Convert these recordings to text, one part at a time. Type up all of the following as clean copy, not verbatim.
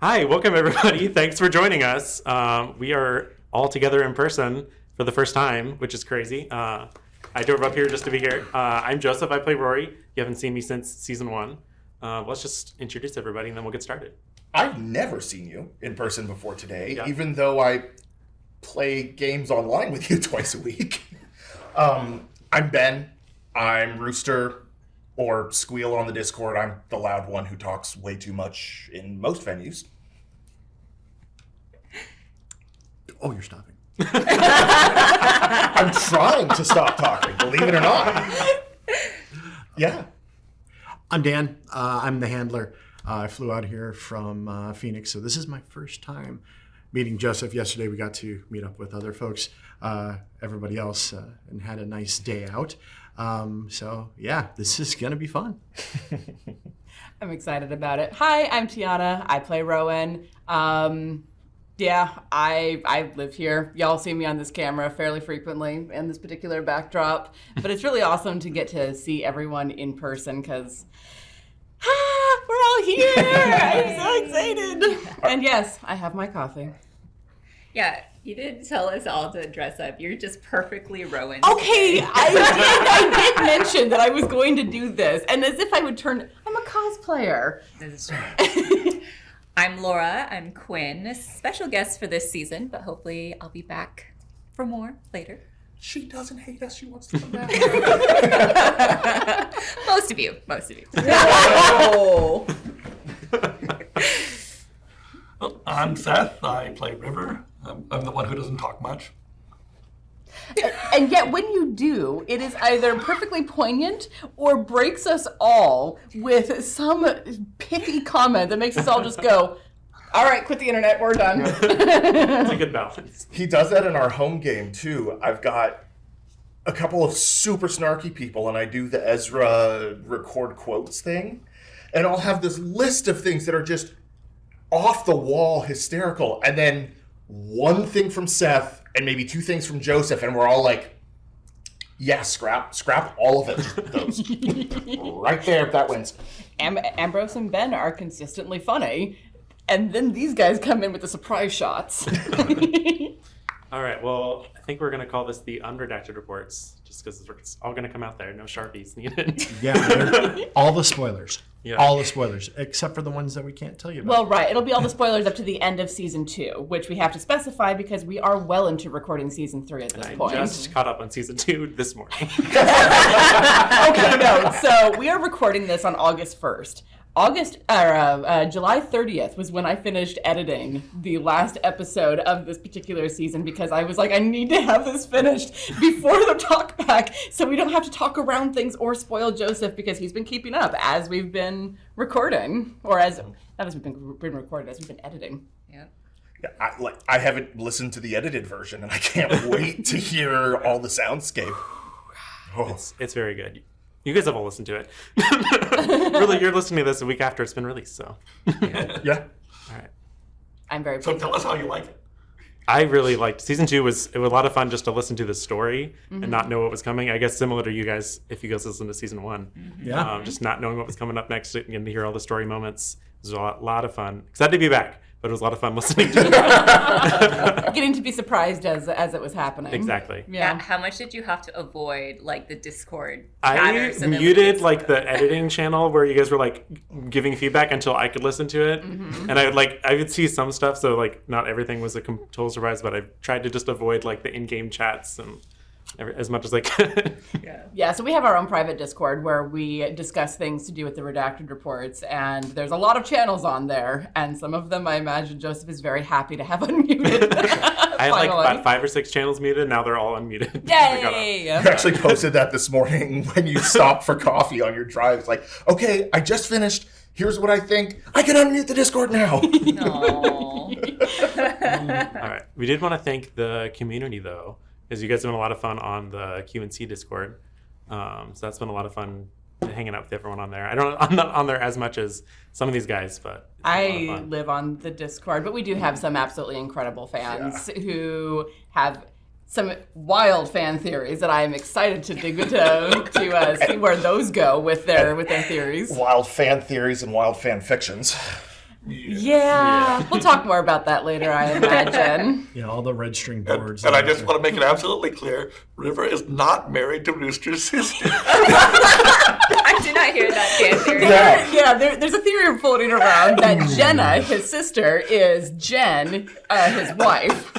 Hi, welcome everybody. Thanks for joining us. We are all together in person for the first time, which is crazy. I drove up here just to be here. I'm Joseph. I play Rory. You haven't seen me since season 1. Let's just introduce everybody and then we'll get started. I've never seen you in person before today, even though I play games online with you twice a week. I'm Ben. I'm Rooster, or Squeal on the Discord. I'm the loud one who talks way too much in most venues. Oh, you're stopping. I'm trying to stop talking, believe it or not. Yeah. I'm Dan. I'm the handler. I flew out here from Phoenix, so this is my first time meeting Joseph. Yesterday we got to meet up with other folks, everybody else, and had a nice day out. So yeah, this is gonna be fun. I'm excited about it. Hi, I'm Tiana. I play Rowan. I live here. Y'all see me on this camera fairly frequently in this particular backdrop, but it's really awesome to get to see everyone in person because we're all here. I'm so excited. And yes, I have my coffee. Yeah, you didn't tell us all to dress up. You're just perfectly Rowan. Okay, I did mention that I was going to do this, and as if I would I'm a cosplayer. This is true. I'm Laura. I'm Quinn. Special guest for this season, but hopefully I'll be back for more later. She doesn't hate us. She wants to come back. Most of you. Oh. Well, I'm Seth. I play River. I'm the one who doesn't talk much. And yet when you do, it is either perfectly poignant or breaks us all with some pithy comment that makes us all just go, all right, quit the internet, we're done. It's a good balance. He does that in our home game, too. I've got a couple of super snarky people, and I do the Ezra record quotes thing, and I'll have this list of things that are just off-the-wall hysterical, and then one thing from Seth, and maybe 2 things from Joseph, and we're all like, yeah, scrap all of it. Those. Right there, that wins. Ambrose and Ben are consistently funny, and then these guys come in with the surprise shots. All right, well, I think we're going to call this the Unredacted Reports, just because it's all going to come out there. No Sharpies needed. Yeah, all the spoilers. Yeah. All the spoilers, except for the ones that we can't tell you about. Well, right. It'll be all the spoilers up to the end of season 2, which we have to specify because we are well into recording season 3 at this point. I just caught up on season 2 this morning. Okay, no. So we are recording this on August 1st. July 30th was when I finished editing the last episode of this particular season because I was like, I need to have this finished before the talkback so we don't have to talk around things or spoil Joseph because he's been keeping up as we've been recording, or not as we've been recording, as we've been editing. Yeah. Yeah, I haven't listened to the edited version, and I can't wait to hear all the soundscape. Oh. It's very good. You guys have all listened to it. Really, you're listening to this a week after it's been released, so. Yeah. All right. I'm very So pleased. tell us how you like it. I really liked season 2. It was a lot of fun just to listen to the story and not know what was coming. I guess similar to you guys, if you guys listen to season 1, just not knowing what was coming up next and getting to hear all the story moments. It was a lot of fun. Excited to be back, but it was a lot of fun listening to it. Getting to be surprised as it was happening. Exactly. Yeah. How much did you have to avoid, like, the Discord I chatters and muted like the editing channel where you guys were like giving feedback until I could listen to it, and I would see some stuff, so like not everything was a total surprise, but I tried to just avoid like the in-game chats and as much as I could. Yeah, so we have our own private Discord where we discuss things to do with the Redacted Reports, and there's a lot of channels on there, and some of them I imagine Joseph is very happy to have unmuted. I had like about 5 or 6 channels muted, now they're all unmuted. Yay! I actually posted that this morning when you stopped for coffee on your drive. It's like, okay, I just finished. Here's what I think. I can unmute the Discord now. No. All right. We did want to thank the community, though, because you guys have been a lot of fun on the QNC Discord. So that's been a lot of fun hanging out with everyone on there. I'm not on there as much as some of these guys, but it's been a lot of I fun. live on the Discord, but we do have some absolutely incredible fans who have some wild fan theories that I am excited to dig into to see where those go with their theories. Wild fan theories and wild fan fictions. Yeah, we'll talk more about that later, I imagine. Yeah, all the red string boards. And I just want to make it absolutely clear, River is not married to Rooster's sister. I did not hear that fan theory. Yeah, there's a theory floating around that Jenna, his sister, is Jen, his wife.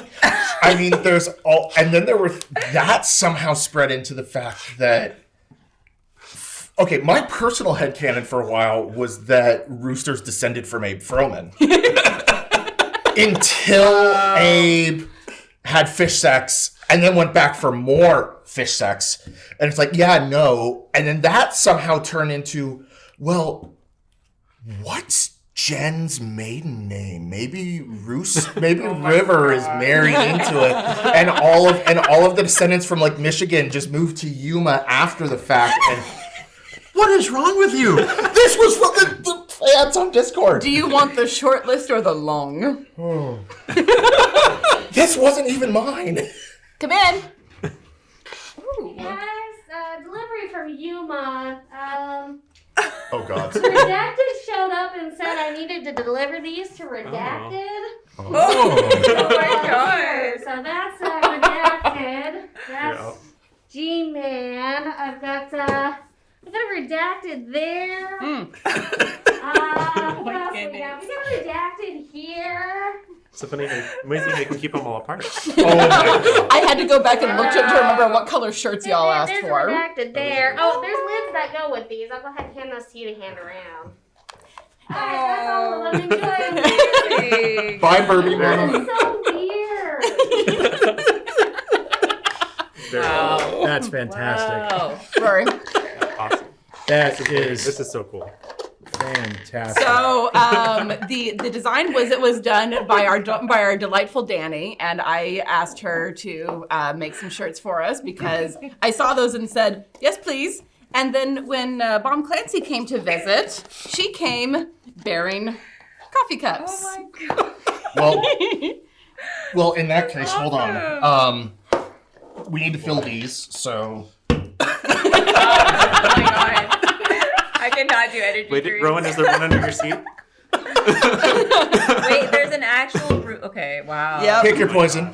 I mean, there's all, and then that somehow spread into the fact that, okay, my personal headcanon for a while was that Roosters descended from Abe Froman. Until Abe had fish sex and then went back for more fish sex. And it's like, yeah, no. And then that somehow turned into, well, what's Jen's maiden name? Maybe River is married into it. And all of the descendants from like Michigan just moved to Yuma after the fact. And What is wrong with you? this was from the fans on Discord. Do you want the short list or the long? This wasn't even mine. Come in. Guys, delivery from Yuma. Oh God. Redacted showed up and said I needed to deliver these to Redacted. Oh my god. So that's Redacted. That's G-Man. I've got Redacted there. What else we got? We got Redacted here. So funny, amazing they can keep them all apart. Oh my God. I had to go back and look to remember what color shirts y'all asked There's for. Redacted there. Oh, there's lids that go with these. I'll go ahead and hand those to you to hand around. Alright, that's all of them. Enjoy. Bye, Burby Mama. That's so weird. Wow. That's fantastic. Wow. Sorry. Awesome. That This is is so cool. fantastic. So the design was done by our delightful Danny, and I asked her to make some shirts for us because I saw those and said yes, please. And then when Bomb Clancy came to visit, she came bearing coffee cups. Oh my god. Well, in that case, hold on. We need to fill these, so. Oh my god. I cannot do energy Wait, drinks. Rowan, is there one under your seat? Wait, there's an actual okay, wow. Yep. Pick your poison.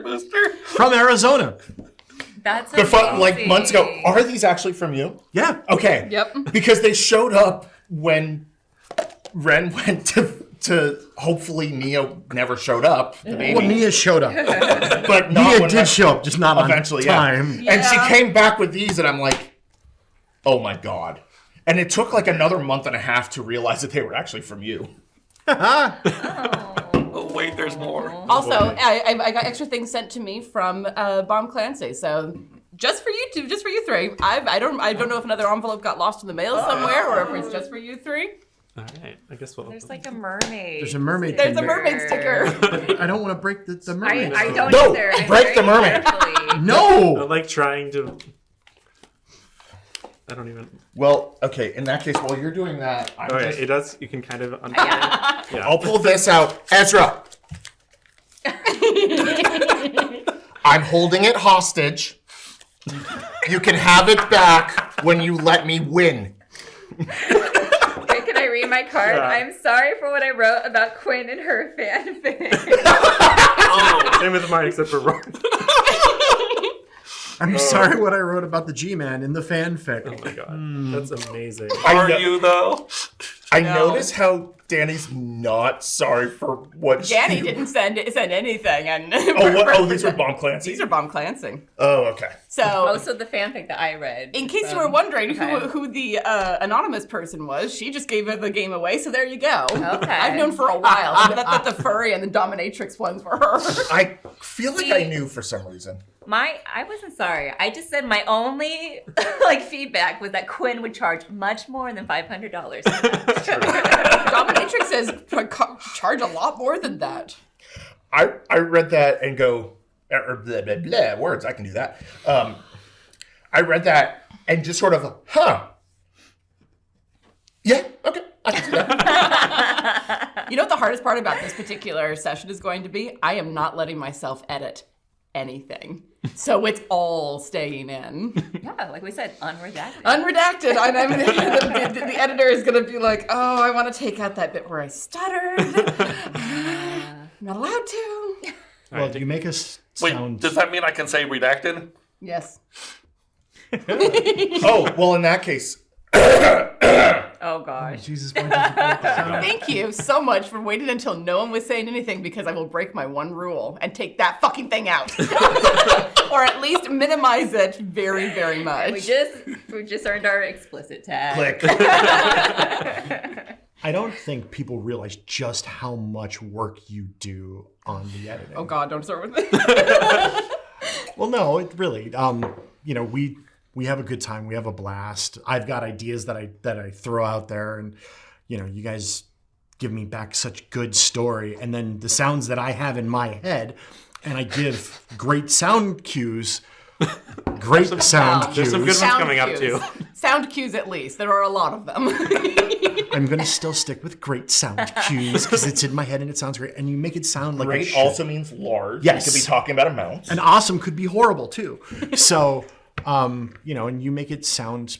Booster. From Arizona. That's They're amazing. like months ago. Are these actually from you? Yeah. Okay. Yep. Because they showed up when Ren went to hopefully Neo never showed up, the baby. Well, Mia showed up. But not Mia when did show up, just not eventually, on time. yeah. And she Yeah. came back with these, and I'm like, oh my God. And it took like another month and a half to realize that they were actually from you. Oh, wait, there's more. Also, I got extra things sent to me from Bomb Clancy, so just for you two, just for you three. I don't know if another envelope got lost in the mail somewhere or if it's just for you three. All right, I guess we'll. There's like a mermaid. There's a mermaid. There's a thing there. mermaid sticker. I don't want to break the mermaid. I don't No, either. I'm break very the mermaid. carefully. I No. like trying to. I don't even. Well, okay, in that case, while you're doing that, I'm Oh, yeah, just, it does. You can kind of. Yeah. Yeah. I'll pull this out. Ezra! I'm holding it hostage. You can have it back when you let me win. Wait, can I read my card? Yeah. I'm sorry for what I wrote about Quinn and her fanfic. Same with mine, except for Rowan. I'm sorry what I wrote about the G-Man in the fanfic. Oh my god, that's amazing. Are know- you though? I No. notice how Danny's not sorry for what Danny she... didn't send anything, and Oh, these are Bomb Clancy? These are Bomb Clancy. Oh, okay. So, Also, the fanfic that I read. in case you from- were wondering Okay. who the anonymous person was, she just gave the game away. So there you go. Okay. I've known for a while that the furry and the dominatrix ones were her. I feel like I knew for some reason. I wasn't sorry. I just said my only feedback was that Quinn would charge much more than $500. Dominatrixes charge a lot more than that. I read that and go, or blah, blah, blah, words, I can do that. I read that and just sort of, yeah, okay, I can see that. You know what the hardest part about this particular session is going to be? I am not letting myself edit anything. So it's all staying in. Yeah, like we said, unredacted. Unredacted. The editor is going to be like, oh, I want to take out that bit where I stuttered. I'm not allowed to. Well, do you make us Wait, sound... does that mean I can say redacted? Yes. Oh, well, in that case, Oh gosh. Jesus, why did you make us sound... Thank you so much for waiting until no one was saying anything, because I will break my one rule and take that fucking thing out. Or at least minimize it very, very much. We just earned our explicit tag. click. I don't think people realize just how much work you do on the editing. Oh God, don't start with it. Well, no, it really. We have a good time. We have a blast. I've got ideas that I throw out there, and you guys give me back such good story, and then the sounds that I have in my head, and I give great sound cues. Great sound cues. There's some good ones Sound coming up cues. too. Sound cues, at least. There are a lot of them. I'm gonna still stick with great sound cues because it's in my head and it sounds great, and you make it sound like it Great should. also means large. Yes. You could be talking about amounts. And awesome could be horrible too. So, and you make it sound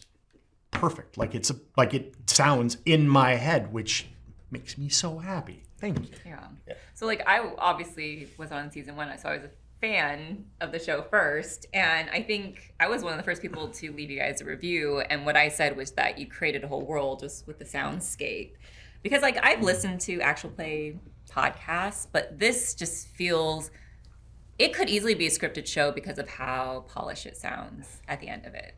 perfect, like it sounds in my head, which makes me so happy. Thank you. Yeah. So like I obviously was on season 1, so I was a fan of the show first, and I think I was one of the first people to leave you guys a review, and what I said was that you created a whole world just with the soundscape, because like I've listened to actual play podcasts, but this just feels, it could easily be a scripted show because of how polished it sounds at the end of it.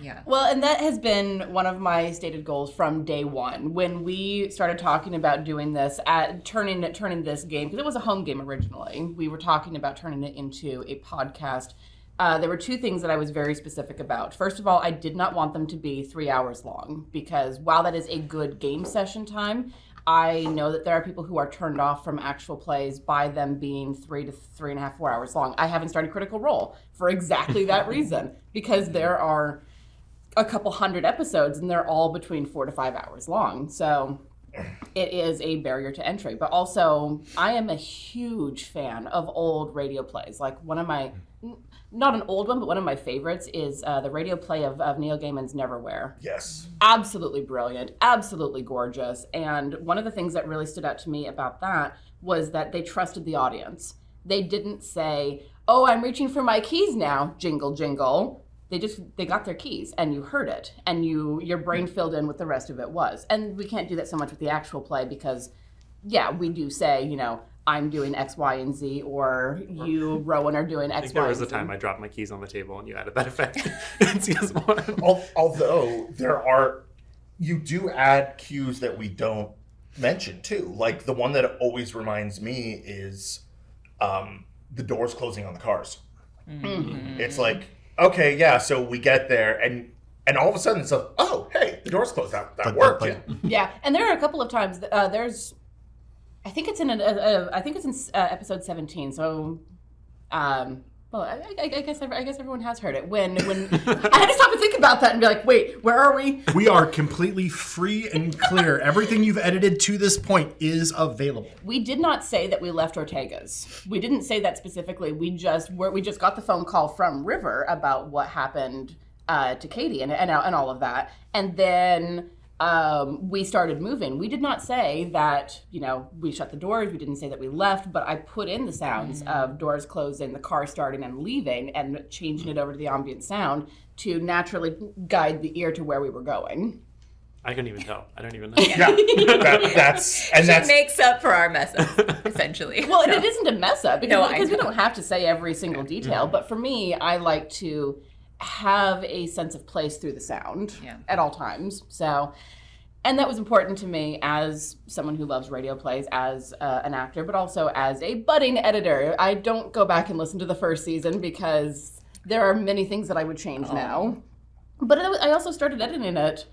Yeah. Well, and that has been one of my stated goals from day one. When we started talking about doing this, turning this game, because it was a home game originally, we were talking about turning it into a podcast. There were two things that I was very specific about. First of all, I did not want them to be 3 hours long, because while that is a good game session time, I know that there are people who are turned off from actual plays by them being 3 to 3.5, 4 hours long. I haven't started Critical Role for exactly that reason, because there are a couple hundred episodes and they're all between 4 to 5 hours long. So it is a barrier to entry. But also, I am a huge fan of old radio plays. Like one of my, not an old one, but one of my favorites is the radio play of Neil Gaiman's Neverwhere. Yes. Absolutely brilliant, absolutely gorgeous. And one of the things that really stood out to me about that was that they trusted the audience. They didn't say, oh, I'm reaching for my keys now, jingle, jingle. They got their keys and you heard it and your brain filled in what the rest of it was. And we can't do that so much with the actual play because, yeah, we do say, I'm doing X, Y, and Z, or you, Rowan, are doing X, I think there Y, was a and Z. time I dropped my keys on the table and you added that effect in season 1. Although you do add cues that we don't mention too. Like the one that always reminds me is the doors closing on the cars. Mm-hmm. It's like, okay, yeah, so we get there and all of a sudden it's like, oh, hey, the door's closed. That worked. Yeah. Yeah, and there are a couple of times. I think it's in episode 17. So, well, I guess everyone has heard it. When I had to stop and think about that and be like, wait, where are we? We are completely free and clear. Everything you've edited to this point is available. We did not say that we left Ortega's. We didn't say that specifically. We just got the phone call from River about what happened to Katie and all of that, and then we started moving. We did not say that we shut the doors. We didn't say that we left, but I put in the sounds of doors closing, the car starting and leaving, and changing it over to the ambient sound to naturally guide the ear to where we were going. I couldn't even tell. I don't even know. Yeah, that's makes up for our mess up, essentially. Well, and it isn't a mess up because we don't have to say every single detail. But for me, I like to have a sense of place through the sound at all times. So, and that was important to me as someone who loves radio plays, as an actor, but also as a budding editor. I don't go back and listen to the first season because there are many things that I would change now. But I also started editing it.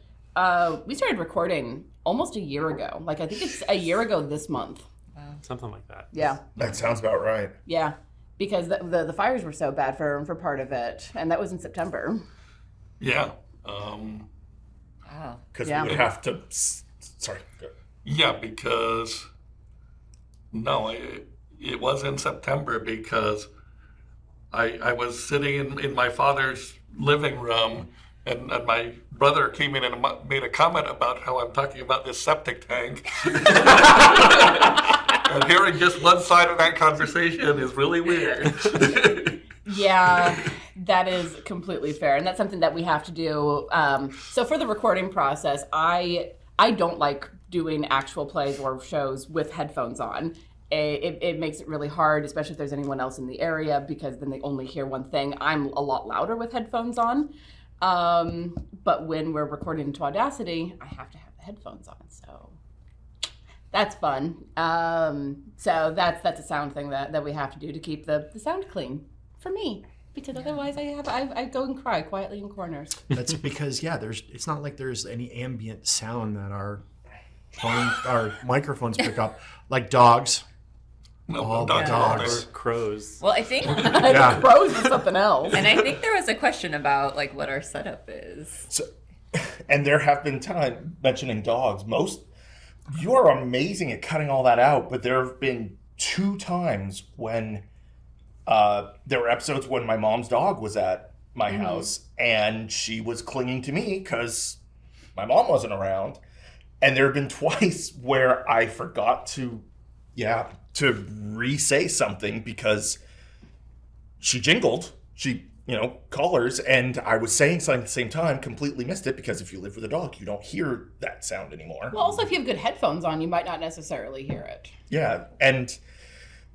We started recording almost a year ago. Like, I think it's a year ago this month. Something like that. Yeah. That sounds about right. Yeah. Because the fires were so bad for part of it, and that was in September. Yeah. Wow. Because we would have to. Sorry. Go. Yeah, because it was in September because I was sitting in my father's living room, and my brother came in and made a comment about how I'm talking about this septic tank. And hearing just one side of that conversation is really weird. Yeah, that is completely fair, and that's something that we have to do. So for the recording process, I don't like doing actual plays or shows with headphones on. It makes it really hard, especially if there's anyone else in the area, because then they only hear one thing. I'm a lot louder with headphones on, but when we're recording into Audacity, I have to have the headphones on, so that's fun. So that's a sound thing that we have to do to keep the sound clean for me, because otherwise I go and cry quietly in corners. That's because it's not like there's any ambient sound that our microphones pick up, like dogs. No, Or crows. Well, I think, The crows is something else. and I think there was a question about like what our setup is. So, and there have been times, mentioning dogs, you are amazing at cutting all that out, but there have been 2 times when there were episodes when my mom's dog was at my house and she was clinging to me because my mom wasn't around. And there have been twice where I forgot to re-say something because she jingled. She, collars, and I was saying something at the same time, completely missed it, because if you live with a dog, you don't hear that sound anymore. Well, also, if you have good headphones on, you might not necessarily hear it. Yeah, and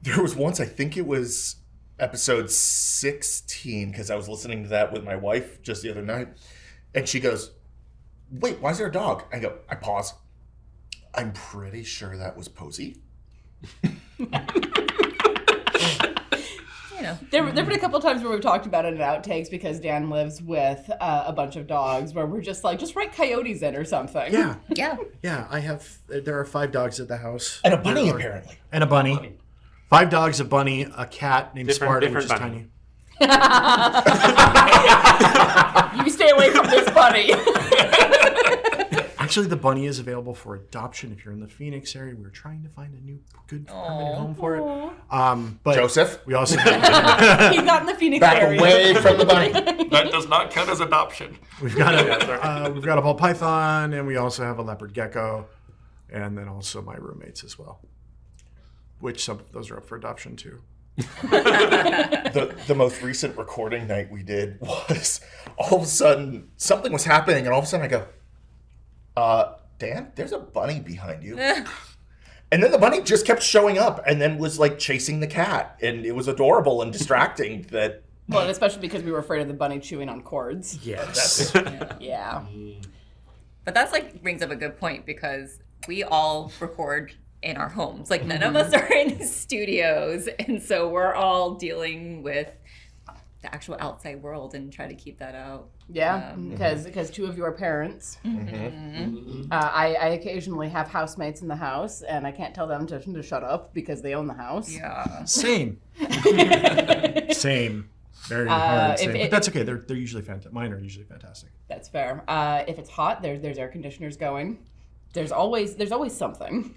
there was once, I think it was episode 16, because I was listening to that with my wife just the other night, and she goes, "Wait, why is there a dog?" I pause. "I'm pretty sure that was Posey." There have been a couple of times where we've talked about it in outtakes, because Dan lives with a bunch of dogs, where we're just like, just write coyotes in or something. Yeah. Yeah. There are 5 dogs at the house. And a bunny, apparently. And a bunny. 5 dogs, a bunny, a cat named Sparta, which is bunny. tiny. You stay away from this bunny. Actually, the bunny is available for adoption if you're in the Phoenix area. We're trying to find a new good permanent home for it. But Joseph? we also He's not in the Phoenix Back area. away from the bunny. That does not count as adoption. we've got a ball python, and we also have a leopard gecko, and then also my roommates as well, which some of those are up for adoption too. The most recent recording night we did was, all of a sudden something was happening, and all of a sudden I go, Dan, there's a bunny behind you. And then the bunny just kept showing up and then was like chasing the cat, and it was adorable and distracting. That Well, especially because we were afraid of the bunny chewing on cords. Yes. Yeah. But that's like brings up a good point, because we all record in our homes. Like none of us are in studios, and so we're all dealing with the actual outside world and try to keep that out. Yeah, because 2 of you are parents. I occasionally have housemates in the house, and I can't tell them to shut up because they own the house. Yeah. Same. Very hard. But that's okay. They're usually fantastic. Mine are usually fantastic. That's fair. If it's hot, there's air conditioners going. There's always something.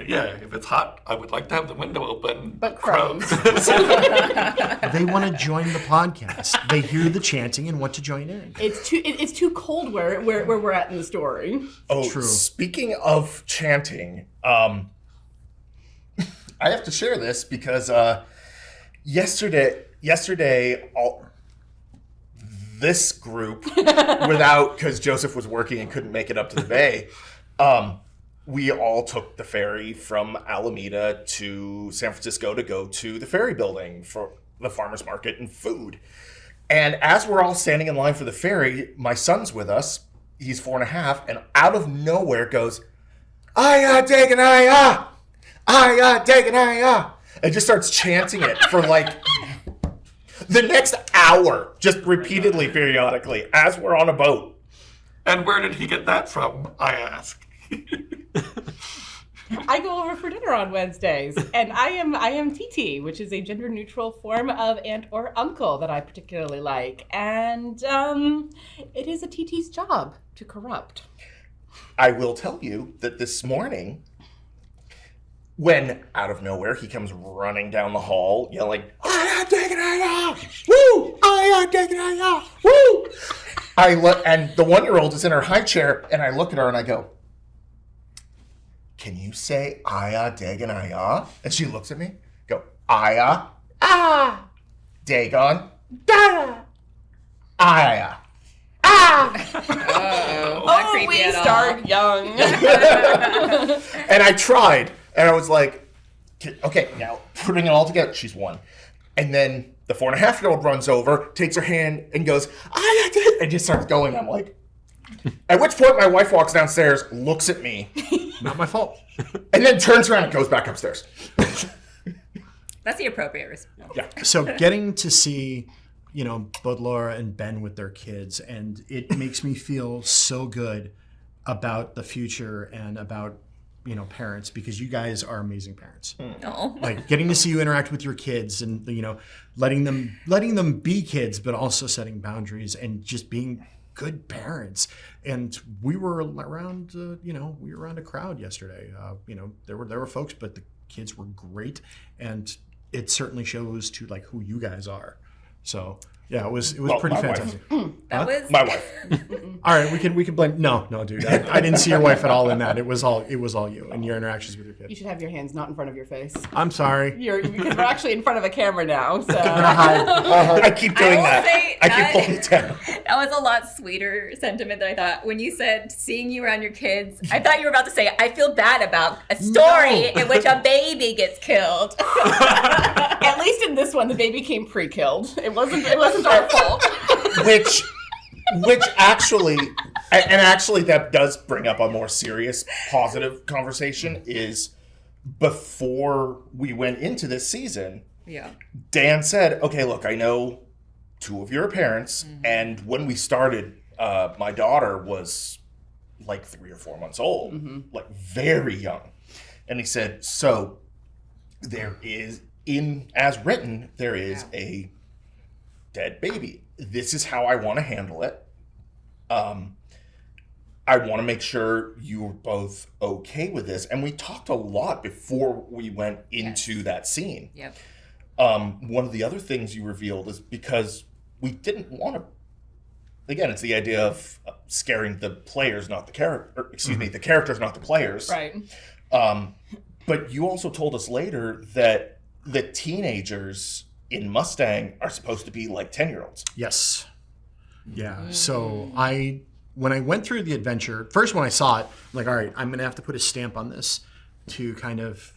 Yeah, if it's hot, I would like to have the window open. But crows. They want to join the podcast. They hear the chanting and want to join in. It's too cold where we're at in the story. Oh, True. Speaking of chanting, I have to share this because yesterday, this group, because Joseph was working and couldn't make it up to the bay, we all took the ferry from Alameda to San Francisco to go to the ferry building for the farmer's market and food. And as we're all standing in line for the ferry, my son's with us. He's 4.5, and out of nowhere goes, "I take an I take an I," and just starts chanting it for like the next hour, just repeatedly, periodically, as we're on a boat. And where did he get that from, I ask? I go over for dinner on Wednesdays, and I am TT, which is a gender-neutral form of aunt or uncle that I particularly like, and it is a TT's job to corrupt. I will tell you that this morning, when out of nowhere he comes running down the hall yelling, "I am taking it! Woo! I am taking it! Woo!" And the 1-year-old is in her high chair, and I look at her and I go, "Can you say Aya Dagon Aya?" And she looks at me, go, "Aya, Dagon, da, Aya, Not creepy we at all. start young. And I tried, and I was like, "Okay, now putting it all together." She's 1, and then the 4.5-year-old runs over, takes her hand, and goes, "I did," and just starts going. I'm like, at which point my wife walks downstairs, looks at me, Not my fault. and then turns around and goes back upstairs. That's the appropriate response. Yeah. So getting to see, both Laura and Ben with their kids, and it makes me feel so good about the future and about, parents, because you guys are amazing parents. No. Like getting to see you interact with your kids and, letting them be kids, but also setting boundaries and just being good parents. And we were around, we were around a crowd yesterday. There were folks, but the kids were great, and it certainly shows to like who you guys are. So yeah, it was pretty my wife. fantastic. That was My wife. All right, we can blame. No, dude, I didn't see your wife at all in that. It was all you and your interactions with your You kids. should have your hands not in front of your face. I'm sorry. Because we're actually in front of a camera now. So I keep doing will that. say I keep that- pulling it down. That was a lot sweeter sentiment than I thought. When you said seeing you around your kids, I thought you were about to say, I feel bad about a story in which a baby gets killed. at least in this one, the baby came pre-killed. It wasn't our fault. Which actually, and actually that does bring up a more serious, positive conversation, is before we went into this season, Yeah. Dan said, "Okay, look, I know 2 of your parents, and when we started, my daughter was like 3 or 4 months old, like very young." And he said, "So there is, as written, there is a dead baby. This is how I want to handle it. I want to make sure you're both okay with this." And we talked a lot before we went into that scene. Yep. One of the other things you revealed is because we didn't want to, again, it's the idea of scaring the players, not the character, the characters, not the players. Right. But you also told us later that the teenagers in Mustang are supposed to be like 10-year-olds. Yes. Yeah. So when I went through the adventure, first when I saw it, I'm like, all right, I'm going to have to put a stamp on this to kind of,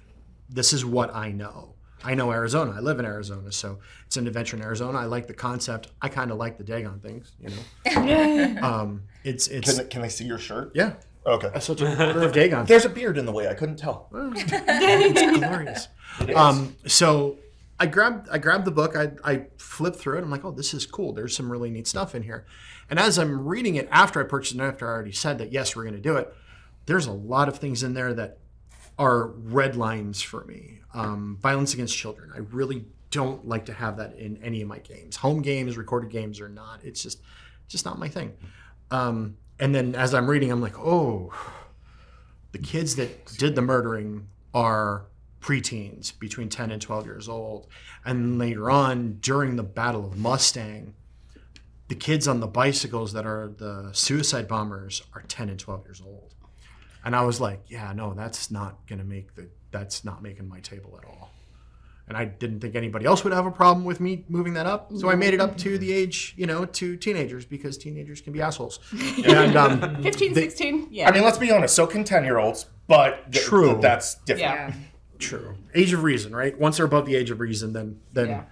this is what I know. I know Arizona. I live in Arizona, so it's an adventure in Arizona. I like the concept. I kind of like the Dagon things, It's Can I see your shirt? yeah. Okay. That's such a quarter of Dagon. There's a beard in the way. I couldn't tell. It's glorious. It is. So I grabbed the book. I flipped through it. I'm like, oh, this is cool. There's some really neat stuff in here. And as I'm reading it after I purchased it, after I already said that yes, we're going to do it, there's a lot of things in there that are red lines for me. Violence against children. I really don't like to have that in any of my games. Home games, recorded games, or not. It's just not my thing. And then as I'm reading, I'm like, oh, the kids that did the murdering are preteens between 10 and 12 years old. And later on, during the Battle of Mustang, the kids on the bicycles that are the suicide bombers are 10 and 12 years old. And I was like, yeah, no, that's not making my table at all. And I didn't think anybody else would have a problem with me moving that up. So I made it up to the age, to teenagers, because teenagers can be assholes. And 15, 16, yeah. I mean, let's be honest. So can 10-year-olds, but True. That's different. yeah. true. Age of reason, right? Once they're above the age of reason, then Yeah.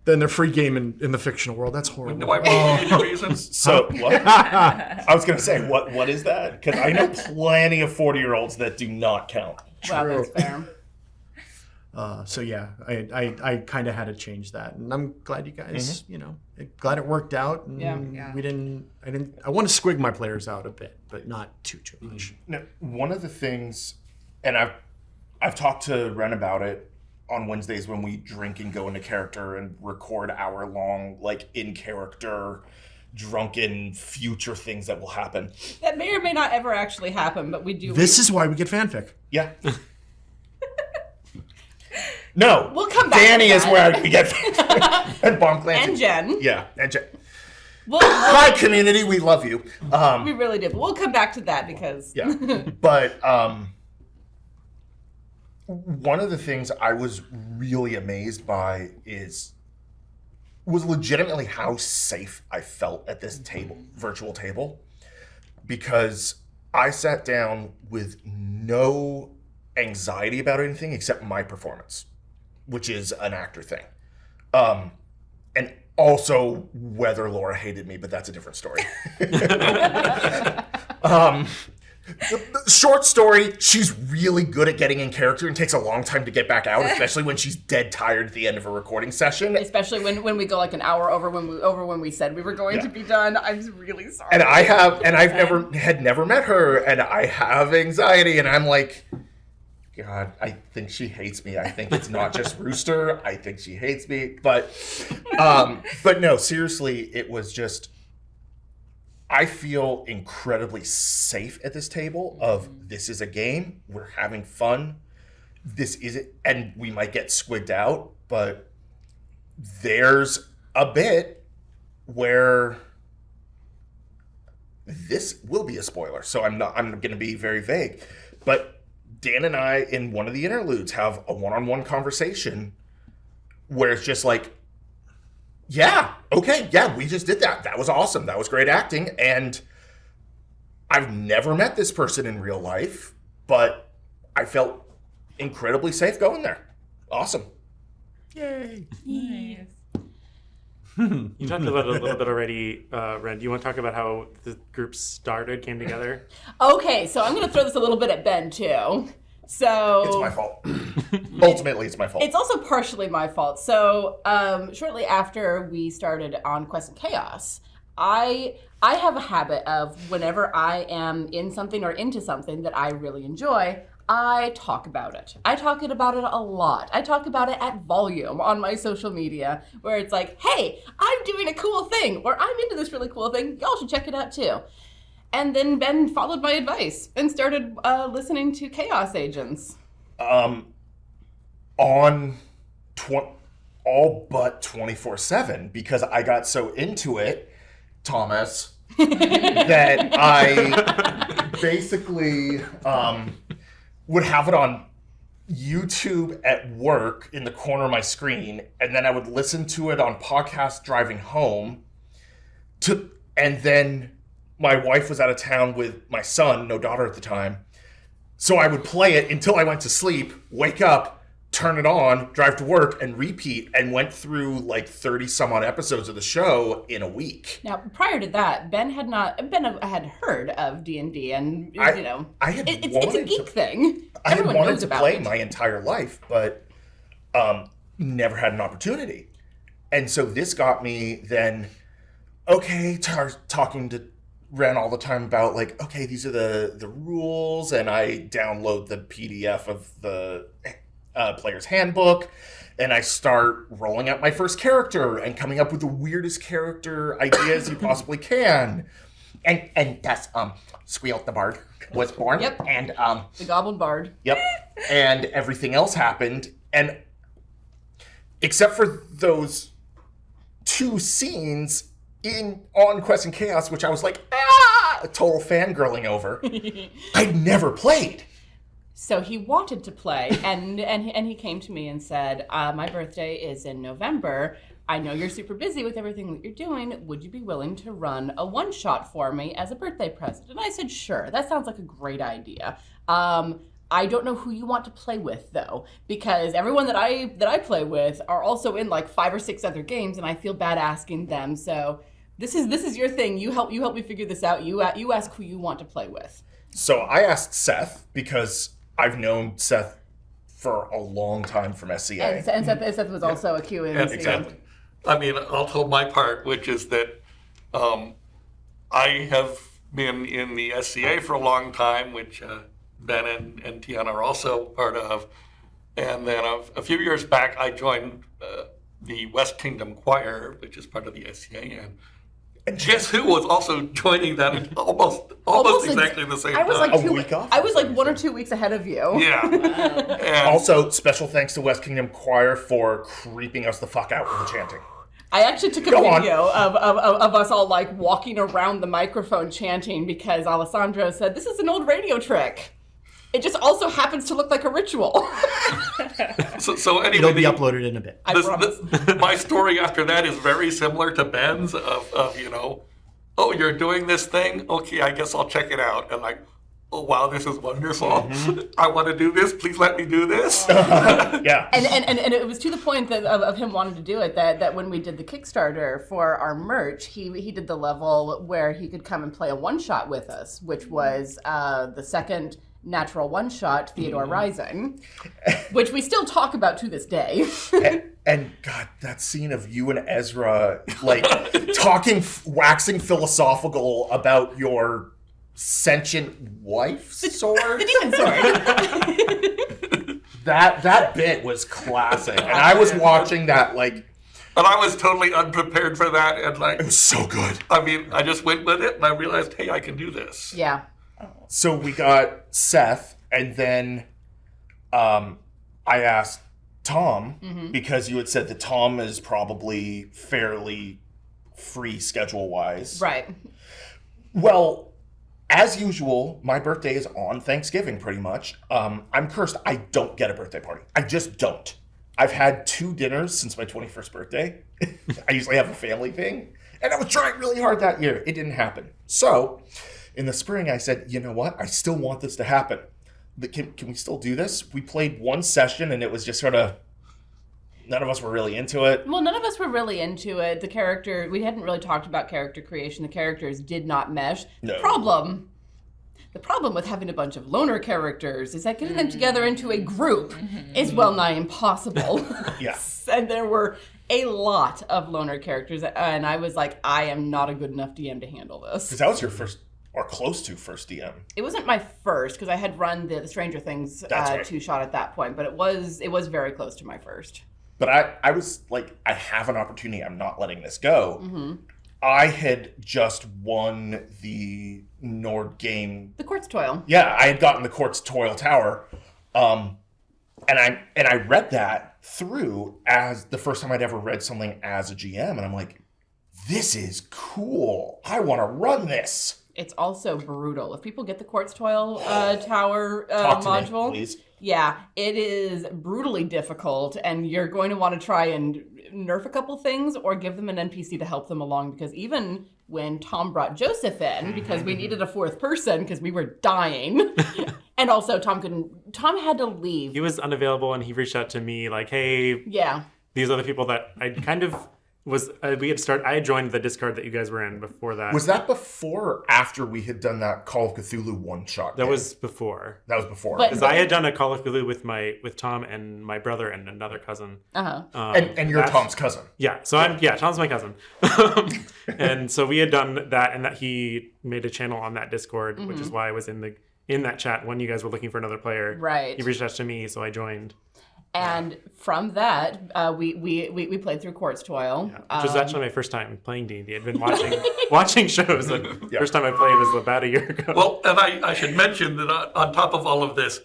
then they're free game in the fictional world. That's horrible. Do I make any reasons? So what? I was going to say, what is that? Because I know plenty of 40-year-olds that do not count. Well, that's fair. So yeah, I kind of had to change that, and I'm glad you guys, glad it worked out. And Yeah. I want to squig my players out a bit, but not too much. Now, one of the things, and I've talked to Ren about it on Wednesdays when we drink and go into character and record hour-long, like, in-character, drunken future things that will happen. That may or may not ever actually happen, but we do. This is why we get fanfic. Yeah. No. We'll come back Danny to is that. where we get and Bomb Clancy. And Jen. Yeah, and Jen. We'll, Hi, community. We love you. we really do. But we'll come back to that because. Yeah. But one of the things I was really amazed by was legitimately how safe I felt at this virtual table, because I sat down with no anxiety about anything except my performance, which is an actor thing. And also whether Laura hated me, but that's a different story. Short story, she's really good at getting in character and takes a long time to get back out, especially when she's dead tired at the end of a recording session. Especially when we go like an hour over when we said we were going to be done. I'm really sorry. And I've never met her, and I have anxiety, and I'm like, God, I think she hates me. I think it's not just Rooster. I think she hates me. But no, seriously, it was just, I feel incredibly safe at this table of this is a game. We're having fun. This isn't, and we might get squigged out, but there's a bit where this will be a spoiler. So I'm going to be very vague, but Dan and I, in one of the interludes, have a one-on-one conversation where it's just like, yeah, okay, yeah, we just did that. That was awesome. That was great acting. And I've never met this person in real life, but I felt incredibly safe going there. Awesome. Yay. Nice. You talked about it a little bit already, Ren. Do you want to talk about how the group came together? Okay, so I'm going to throw this a little bit at Ben too. So It's my fault. Ultimately, it's my fault. it's also partially my fault. So shortly after we started on Quest and Chaos, I have a habit of whenever I am in something or into something that I really enjoy, I talk about it. I talk about it a lot. I talk about it at volume on my social media, where it's like, hey, I'm doing a cool thing, or I'm into this really cool thing. Y'all should check it out too. And then Ben followed my advice and started listening to Chaos Agents. On all but 24/7, because I got so into it, Thomas, that I basically would have it on YouTube at work in the corner of my screen, and then I would listen to it on podcast driving home. And then my wife was out of town with my son, no daughter at the time, so I would play it until I went to sleep, wake up, turn it on, drive to work, and repeat, and went through like 30 some odd episodes of the show in a week. Now, prior to that, Ben had heard of D&D, and I had it's a geek thing. I had Everyone wanted knows to about play it. my entire life, but never had an opportunity. And so this got me then, talking to Ren all the time about like, okay, these are the rules, and I download the PDF of the player's handbook, and I start rolling out my first character and coming up with the weirdest character ideas you possibly can. And thus, Squeal the Bard was born. Yep. And The Goblin Bard. Yep. And everything else happened. And except for those two scenes on Quest and Chaos, which I was like, a total fangirling over, I'd never played. So he wanted to play, and he came to me and said, my birthday is in November. I know you're super busy with everything that you're doing. Would you be willing to run a one-shot for me as a birthday present? And I said, sure. That sounds like a great idea. I don't know who you want to play with, though, because everyone that I play with are also in like 5 or 6 other games, and I feel bad asking them. So this is your thing. You help me figure this out. You ask who you want to play with. So I asked Seth, because I've known Seth for a long time from SCA. And Seth was also a Q in. Exactly. I mean, I'll tell my part, which is that I have been in the SCA for a long time, which Ben and Tiana are also part of. And then a few years back, I joined the West Kingdom Choir, which is part of the SCA. And And guess who was also joining that almost exactly the same I was time? like A week off? I was like 1 or 2 weeks ahead of you. Yeah. And Also, special thanks to West Kingdom Choir for creeping us the fuck out with the chanting. I actually took a Go on. video of us all like walking around the microphone chanting because Alessandro said, this is an old radio trick. It just also happens to look like a ritual. so anyway, It'll be uploaded in a bit. I promise. my story after that is very similar to Ben's of oh, you're doing this thing? Okay, I guess I'll check it out. And like, oh, wow, this is wonderful. I want to do this. Please let me do this. Yeah. And it was to the point that of him wanting to do it that when we did the Kickstarter for our merch, he did the level where he could come and play a one-shot with us, which was the second Natural one-shot, Theodore Rising, which we still talk about to this day. And God, that scene of you and Ezra, like, talking, waxing philosophical about your sentient wife's sword. The demon sword. That bit was classic. And I was watching that, like, And I was totally unprepared for that. And like, it was so good. I mean, I just went with it and I realized, hey, I can do this. Yeah. So we got Seth, and then I asked Tom, because you had said that Tom is probably fairly free schedule-wise. Right. Well, as usual, my birthday is on Thanksgiving, pretty much. I'm cursed. I don't get a birthday party. I just don't. I've had 2 dinners since my 21st birthday. I usually have a family thing. And I was trying really hard that year. It didn't happen. So, in the spring, I said, you know what? I still want this to happen. But can we still do this? We played 1 session, and it was just sort of... None of us were really into it. Well, none of us were really into it. The character, we hadn't really talked about character creation. The characters did not mesh. No. The problem with having a bunch of loner characters is that getting them together into a group is well nigh impossible. Yeah. And there were a lot of loner characters, and I was like, I am not a good enough DM to handle this. Because that was your first, or close to first DM. It wasn't my first, because I had run the Stranger Things That's right. 2-shot at that point, but it was very close to my first. But I was like, I have an opportunity. I'm not letting this go. I had just won the Nord game. The Quartz Toil. Yeah, I had gotten the Quartz Toil Tower. And I read that through as the first time I'd ever read something as a GM. And I'm like, this is cool. I want to run this. It's also brutal. If people get the Quartz Toil Tower Talk to module, me, please. yeah, it is brutally difficult, and you're going to want to try and nerf a couple things or give them an NPC to help them along, because even when Tom brought Joseph in, because we needed a 4th person because we were dying, and also Tom had to leave. He was unavailable, and he reached out to me like, hey, Yeah. these are the people that I kind of was, I had joined the Discord that you guys were in before that. Was that before or after we had done that Call of Cthulhu one-shot? That was before. That was before. But- Because I had done a Call of Cthulhu with Tom and my brother and another cousin. Uh-huh. and you're Tom's cousin. Yeah, so Tom's my cousin. And so we had done that, and that he made a channel on that Discord, which is why I was in that chat when you guys were looking for another player. Right. He reached out to me, so I joined. And from that, we played through Quartz Toil. Which was actually my first time playing D&D. I'd been watching shows. The first time I played was about a year ago. Well, and I should mention that on top of all of this,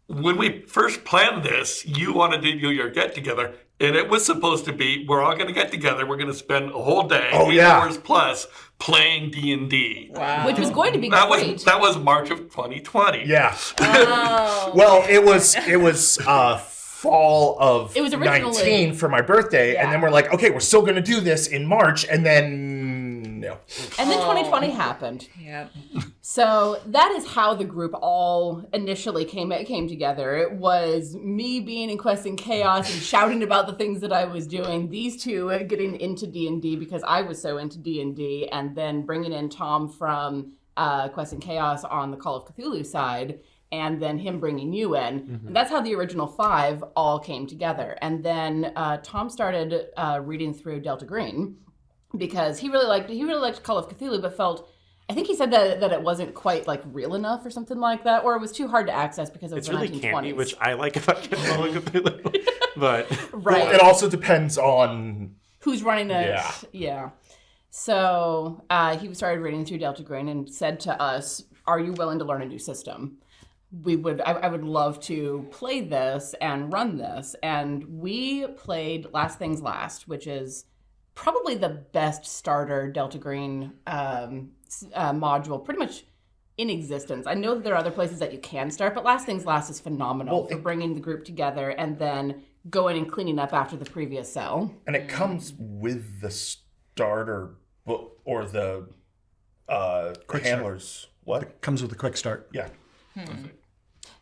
when we first planned this, you wanted to do your get-together, and it was supposed to be, we're all going to get together, we're going to spend a whole day, 8 hours plus, playing D&D. Wow. Which was going to be That great. was March of 2020. Yeah. Oh. Well, it was fall of It was originally 19 for my birthday, Yeah. and then we're like, okay, we're still going to do this in March, and then no. And then 2020 happened. Yeah. So that is how the group all initially came together. It was me being in Quest and Chaos and shouting about the things that I was doing. These two getting into D&D because I was so into D&D, and then bringing in Tom from Quest and Chaos on the Call of Cthulhu side, and then him bringing you in. And that's how the original 5 all came together. And then Tom started reading through Delta Green because he really liked Call of Cthulhu, but felt, I think he said that it wasn't quite like real enough or something like that, or it was too hard to access because it was It's the really 1920s. campy, which I like about Call of Cthulhu. But right. Well, it also depends on... Who's running it? Yeah. Yeah. So he started reading through Delta Green and said to us, "Are you willing to learn a new system? I would love to play this and run this." And we played Last Things Last, which is probably the best starter Delta Green module pretty much in existence. I know that there are other places that you can start, but Last Things Last is phenomenal for bringing the group together and then going and cleaning up after the previous cell. And it comes with the starter book or the Quick handlers. Start. What? It comes with a quick start. Yeah.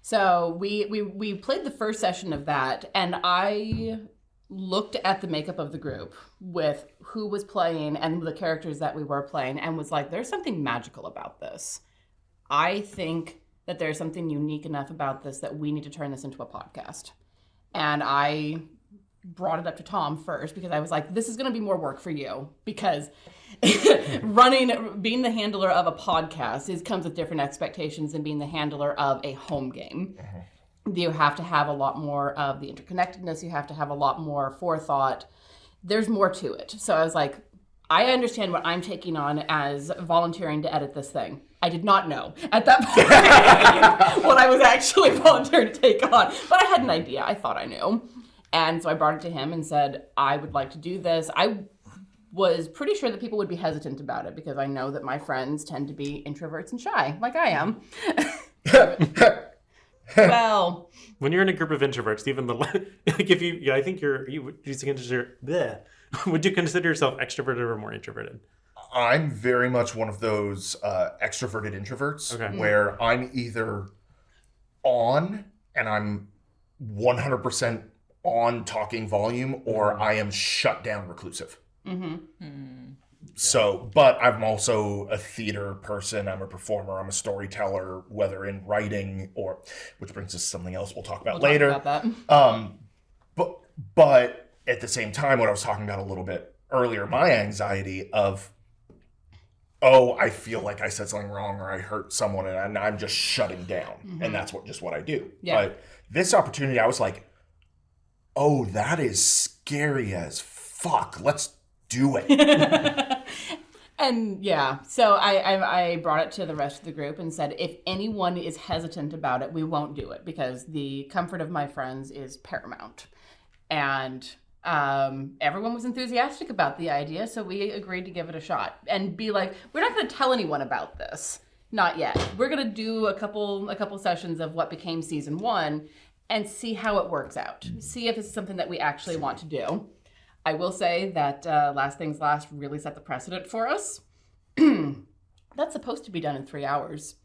So we played the first session of that, and I looked at the makeup of the group with who was playing and the characters that we were playing and was like, there's something magical about this. I think that there's something unique enough about this that we need to turn this into a podcast. And I brought it up to Tom first because I was like, this is going to be more work for you because being the handler of a podcast comes with different expectations than being the handler of a home game. You have to have a lot more of the interconnectedness. You have to have a lot more forethought. There's more to it. So I was like, I understand what I'm taking on as volunteering to edit this thing. I did not know at that point what I was actually volunteering to take on, but I had an idea. I thought I knew. And so I brought it to him and said, I would like to do this. I was pretty sure that people would be hesitant about it because I know that my friends tend to be introverts and shy, like I am. Well, when you're in a group of introverts, even the like, if you, I think would you consider yourself extroverted or more introverted? I'm very much one of those extroverted introverts where I'm either on and I'm 100% on talking volume, or I am shut down reclusive. So, but I'm also a theater person. I'm a performer. I'm a storyteller, whether in writing or, which brings us to something else we'll talk about later. Talk about that. But at the same time, what I was talking about a little bit earlier, my anxiety of, oh, I feel like I said something wrong or I hurt someone and I'm just shutting down. And that's what I do. Yeah. But this opportunity, I was like, oh, that is scary as fuck. Let's do it. And yeah, so I brought it to the rest of the group and said, if anyone is hesitant about it, we won't do it because the comfort of my friends is paramount. And everyone was enthusiastic about the idea, so we agreed to give it a shot and be like, we're not going to tell anyone about this. Not yet. We're going to do a couple sessions of what became season 1 and see how it works out. See if it's something that we actually want to do. I will say that Last Things Last really set the precedent for us. That's supposed to be done in 3 hours.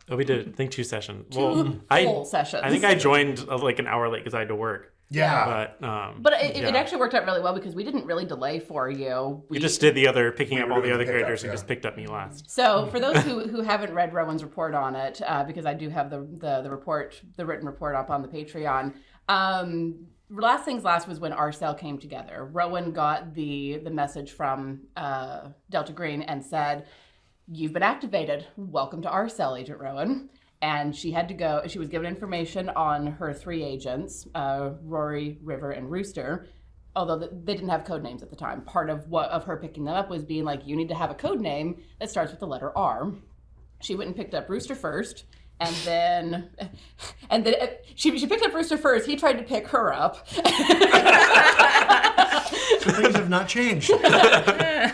Oh, we did, I think, 2 sessions. Full sessions. I think I joined like an hour late because I had to work. Yeah. But it actually worked out really well because we didn't really delay for you. We just did picking up all the other characters and just picked up me last. So for those who haven't read Rowan's report on it, because I do have the written report up on the Patreon, Last Things Last was when our cell came together. Rowan got the message from Delta Green and said, "You've been activated. Welcome to our cell, Agent Rowan." And she had to go. She was given information on her 3 agents, Rory, River, and Rooster. Although they didn't have code names at the time. Part of her picking them up was being like, you need to have a code name that starts with the letter R. She went and picked up Rooster first. And then she picked up Rooster first. He tried to pick her up. So things have not changed.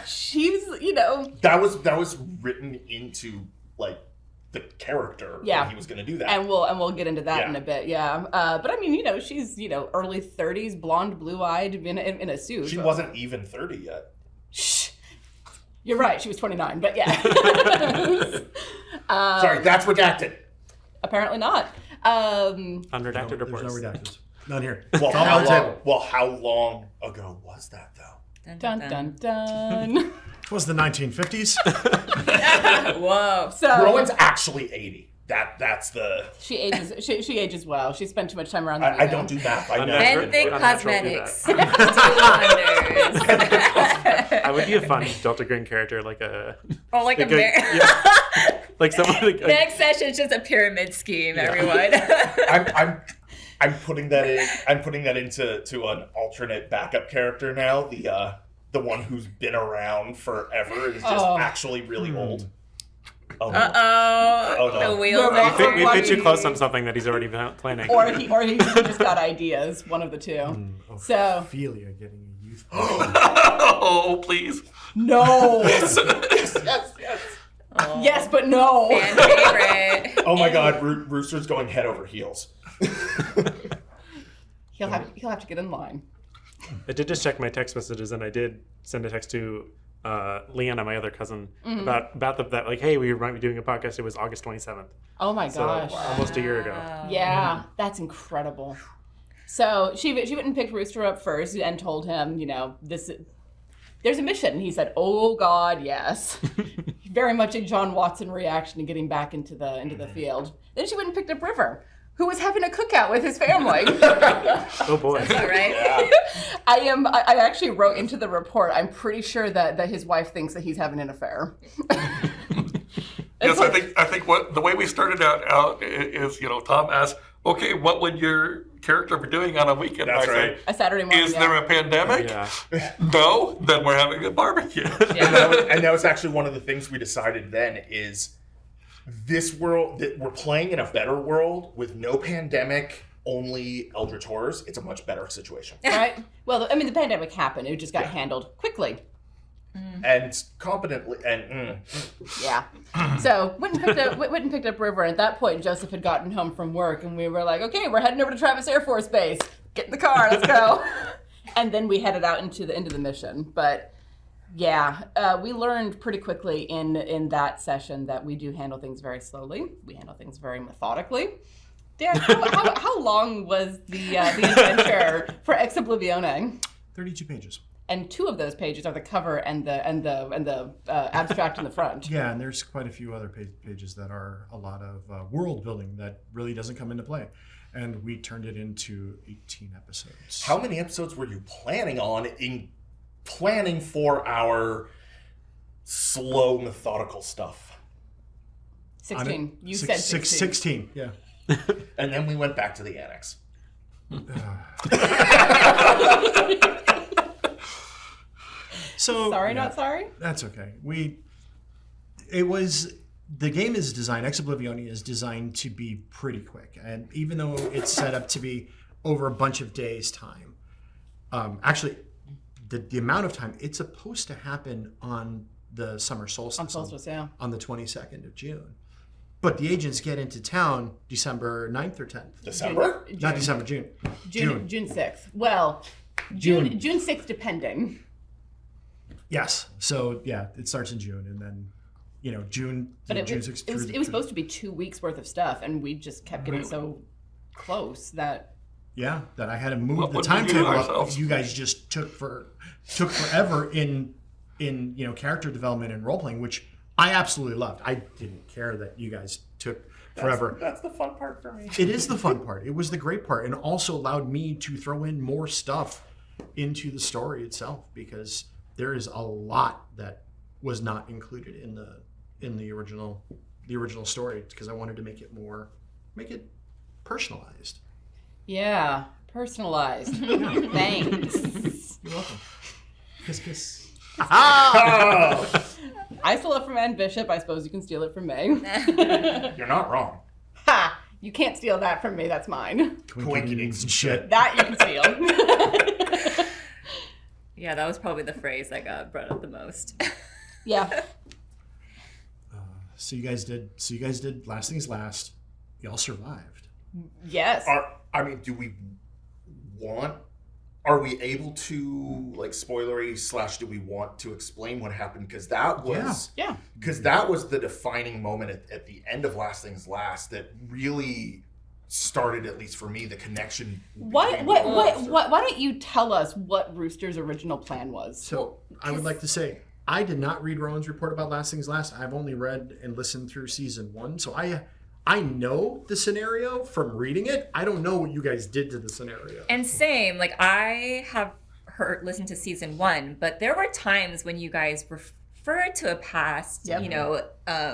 She's, That was written into like the character that he was going to do that. And we'll get into that in a bit. Yeah. But I mean, she's early 30s, blonde, blue-eyed, in a suit. She wasn't even 30 yet. Shh. You're right. She was 29, but yeah. Sorry, that's redacted. Apparently not. Unredacted reports. There's no redactions. None here. Well, how long ago was that though? Dun dun dun. It was the 1950s. Whoa. So Rowan's actually 80. That's the. She ages well. She spent too much time around the I don't do math. I know. Fanfic Unnatural cosmetics. do Do wonders. I would be a fun Delta Green character, like a. Oh, like a bear. Like someone. Next session is just a pyramid scheme, everyone. I'm putting that in. I'm putting that into an alternate backup character now. The the one who's been around forever and is just actually really old. Oh, no. Uh-oh. Oh, no. The wheels We're are We fit you close on something that he's already planning. or he just got ideas, one of the two. So Ophelia getting a youth. Oh, please. no. Yes. Yes, but no. fan favorite. Oh my God, Rooster's going head over heels. He'll have to get in line. I did just check my text messages, and I did send a text to Leanna, my other cousin, about that. Like, hey, we might be doing a podcast. It was August 27th. Oh my gosh. So almost a year ago. Yeah, that's incredible. So she went and picked Rooster up first and told him, there's a mission. And he said, "Oh God, yes." Very much a John Watson reaction to getting back into the field. Then she went and picked up River, who was having a cookout with his family. Oh boy. That's all right. I actually wrote into the report, I'm pretty sure that his wife thinks that he's having an affair. Yes, I think what the way we started out is, Tom asked, okay, what would your character be doing on a weekend? That's I say, right. A Saturday morning. is there a pandemic? Yeah. No, then we're having a barbecue. And that was actually one of the things we decided then is this world that we're playing in a better world with no pandemic, only Eldritch horrors. It's a much better situation. Right? Well, the pandemic happened. It just got handled quickly. And competently and Yeah. So went and picked up River, and at that point Joseph had gotten home from work, and we were like, okay, we're heading over to Travis Air Force Base. Get in the car, let's go. And then we headed out into the mission. But yeah, we learned pretty quickly in that session that we do handle things very slowly. We handle things very methodically. Dan, how long was the adventure for Ex Oblivione? 32 pages. And 2 of those pages are the cover and the abstract in the front. Yeah, and there's quite a few other pages that are a lot of world building that really doesn't come into play. And we turned it into 18 episodes. how many episodes were you planning on in planning for our slow methodical stuff? 16. You said 16. 16, yeah. And then we went back to the annex. So Sorry, yeah, not sorry? That's okay. The game is designed, Ex Oblivione is designed to be pretty quick. And even though it's set up to be over a bunch of days' time, actually, the amount of time, it's supposed to happen on the summer solstice. On solstice, yeah. On the 22nd of June. But the agents get into town December 9th or 10th. December? Not December, June. June 6th. Well, June 6th, depending. Yes. So, yeah, it starts in June. And then, June But June it 6th was supposed to be 2 weeks worth of stuff, and we just kept getting so close that. Yeah, that I had to move What the would we do timetable up. ourselves? You guys just took forever in character development and role playing, which I absolutely loved. I didn't care that you guys took forever. That's the fun part for me. It is the fun part. It was the great part, and also allowed me to throw in more stuff into the story itself, because there is a lot that was not included in the original story, because I wanted to make it personalized. Yeah, personalized. Thanks. You're welcome. Kiss, kiss. I stole it from Ann Bishop. I suppose you can steal it from me. You're not wrong. Ha! You can't steal that from me. That's mine. Coincidence and shit. That you can steal. Yeah, that was probably the phrase that got brought up the most. Yeah. So you guys did Last Things Last. Y'all survived. Yes. Are we able to, like, spoilery / do we want to explain what happened? Because that was Yeah. because that was the defining moment at the end of Last Things Last that really started, at least for me, the connection. Why don't you tell us what Rooster's original plan was? So I would like to say, I did not read Rowan's report about Last Things Last. I've only read and listened through season 1. So I know the scenario from reading it. I don't know what you guys did to the scenario. And same, like I have listened to season 1, but there were times when you guys refer to a past, Yep. you know,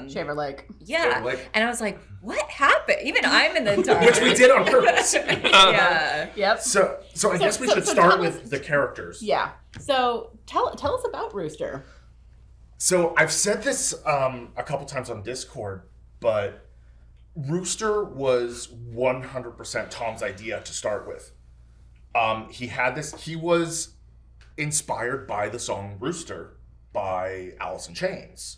Shaver Lake. yeah. Shaver Lake. And I was like, what happened? Even I'm in the dark. Which we did on purpose. Yeah. Yep. So I guess we should so start tell with us- the characters. Yeah. So tell us about Rooster. So I've said this a couple times on Discord, but Rooster was 100% Tom's idea to start with. He was inspired by the song Rooster by Alice in Chains,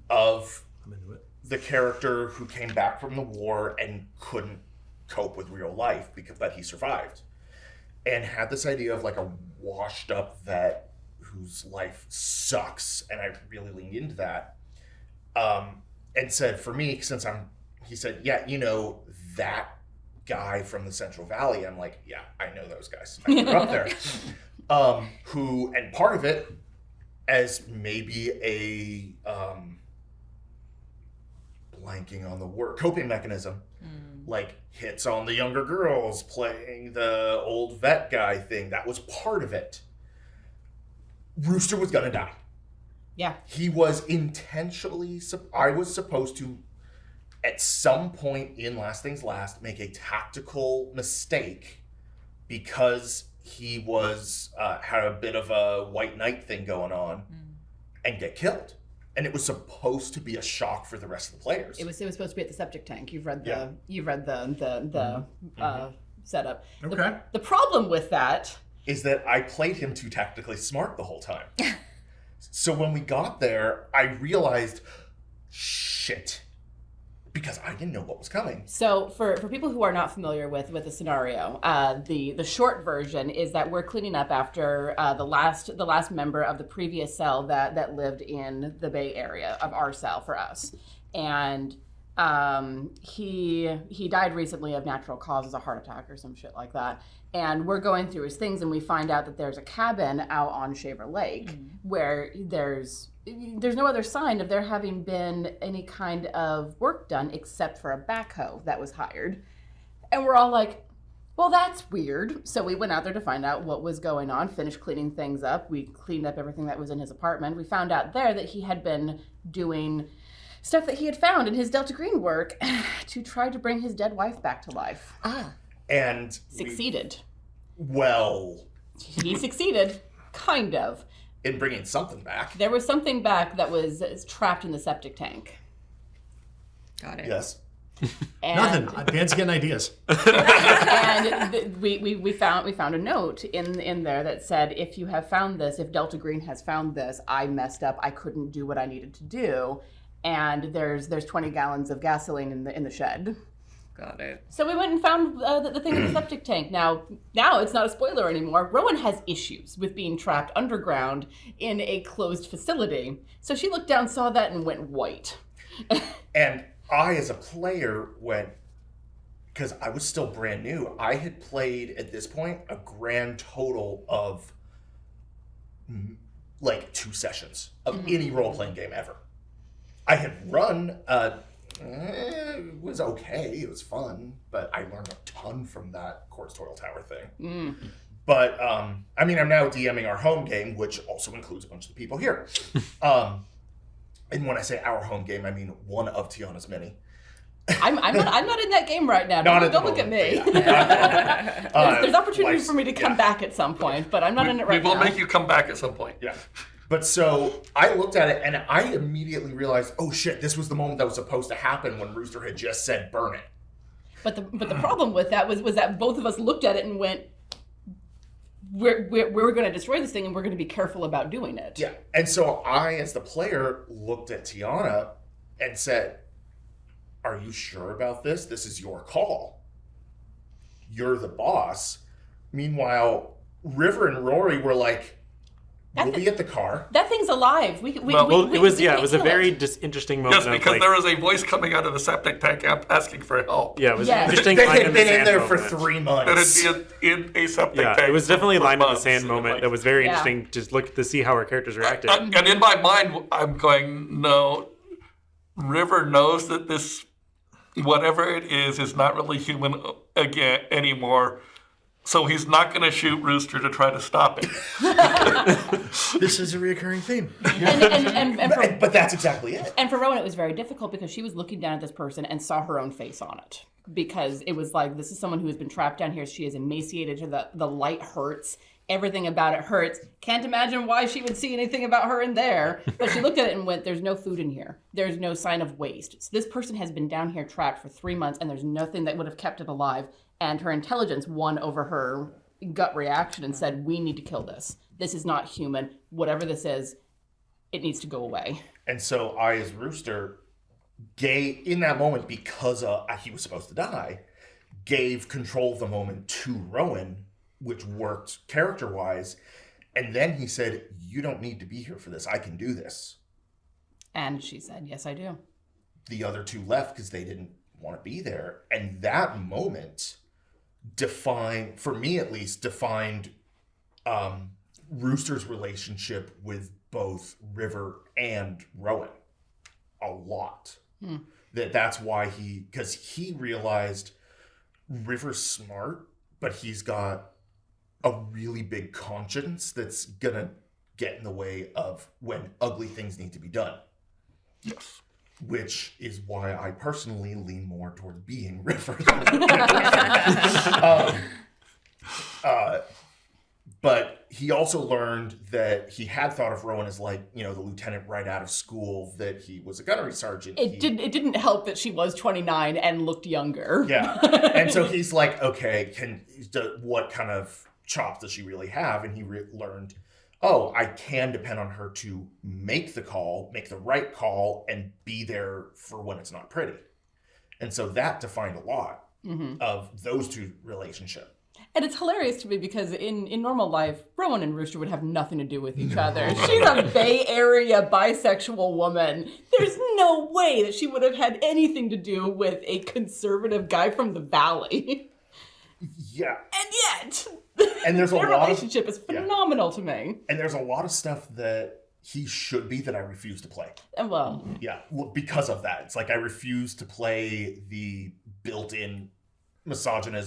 of I'm into it. the character who came back from the war and couldn't cope with real life but he survived, and had this idea of like a washed up vet whose life sucks, and I really leaned into that, and said, for me, he said, yeah, you know, that guy from the Central Valley. I'm like, yeah, I know those guys. I grew up there. And part of it as maybe a blanking on the word, coping mechanism, like hits on the younger girls, playing the old vet guy thing. That was part of it. Rooster was gonna die. Yeah. He was intentionally, I was supposed to, at some point in Last Things Last, make a tactical mistake because he was had a bit of a white knight thing going on and get killed. And it was supposed to be a shock for the rest of the players. It was supposed to be at the septic tank. You've read the Yeah. setup. Okay. The problem with that, Is that I played him too tactically smart the whole time. So when we got there, I realized, shit, because I didn't know what was coming. so for people who are not familiar with the scenario, the short version is that we're cleaning up after the last member of the previous cell that lived in the Bay Area of our cell for us, and he died recently of natural causes, a heart attack or some shit like that. And we're going through his things, and we find out that there's a cabin out on Shaver Lake where there's no other sign of there having been any kind of work done except for a backhoe that was hired. And we're all like, well, that's weird. So we went out there to find out what was going on, finished cleaning things up. We cleaned up everything that was in his apartment. We found out there that he had been doing stuff that he had found in his Delta Green work to try to bring his dead wife back to life. And Succeeded. He He succeeded, kind of. in bringing something back. There was something back that was trapped in the septic tank. Got it. Yes. And, Nothing. Dan's getting ideas. And we found a note in there that said, if you have found this, if Delta Green has found this, I messed up. I couldn't do what I needed to do. And there's 20 gallons of gasoline in the shed. Got it. So we went and found the thing in the septic tank. Now it's not a spoiler anymore. Rowan has issues with being trapped underground in a closed facility. So she looked down, saw that, and went white. And I, as a player, went, because I was still brand new, I had played, at this point, a grand total of, like, 2 sessions of any role-playing game ever. I had run, it was okay, it was fun, but I learned a ton from that Court's Toil Tower thing. But, I mean, I'm now DMing our home game, which also includes a bunch of the people here. And when I say our home game, I mean one of Tiana's many. I'm not in that game right now. Not at Don't the look at moment, me. yeah. There's opportunities Life's- for me to come yeah. back at some point, but I'm not in it right We will now. make you come back at some point. Yeah. But so I looked at it and I immediately realized, oh shit, this was the moment that was supposed to happen when Rooster had just said burn it. But the problem with that was that both of us looked at it and went, we're going to destroy this thing and we're going to be careful about doing it. Yeah. And so I, as the player, looked at Tiana and said, are you sure about this? This is your call. You're the boss. Meanwhile, River and Rory were like, we'll be at the car. That thing's alive. It was a very interesting moment. Yes, because there was a voice coming out of the septic tank asking for help. Yeah, it was Yeah. an interesting They line had in been the in sand there for moment. 3 That months. had been in a septic tank. Yeah, it was definitely a for line in the months. sand moment that was very interesting to look to see how our characters reacted. And in my mind, I'm going, no, River knows that this, whatever it is not really human again anymore. So he's not going to shoot Rooster to try to stop it. This is a reoccurring theme. But that's exactly it. And for Rowan, it was very difficult because she was looking down at this person and saw her own face on it. Because it was like, this is someone who has been trapped down here. She is emaciated to the light hurts. Everything about it hurts. Can't imagine why she would see anything about her in there. But she looked at it and went, there's no food in here. There's no sign of waste. So this person has been down here trapped for 3 months and there's nothing that would have kept it alive. And her intelligence won over her gut reaction and said, we need to kill this. This is not human. Whatever this is, it needs to go away. And so I, as Rooster, in that moment, because he was supposed to die, gave control of the moment to Rowan, which worked character-wise. And then he said, you don't need to be here for this. I can do this. And she said, yes, I do. The other two left because they didn't want to be there. And that moment defined, for me at least, Rooster's relationship with both River and Rowan a lot. That's why because he realized River's smart, but he's got a really big conscience that's gonna get in the way of when ugly things need to be done. Yes. Which is why I personally lean more towards being River. But he also learned that he had thought of Rowan as like, the lieutenant right out of school, that he was a gunnery sergeant. It didn't help that she was 29 and looked younger. Yeah. And so he's like, okay, what kind of chops does she really have? And he learned, I can depend on her to make the right call, and be there for when it's not pretty. And so that defined a lot of those two relationships. And it's hilarious to me because in normal life, Rowan and Rooster would have nothing to do with each other. She's a Bay Area bisexual woman. There's no way that she would have had anything to do with a conservative guy from the Valley. Yeah. And yet, their relationship is phenomenal to me. And there's a lot of stuff that he should be that I refuse to play. Well. Yeah, because of that. It's like I refuse to play the built-in misogyny,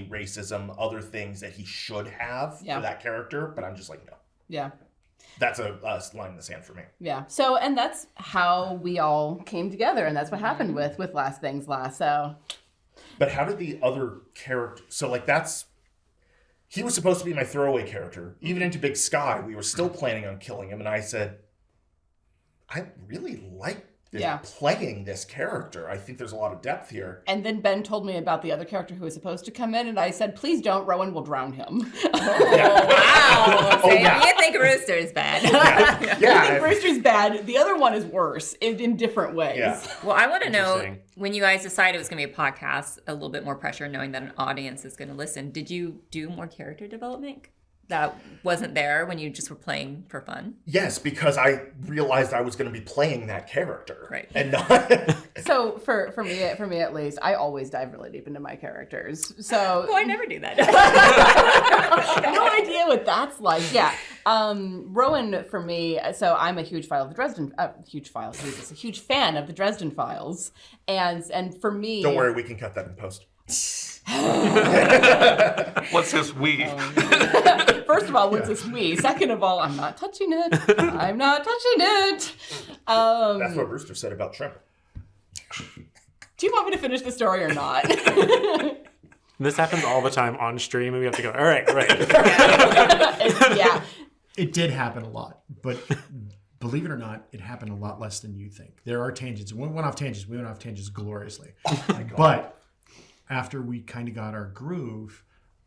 racism, other things that he should have for that character, but I'm just like, no. Yeah. That's a line in the sand for me. Yeah. So, and that's how we all came together, and that's what happened with Last Things Last. So. But how did the other character? So, he was supposed to be my throwaway character. Even into Big Sky, we were still planning on killing him, and I said, I really like playing this character. I think there's a lot of depth here. And then Ben told me about the other character who was supposed to come in, and I said, please don't, Rowan will drown him. Wow. So you think Rooster's bad. You think Rooster's bad. The other one is worse in different ways. Yeah. Well, I want to know, when you guys decided it was going to be a podcast, a little bit more pressure knowing that an audience is going to listen, did you do more character development that wasn't there when you just were playing for fun? Yes, because I realized I was going to be playing that character. Right. And not... So for me at least, I always dive really deep into my characters. So I never do that. No idea what that's like. Yeah. Rowan, for me, so I'm a huge fan of the Dresden Files. And for me, Don't worry, we can cut that in post. What's this we? First of all, what's this we? Second of all, I'm not touching it. I'm not touching it. That's what Rooster said about shrimp. Do you want me to finish the story or not? This happens all the time on stream, and we have to go, all right. Yeah. It did happen a lot, but believe it or not, it happened a lot less than you think. There are tangents. We went off tangents gloriously. But after we kind of got our groove,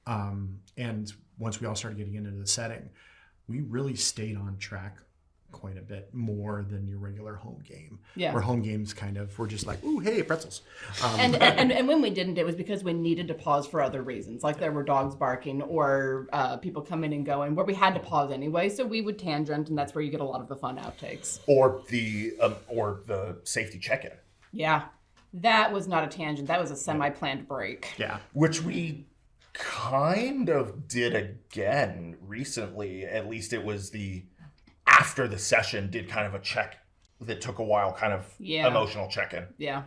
and once we all started getting into the setting, we really stayed on track quite a bit more than your regular home game. Yeah. Where home games we're just like, ooh, hey, pretzels. And when we didn't, it was because we needed to pause for other reasons. Like there were dogs barking or people coming and going where we had to pause anyway. So we would tangent, and that's where you get a lot of the fun outtakes. Or the safety check-in. Yeah. That was not a tangent. That was a semi-planned break. Yeah. Which we kind of did again recently. At least it was after the session did kind of a check that took a while, kind of emotional check-in. Yeah.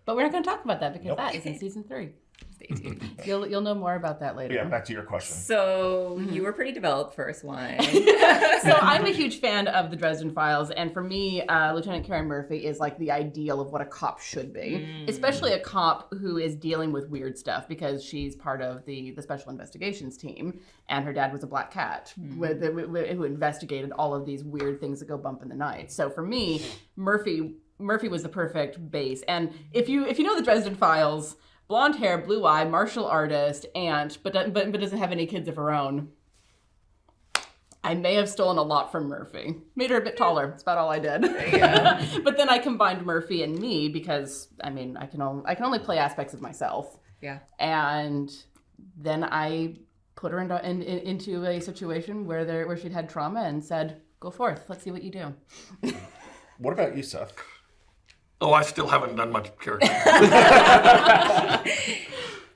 But we're not going to talk about that because that is in season 3. Stay tuned. You'll know more about that later. Yeah, back to your question. So you were pretty developed first one. So I'm a huge fan of the Dresden Files, and for me, Lieutenant Karen Murphy is like the ideal of what a cop should be, especially a cop who is dealing with weird stuff because she's part of the special investigations team, and her dad was a black cat who investigated all of these weird things that go bump in the night. So for me, Murphy was the perfect base. And if you know the Dresden Files, blonde hair, blue eye, martial artist, aunt, but doesn't have any kids of her own. I may have stolen a lot from Murphy. Made her a bit taller. That's about all I did. But then I combined Murphy and me because I can only play aspects of myself. Yeah. And then I put her into a situation where she'd had trauma and said, "Go forth. Let's see what you do." What about you, Seth? Oh, I still haven't done much character.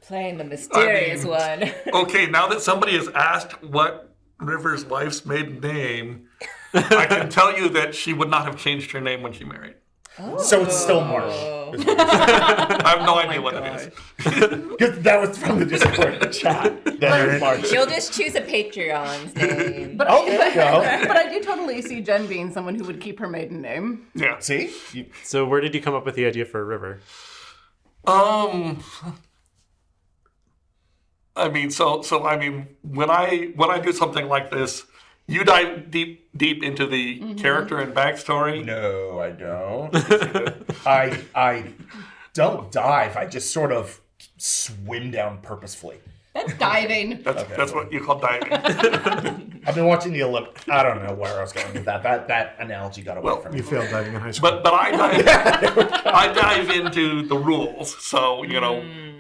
Playing the mysterious one. Okay, now that somebody has asked what River's wife's maiden name, I can tell you that she would not have changed her name when she married. So it's still Marsh. I have no idea what it is. That was from the Discord chat. That is Marsh. You'll just choose a Patreon's name. But Oh, there you go. but I do totally see Jen being someone who would keep her maiden name. Yeah. See? So where did you come up with the idea for River? When I do something like this, you dive deep into the character and backstory. No, I don't. I don't dive. I just sort of swim down purposefully. That's diving. That's what you call diving. I've been watching the Olympics. I don't know where I was going with that. That analogy got away from me. You failed diving in high school. But I dive into the rules. So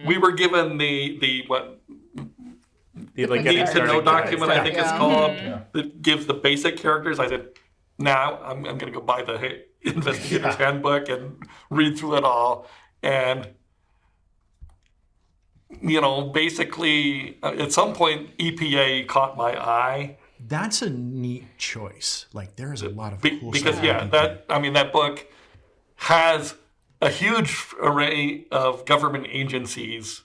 we were given the need to know document, I think it's called, that gives the basic characters. I said, now I'm going to go buy the investigator's handbook and read through it all. And, basically, at some point, EPA caught my eye. That's a neat choice. Like, there's a lot of cool because, stuff. that book has a huge array of government agencies.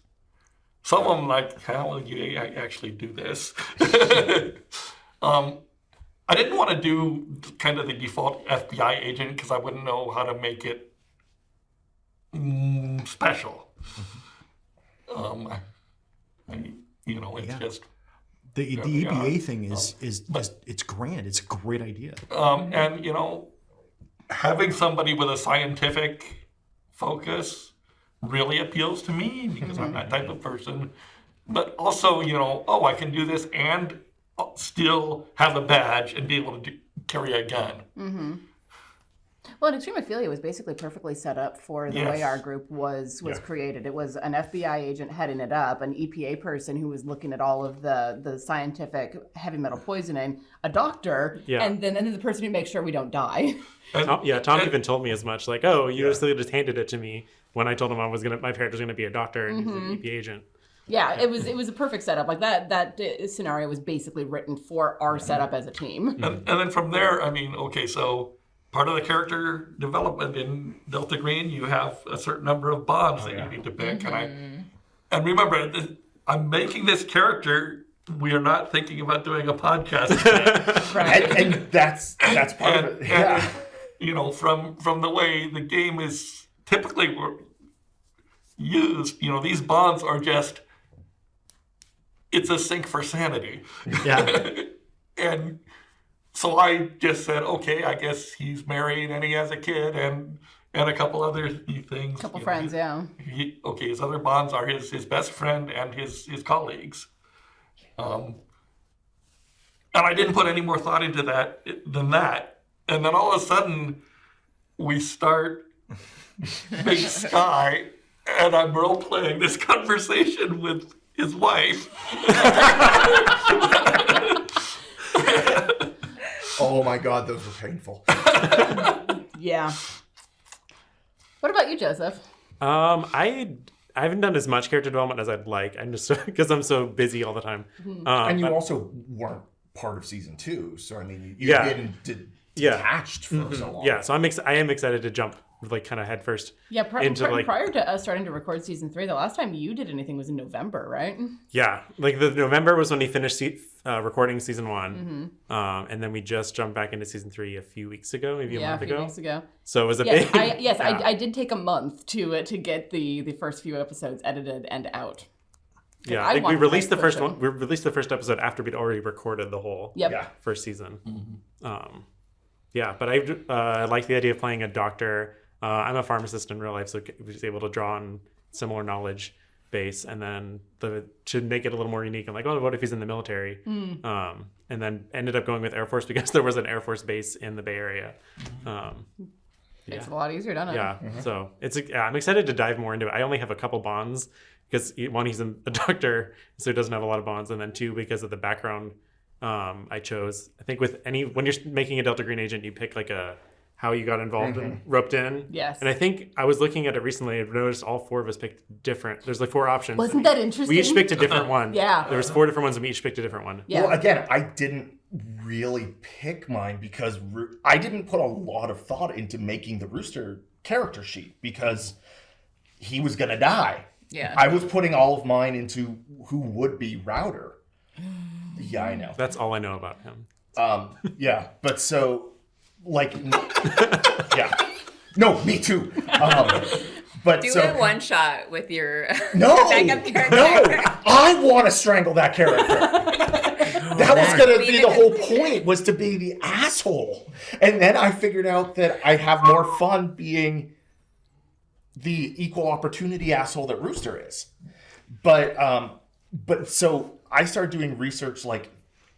Some of them like, how will you actually do this? I didn't want to do kind of the default FBI agent because I wouldn't know how to make it special. It's just... The EPA thing is it's grand. It's a great idea. And, having somebody with a scientific focus really appeals to me because I'm that type of person. But also, I can do this and still have a badge and be able to carry a gun. Mm-hmm. Well, and Extreme Ophelia was basically perfectly set up for the way our group was created. It was an FBI agent heading it up, an EPA person who was looking at all of the scientific heavy metal poisoning, a doctor, and then the person who makes sure we don't die. Tom even told me as much. Like, you just handed it to me when I told him my parent was gonna be a doctor and he's an EPA agent. Yeah, it was a perfect setup. Like that scenario was basically written for our setup as a team. And then from there, so part of the character development in Delta Green, you have a certain number of bonds that you need to pick. And remember, I'm making this character. We are not thinking about doing a podcast yet. Right. And that's part of it. Yeah. And, from the way the game is typically used, these bonds are just, it's a sink for sanity. Yeah. And so I just said, okay, I guess he's married and he has a kid and a couple other things. Couple friends, His other bonds are his best friend and his colleagues. And I didn't put any more thought into that than that. And then all of a sudden, we start Big Sky, and I'm role-playing this conversation with his wife. Oh my God, those were painful. Yeah. What about you, Joseph? I haven't done as much character development as I'd like. I'm just because I'm so busy all the time. And you also weren't part of season 2, so you've been detached for so long. Yeah, so I am excited to jump like kind of head first into like prior to us starting to record season 3, the last time you did anything was in November, right? Yeah, like the November was when he finished recording season 1, and then we just jumped back into season 3 a few weeks ago, maybe a month ago. Weeks ago. So it was a yes, big. I did take a month to get the first few episodes edited and out. Yeah, I think we released the first one. We released the first episode after we'd already recorded the whole first season. But I like the idea of playing a doctor. I'm a pharmacist in real life, so I was able to draw on similar knowledge base, and then to make it a little more unique. I'm like, oh, what if he's in the military? And then ended up going with Air Force because there was an Air Force base in the Bay Area. It's a lot easier, doesn't it? Yeah, so I'm excited to dive more into it. I only have a couple bonds because one, he's a doctor, so he doesn't have a lot of bonds, and then two, because of the background I chose. I think when you're making a Delta Green agent, you pick like how you got involved and roped in. Yes. And I think I was looking at it recently and noticed all 4 of us picked different. There's like 4 options. Wasn't that interesting? We each picked a different one. Yeah. There was 4 different ones and we each picked a different one. Yeah. Well, again, I didn't really pick mine because I didn't put a lot of thought into making the Rooster character sheet because he was going to die. Yeah. I was putting all of mine into who would be Router. Yeah, I know. That's all I know about him. Yeah, but so, like, yeah. No, me too. But Do so, it one shot with your no, backup character. no, I want to strangle that character. That was going to be the whole point, was to be the asshole. And then I figured out that I have more fun being the equal opportunity asshole that Rooster is. But so I started doing research like,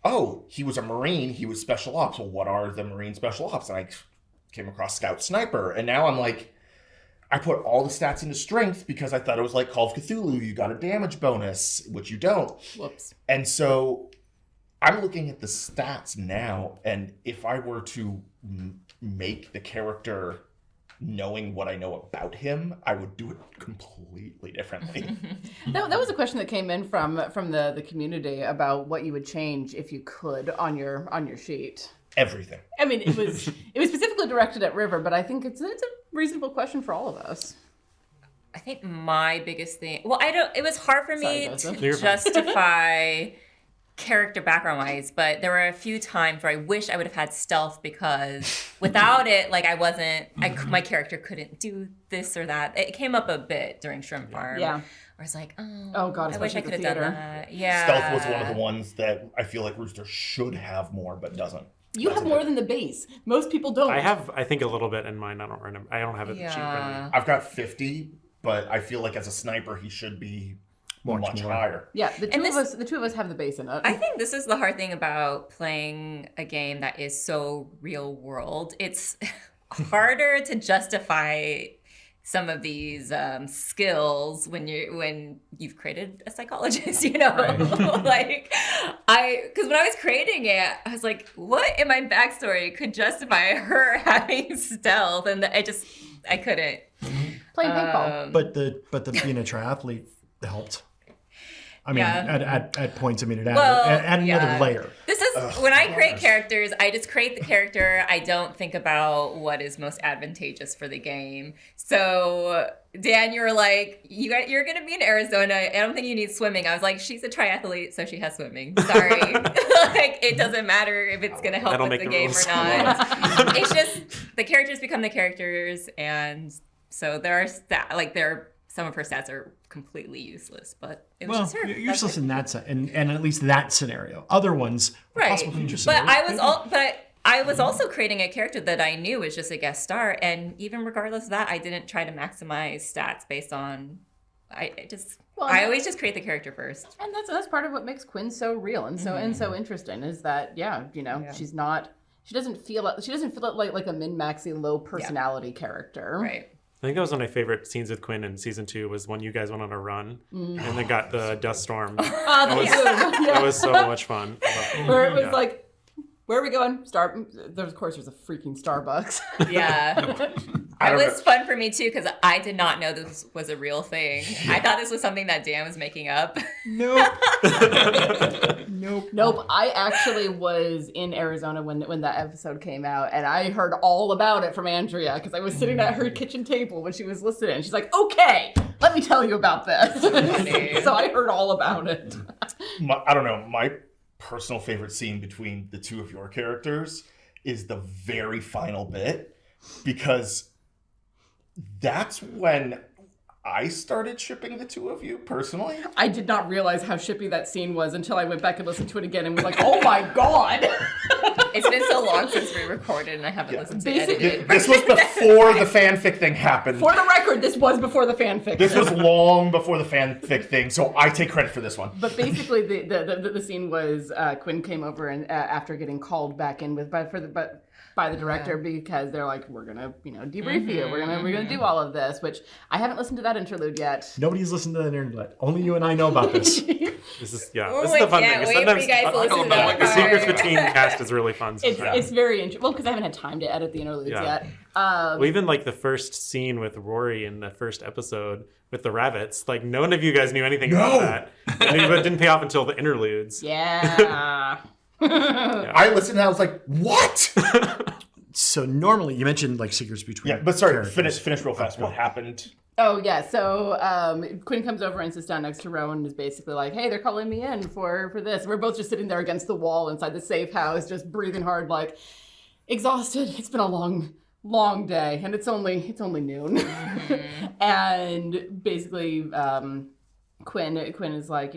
oh, he was a Marine, he was special ops. Well, what are the Marine special ops? And I came across Scout Sniper. And now I'm like, I put all the stats into strength because I thought it was like Call of Cthulhu. You got a damage bonus, which you don't. Whoops. And so I'm looking at the stats now, and if I were to make the character knowing what I know about him, I would do it completely differently. That was a question that came in from the community about what you would change if you could on your sheet. Everything. I mean, it was specifically directed at River, but I think it's a reasonable question for all of us. I think my biggest thing. Well, it was hard for me Joseph. to justify character background wise, but there were a few times where I wish I would have had stealth because without it, like my character couldn't do this or that. It came up a bit during Shrimp Farm. Yeah. Where it's like, oh god, I wish I could have done that. Yeah. Stealth was one of the ones that I feel like Rooster should have more, but doesn't. You have more than the base. Most people don't. I have, I think, a little bit in mine. I don't remember. I don't have it cheap for me. I've got 50, but I feel like as a sniper, he should be much higher. Yeah, the two of us have the base in it. I think this is the hard thing about playing a game that is so real world. It's harder to justify some of these skills when you've created a psychologist, you know. Right. Because when I was creating it, I was like, what in my backstory could justify her having stealth? And I couldn't. Playing paintball. But the being a triathlete helped. I mean, at points, I mean, it added another layer. This is when I create characters, I just create the character. I don't think about what is most advantageous for the game. So, Dan, you were like, you're going to be in Arizona. I don't think you need swimming. I was like, she's a triathlete, so she has swimming. Sorry. Like, it doesn't matter if it's going to help with the game or not. It's just the characters become the characters. And so there are some of her stats are completely useless, but it was just her. Useless in that sense, and at least that scenario. Other ones, possible future scenarios. But I was also creating a character that I knew was just a guest star, and even regardless of that, I didn't try to maximize stats based on. I always just create the character first, and that's part of what makes Quinn so real and so interesting is that she doesn't feel like a min-maxy low personality character, right? I think that was one of my favorite scenes with Quinn in season 2 was when you guys went on a run and then got the dust storm. That was so much fun. Where it was like, where are we going? There's a freaking Starbucks. Yeah. I It don't was fun for me too because I did not know this was a real thing. I thought this was something that Dan was making up. Nope. Nope. Nope. I actually was in Arizona when that episode came out, and I heard all about it from Andrea because I was sitting at her kitchen table when she was listening. She's like, "Okay, let me tell you about this." So I heard all about it. I don't know. My personal favorite scene between the two of your characters is the very final bit, because that's when I started shipping the two of you personally. I did not realize how shippy that scene was until I went back and listened to it again and was like, "Oh my god!" It's been so long since we recorded, and I haven't listened to it. edited. This was before the fanfic thing happened. For the record, this was before the fanfic. This was long before the fanfic thing, so I take credit for this one. But basically, the scene was Quinn came over and after getting called back in by the director because they're like, "We're gonna debrief you. We're gonna do all of this," which I haven't listened to that interlude yet. Nobody's listened to the internet. Only you and I know about this. This is the fun thing. Wait for you guys to listen to that the secrets part. between cast is really fun. It's very interesting. Well, because I haven't had time to edit the interludes yet. Well, even like the first scene with Rory in the first episode with the rabbits, like none of you guys knew anything about that. And it didn't pay off until the interludes. Yeah. I listened and I was like, what? So normally, you mentioned like secrets between. Yeah, but sorry, characters. finish real fast. What happened? Oh yeah, so Quinn comes over and sits down next to Rowan and is basically like, "Hey, they're calling me in for this." We're both just sitting there against the wall inside the safe house, just breathing hard, like exhausted. It's been a long day, and it's only noon. And basically, Quinn is like,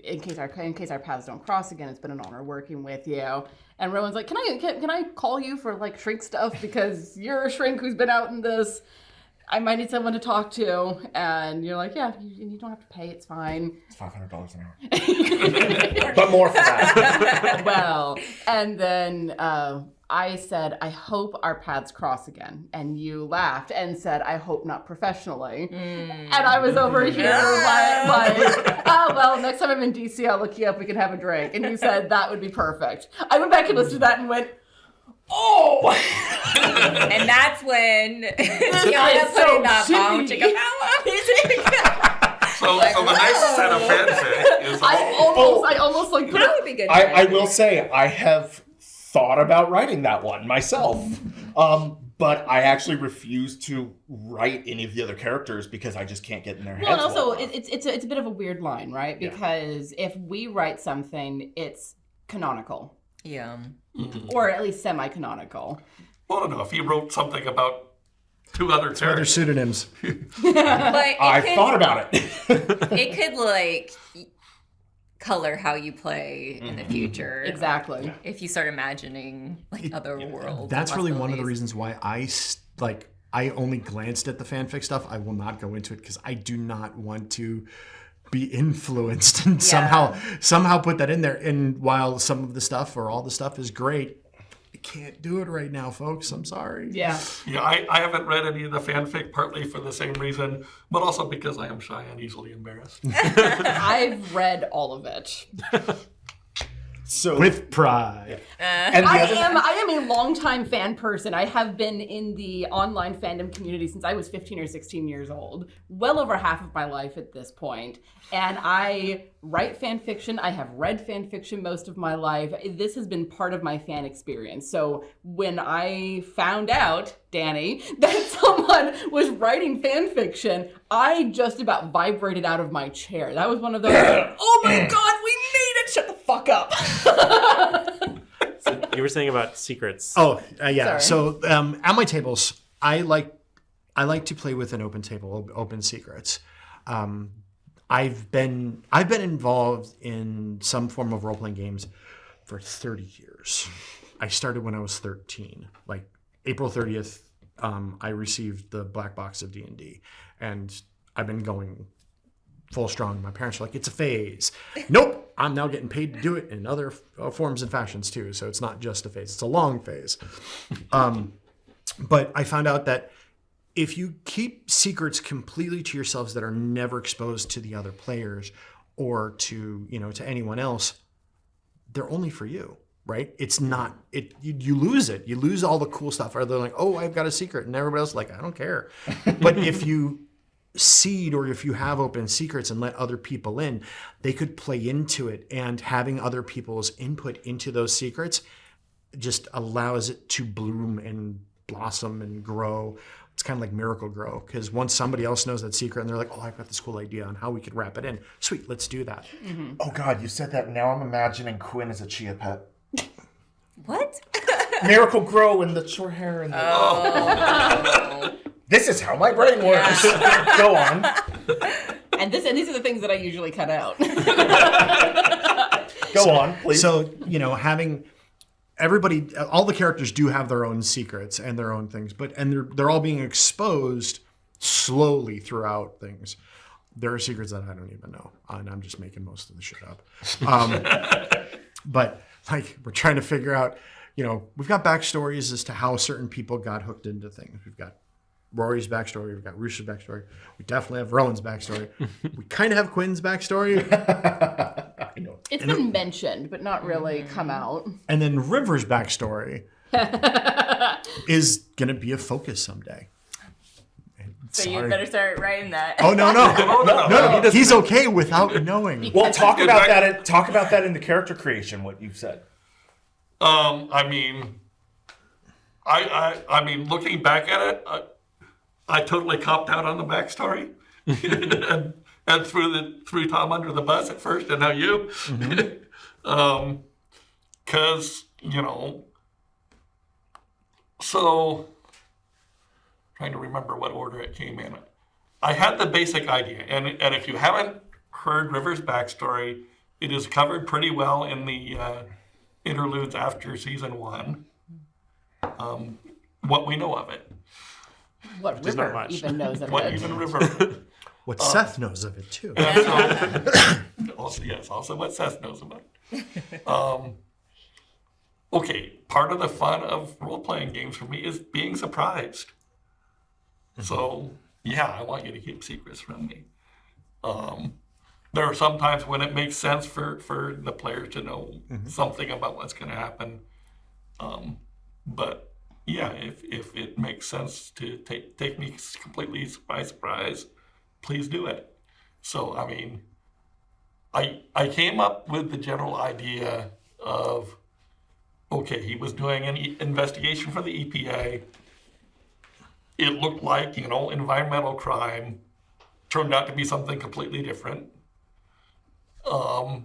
in case our paths don't cross again, it's been an honor working with you. And Rowan's like, can I call you for like shrink stuff, because you're a shrink who's been out in this. I might need someone to talk to. And you're like, yeah, you don't have to pay. It's fine. It's $500 an hour. But more for that. Well, and then I said, I hope our paths cross again. And you laughed and said, I hope not professionally. And I was over here like, oh, well, next time I'm in DC, I'll look you up. We can have a drink. And you said, that would be perfect. I went back and listened to that and went, oh! And that's when Tiana put in that bomb chicken So the nice set of fanfic is I almost like put That it. would be good. I will say, I have thought about writing that one myself. But I actually refuse to write any of the other characters because I just can't get in their heads. Well, and also, well enough. it's a bit of a weird line, right? Because if we write something, it's canonical. Yeah. Or at least semi-canonical. Well, I don't know. If you wrote something about two other Other characters, pseudonyms. But I've thought about it. It could like color how you play in the future. Exactly. If you start imagining like other worlds. That's and really one of the possibilities. reasons why I only glanced at the fanfic stuff. I will not go into it because I do not want to be influenced and somehow put that in there. And while some of the stuff or all the stuff is great, I can't do it right now, folks. I'm sorry. Yeah. yeah, I haven't read any of the fanfic, partly for the same reason, but also because I am shy and easily embarrassed. I've read all of it. So With pride. and the I other- am a longtime fan person. I have been in the online fandom community since I was 15 or 16 years old, well over half of my life at this point. And I write fan fiction. I have read fan fiction most of my life. This has been part of my fan experience. So when I found out, Danny, that someone was writing fan fiction, I just about vibrated out of my chair. That was one of those, oh my God, we made it! Shut the fuck up. You were saying about secrets. Oh, yeah. Sorry. So at my tables, I like to play with an open table, open secrets. I've been involved in some form of role-playing games for 30 years. I started when I was 13. Like April 30th, I received the black box of D&D, and I've been going full strong. My parents are like, it's a phase. Nope, I'm now getting paid to do it in other forms and fashions too. So it's not just a phase; it's a long phase. But I found out that if you keep secrets completely to yourselves that are never exposed to the other players or to anyone else, they're only for you, right? It's not, you lose it. You lose all the cool stuff. Or they're like, oh, I've got a secret. And everybody else is like, I don't care. But if you seed or if you have open secrets and let other people in, they could play into it. And having other people's input into those secrets just allows it to bloom and blossom and grow. It's kind of like Miracle Grow, because once somebody else knows that secret and they're like, oh, I've got this cool idea on how we could wrap it in. Sweet, let's do that. Oh God, you said that. Now I'm imagining Quinn as a chia pet. What? Miracle Grow and the short hair and the... This is how my brain works. Go on. And these are the things that I usually cut out. Go on, please. So, having everybody, all the characters do have their own secrets and their own things, and they're all being exposed slowly throughout things. There are secrets that I don't even know, and I'm just making most of the shit up. But like, we're trying to figure out, we've got backstories as to how certain people got hooked into things. We've got Rory's backstory. We've got Rooster's backstory. We definitely have Rowan's backstory. We kind of have Quinn's backstory. It's been mentioned, but not really come out. And then River's backstory is going to be a focus someday. So you better start writing that. Oh, no. He's okay without knowing. Well, talk about that. Talk about that in the character creation. What you've said. I mean, looking back at it, I totally copped out on the backstory, and threw Tom under the bus at first, and now you, because so trying to remember what order it came in. I had the basic idea, and if you haven't heard River's backstory, it is covered pretty well in the interludes after season 1. What we know of it. What Just not River much. even knows of What it. even River. What Seth knows of it, too. Also what Seth knows about it. Okay, part of the fun of role-playing games for me is being surprised. So, yeah, I want you to keep secrets from me. There are some times when it makes sense for the players to know something about what's going to happen. But yeah, if it makes sense to take me completely by surprise, please do it. So, I mean, I came up with the general idea of, okay, he was doing an investigation for the EPA. It looked like, environmental crime. Turned out to be something completely different. But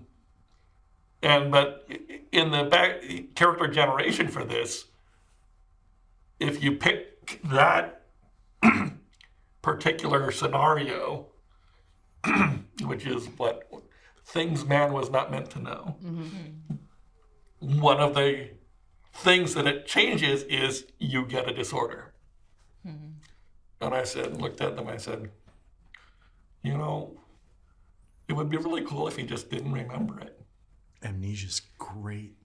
in the character generation for this, if you pick that particular scenario, which is what things man was not meant to know, one of the things that it changes is you get a disorder. And I looked at them, I said, it would be really cool if he just didn't remember it. Amnesia's great.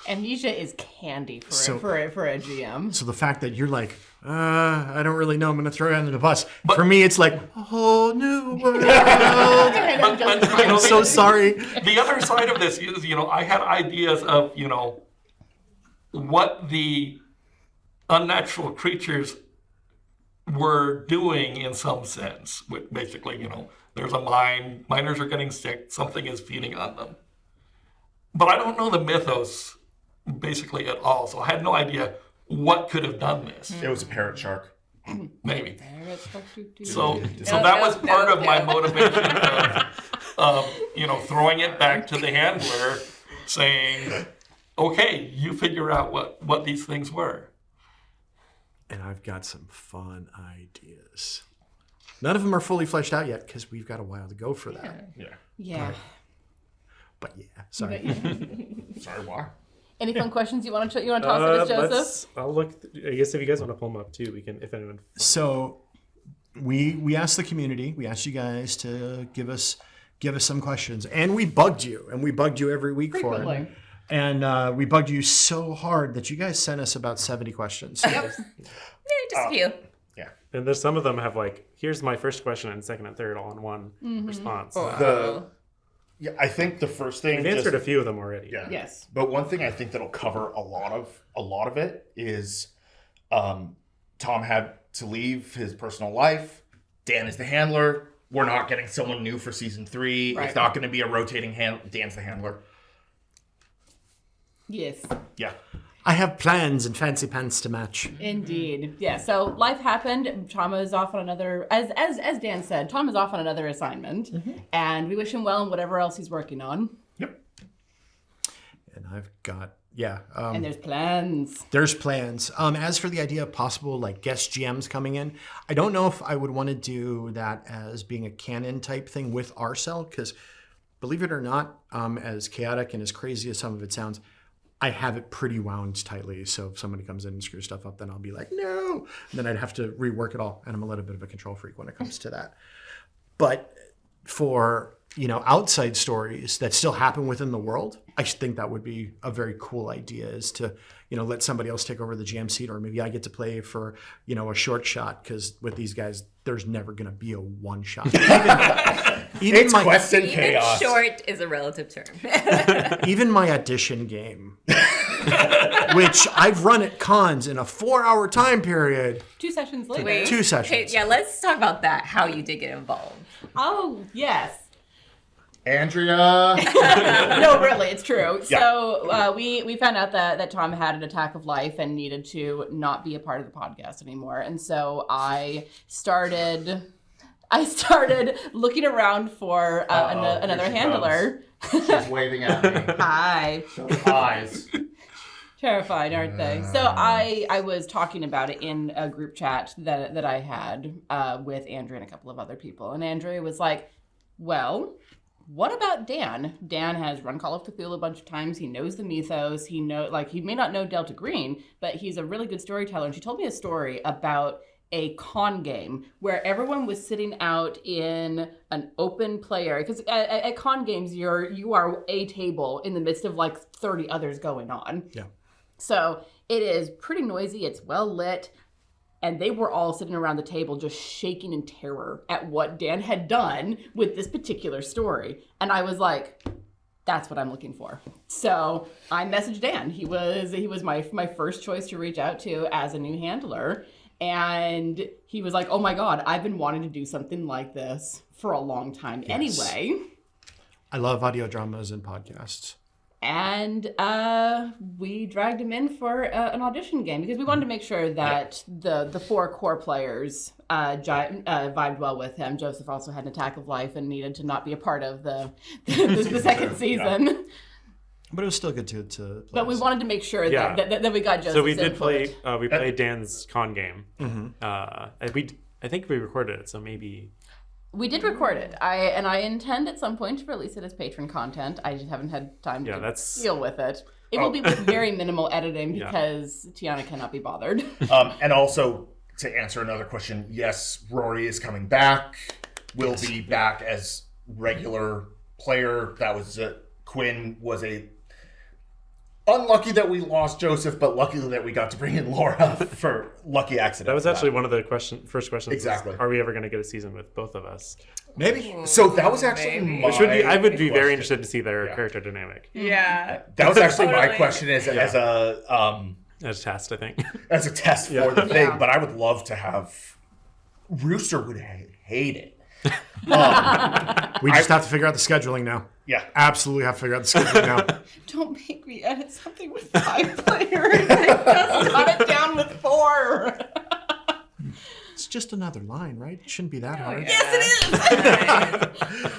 Amnesia is candy for a GM. So the fact that you're like, I don't really know, I'm going to throw you under the bus. But for me, it's like, a whole new world. I'm so sorry. The other side of this is, I had ideas of, what the unnatural creatures were doing in some sense. With basically, there's a mine, miners are getting sick, something is feeding on them. But I don't know the mythos basically at all, so I had no idea what could have done this. It was a parrot shark. Maybe. So that was part of my motivation of throwing it back to the handler, saying, okay, you figure out what these things were. And I've got some fun ideas. None of them are fully fleshed out yet because we've got a while to go for that. Yeah. But yeah, sorry. Sorry, why? Any fun questions you want to toss at us, Joseph? I'll look. I guess if you guys want to pull them up too, we can. If anyone. So, we asked the community. We asked you guys to give us some questions, and we bugged you, every week Frequently. for it. And we bugged you so hard that you guys sent us about 70 questions. Yep. Just a few. Yeah. And there's some of them have like, here's my first question and second and third all in one response. Yeah, I think the first thing. We've answered a few of them already. Yeah. Yes. But one thing I think that'll cover a lot of it is, Tom had to leave his personal life. Dan is the handler. We're not getting someone new for season 3. Right. It's not going to be a rotating Dan's the handler. Yes. Yeah. I have plans and fancy pants to match. Indeed. Yeah. So life happened. Tom is off on another, as Dan said, Tom is off on another assignment, and we wish him well in whatever else he's working on. Yep. And I've got, And there's plans. there's plans. As for the idea of possible like guest GMs coming in, I don't know if I would want to do that as being a canon type thing with RSL, because believe it or not, as chaotic and as crazy as some of it sounds, I have it pretty wound tightly. So if somebody comes in and screws stuff up, then I'll be like, no. And then I'd have to rework it all. And I'm a little bit of a control freak when it comes to that. But for, outside stories that still happen within the world, I think that would be a very cool idea, is to, let somebody else take over the GM seat, or maybe I get to play for, a short shot, because with these guys, there's never going to be a one shot. Even It's Quest and Even Chaos. short is a relative term. even my audition game, which I've run at cons in a 4-hour time period. 2 sessions later. Wait. 2 sessions. Okay, yeah, let's talk about that. How you did get involved. Oh, yes. Andrea. No, really, it's true. Yeah. So we found out that Tom had an attack of life and needed to not be a part of the podcast anymore. And so I started looking around for another here she handler. She's waving at me. Hi. Eyes. Terrified, aren't they? So I was talking about it in a group chat that I had with Andrea and a couple of other people. And Andrea was like, well, what about Dan? Dan has run Call of Cthulhu a bunch of times. He knows the mythos. He may not know Delta Green, but he's a really good storyteller. And she told me a story about a con game where everyone was sitting out in an open play area. Because at con games, you are a table in the midst of like 30 others going on. Yeah. So it is pretty noisy. It's well lit. And they were all sitting around the table just shaking in terror at what Dan had done with this particular story. And I was like, that's what I'm looking for. So I messaged Dan. He was my first choice to reach out to as a new handler. And he was like, oh my God, I've been wanting to do something like this for a long time anyway. I love audio dramas and podcasts. And we dragged him in for an audition game because we wanted to make sure that the 4 core players vibed well with him. Joseph also had an attack of life and needed to not be a part of the second season. Yeah. But it was still good to play. But we wanted to make sure Yeah. that we got Joseph's So we did input. play. We played Dan's con game. Mm-hmm. I think we recorded it, so maybe. We did record it. I intend at some point to release it as patron content. I just haven't had time to deal with it. It will be with very minimal editing because Tiana cannot be bothered. And also, to answer another question, yes, Rory is coming back. Will be back as regular player. That was Quinn was unlucky that we lost Joseph, but lucky that we got to bring in Laura for lucky accident. That was actually one of the first questions. Exactly. Was, are we ever going to get a season with both of us? Maybe. So that was actually Maybe. my I would be very question. interested to see their character dynamic. Yeah. That was actually my Totally. question as a As a test, I think. as a test for the thing. But I would love to have. Rooster would hate it. We just have to figure out the scheduling now. Yeah. Absolutely have to figure out the scheduling now. Don't make me edit something with 5 players. I just got it down with 4. It's just another line, right? It shouldn't be that hard. Yes, it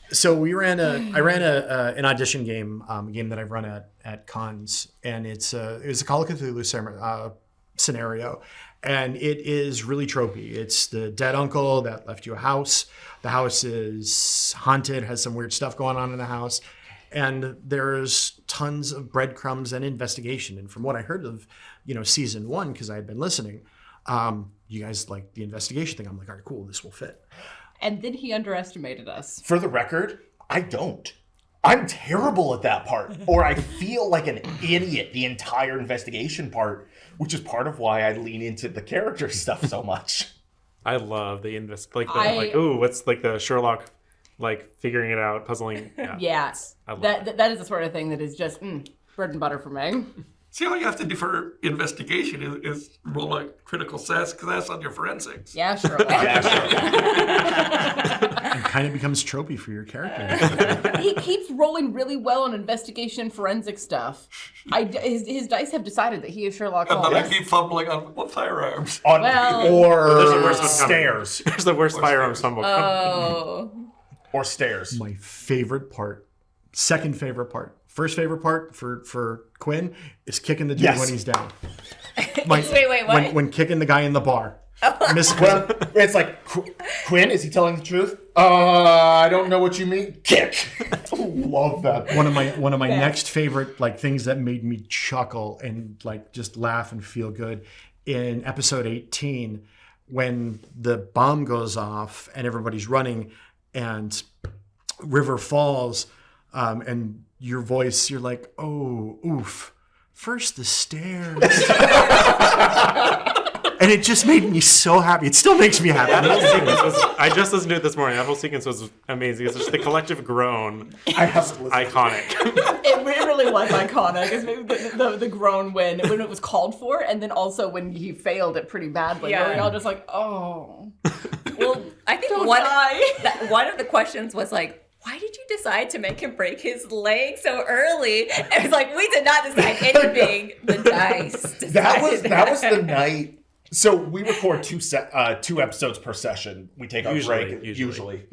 is. So I ran an audition game, game that I've run at cons, and it was a Call of Cthulhu scenario, and it is really tropey. It's the dead uncle that left you a house. The house is haunted, has some weird stuff going on in the house, and there's tons of breadcrumbs and investigation. And from what I heard of, season 1, because I had been listening, you guys like the investigation thing. I'm like, all right, cool, this will fit. And then he underestimated us. For the record, I don't. I'm terrible at that part, or I feel like an idiot the entire investigation part, which is part of why I lean into the character stuff so much. I love the what's like the Sherlock like figuring it out, puzzling. Yeah, I love that is the sort of thing that is just bread and butter for me. See, all you have to do for investigation is roll a critical success on your forensics. Yeah, sure. It kind of becomes tropey for your character. He keeps rolling really well on investigation forensic stuff. His dice have decided that he is Sherlock And Holmes. then I keep fumbling on firearms. On, Well- or There's a worse one coming. stairs. There's the worst firearms fumble. Oh. Or stairs. My favorite part, second favorite part. First favorite part for Quinn is kicking the dude Yes. when he's down. Wait, what? When kicking the guy in the bar. Well, it's like, Quinn, is he telling the truth? I don't know what you mean. Kick. Love that. One of my next favorite like things that made me chuckle and like just laugh and feel good in episode 18 when the bomb goes off and everybody's running and River falls and your voice, you're like, oh, oof. First the stairs. And it just made me so happy. It still makes me happy. That whole sequence was, I just listened to it this morning. That whole sequence was amazing. It's just the collective groan. I have to listen. Iconic. It really was iconic. It's maybe the groan when it was called for, and then also when he failed it pretty badly. Yeah. Where we all just like, oh. Well, I think Don't one die. one of the questions was like, why did you decide to make him break his leg so early? And it's like, we did not decide anything. The dice That was decided the night. So we record two episodes per session. We take our break usually.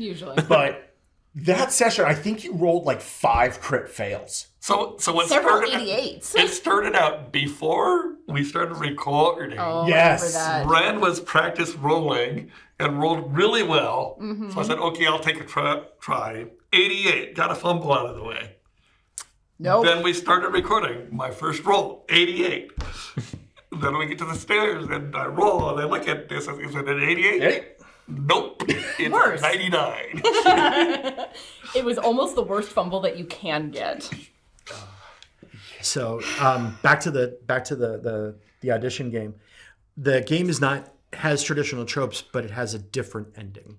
But that session, I think you rolled like 5 crit fails. So what Several started 88s. It started out before we started recording. Oh, Yes. I remember that. Ren was practice rolling and rolled really well. Mm-hmm. So I said, okay, I'll take a try. 88, got a fumble out of the way. Nope. Then we started recording. My first roll, 88. Then we get to the stairs and I roll and I look at this. Is it an 88? Hey. Nope. It's Worse. 99. It was almost the worst fumble that you can get. So back to the audition game. The game has traditional tropes, but it has a different ending.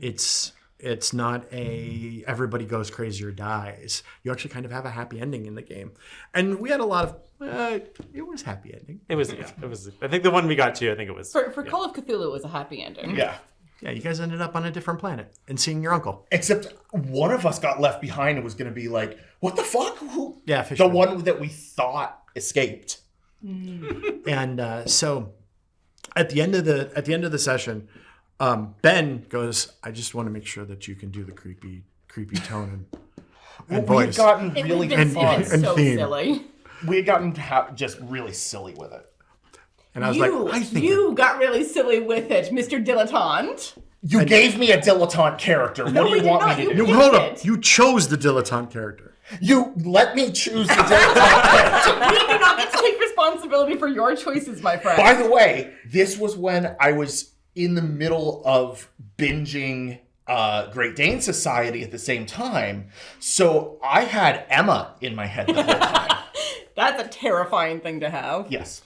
It's not a everybody goes crazy or dies. You actually kind of have a happy ending in the game, and we had a lot of. It was happy ending. It was. I think the one we got to. I think it was. For Call of Cthulhu, it was a happy ending. Yeah. Yeah, you guys ended up on a different planet and seeing your uncle. Except one of us got left behind and was going to be like, what the fuck? Who? Yeah, The Fisherman. one that we thought escaped. And so at the end of the session, Ben goes, "I just want to make sure that you can do the creepy tone and We had voice." gotten It really would have been and so theme. silly. We had gotten just really silly with it. And I was You, like, "I think you got really silly with it, Mr. Dilettante. You gave me a dilettante character. What do we you did want not. me to You do? you hold up. You chose the dilettante character. You let me choose the dilettante character. We do not get to take responsibility for your choices, my friend. By the way, this was when I was in the middle of binging Great Dane Society at the same time. So I had Emma in my head the whole time. That's a terrifying thing to have. Yes.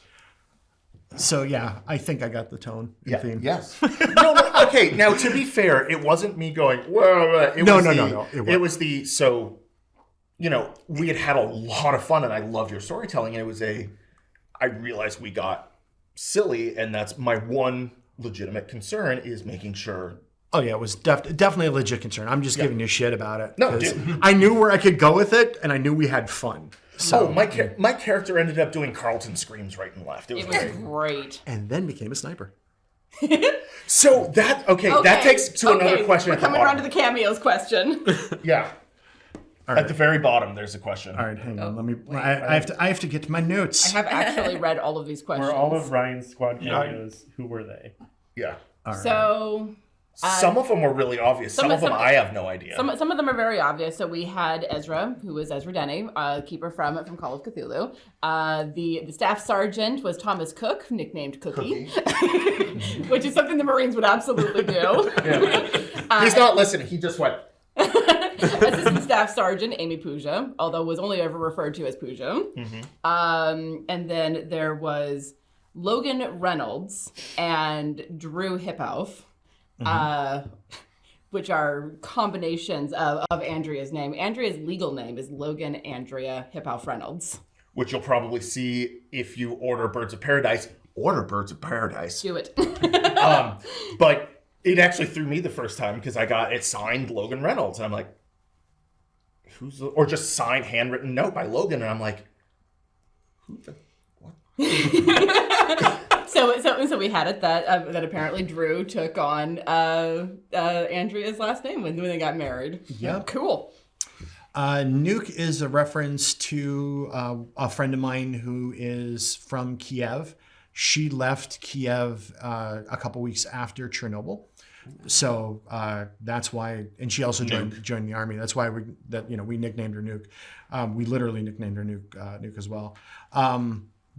So yeah, I think I got the tone and theme. Yes. No, okay. Now, to be fair, it wasn't me going, whoa. No. It was the, so, we had a lot of fun and I loved your storytelling. And it was I realized we got silly. And that's my one legitimate concern is making sure. Oh yeah, it was definitely a legit concern. I'm just giving you shit about it. No, 'cause dude. I knew where I could go with it, and I knew we had fun. So My character ended up doing Carlton screams right and left. It was It was great. great. and then became a sniper. So that takes to another question. We're at the coming around to bottom. the cameos question. Yeah. All At right. the very bottom, there's a question. All right, hang on. Let me. I have to get to my notes. I have actually read all of these questions. Were all of Ryan's squad cameos? Who were they? Yeah. So Some of them were really obvious. Some of them I have no idea. some of them are very obvious. So we had Ezra, who was Ezra Denny, keeper from Call of Cthulhu. The staff sergeant was Thomas Cook, nicknamed Cookie, which is something the Marines would absolutely do. He's not listening. He just went. Assistant Staff Sergeant Amy Pooja, although was only ever referred to as Pooja. And then there was Logan Reynolds and Drew Hippoff. which are combinations of Andrea's name. Andrea's legal name is Logan Andrea Hiphouse Reynolds. Which you'll probably see if you order Birds of Paradise. Order Birds of Paradise. Do it. But it actually threw me the first time because I got it signed Logan Reynolds. And I'm like, or just signed handwritten note by Logan. And I'm like, who the, what? So we had it that apparently Drew took on Andrea's last name when they got married. Yeah. Cool. Nuke is a reference to a friend of mine who is from Kiev. She left Kiev a couple weeks after Chernobyl. So that's why, and she also joined the army. That's why we nicknamed her Nuke. We literally nicknamed her Nuke as well.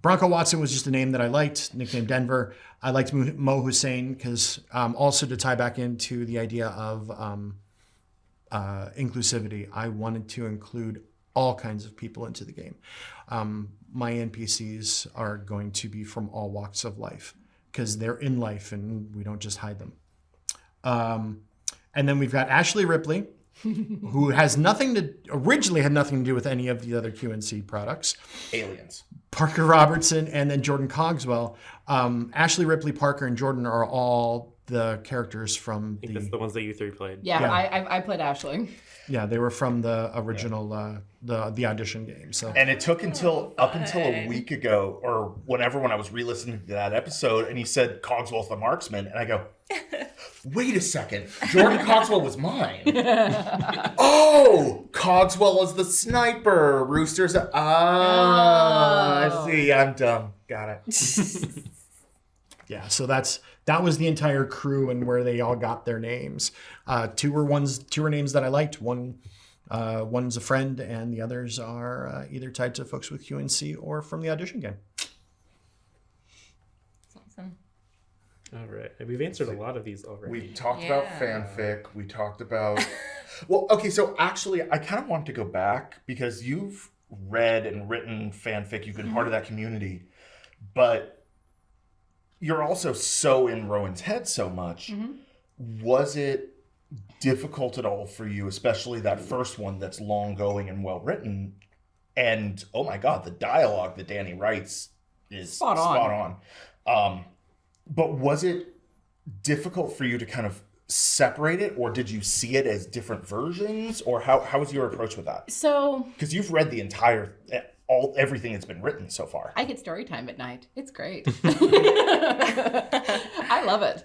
Bronco Watson was just a name that I liked, nicknamed Denver. I liked Mo Hussein because also to tie back into the idea of inclusivity, I wanted to include all kinds of people into the game. My NPCs are going to be from all walks of life because they're in life and we don't just hide them. And then we've got Ashley Ripley, who originally had nothing to do with any of the other QNC products. Aliens. Parker Robertson, and then Jordan Cogswell. Ashley Ripley, Parker, and Jordan are all the characters from I think that's the ones that you three played. Yeah. I played Ashley. Yeah, they were from the original the audition game. So And it took up until a week ago, or when I was re-listening to that episode, and he said Cogswell's the marksman, and I go, wait a second, Jordan Cogswell was mine. Oh, Cogswell is the sniper. Rooster's I see. I'm dumb. Got it. yeah, so that was the entire crew and where they all got their names. Two were names that I liked. One's a friend, and the others are either tied to folks with QNC or from the audition game. Awesome. All right. We've answered a lot of these already. We talked about fanfic. We talked about... Well, okay, so actually, I kind of want to go back because you've read and written fanfic. You've been part of that community. But you're also so in Rowan's head so much. Was it difficult at all for you, especially that first one that's long going and well written? And, oh my God, the dialogue that Danny writes is spot on. But was it difficult for you to kind of separate it, or did you see it as different versions, or how was your approach with that? So, because you've read the entire everything that's been written so far. I get story time at night. It's great. I love it.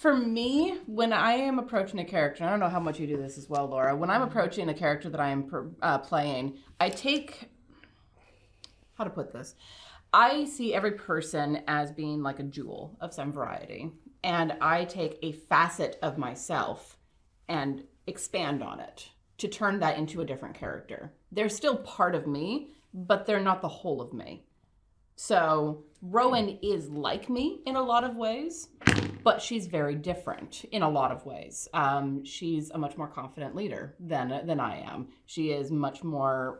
For me, when I am approaching a character, I don't know how much you do this as well, Laura. When I'm approaching a character that I am playing, I take, how to put this? I see every person as being like a jewel of some variety. And I take a facet of myself and expand on it to turn that into a different character. They're still part of me, but they're not the whole of me. So Rowan is like me in a lot of ways, but she's very different in a lot of ways. She's a much more confident leader than I am. She is much more,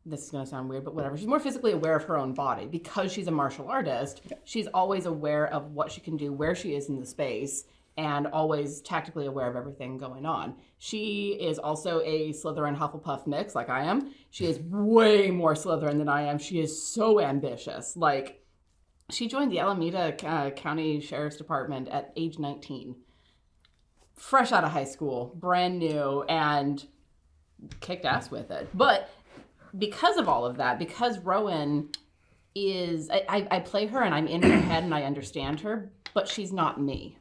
this is going to sound weird, but whatever. She's more physically aware of her own body. Because she's a martial artist, she's always aware of what she can do, where she is in the space, and always tactically aware of everything going on. She is also a Slytherin Hufflepuff mix, like I am. She is way more Slytherin than I am. She is so ambitious. Like, she joined the Alameda County Sheriff's Department at age 19. Fresh out of high school, brand new, and kicked ass with it. But because of all of that, because Rowan is, I play her and I'm in her head and I understand her, but she's not me.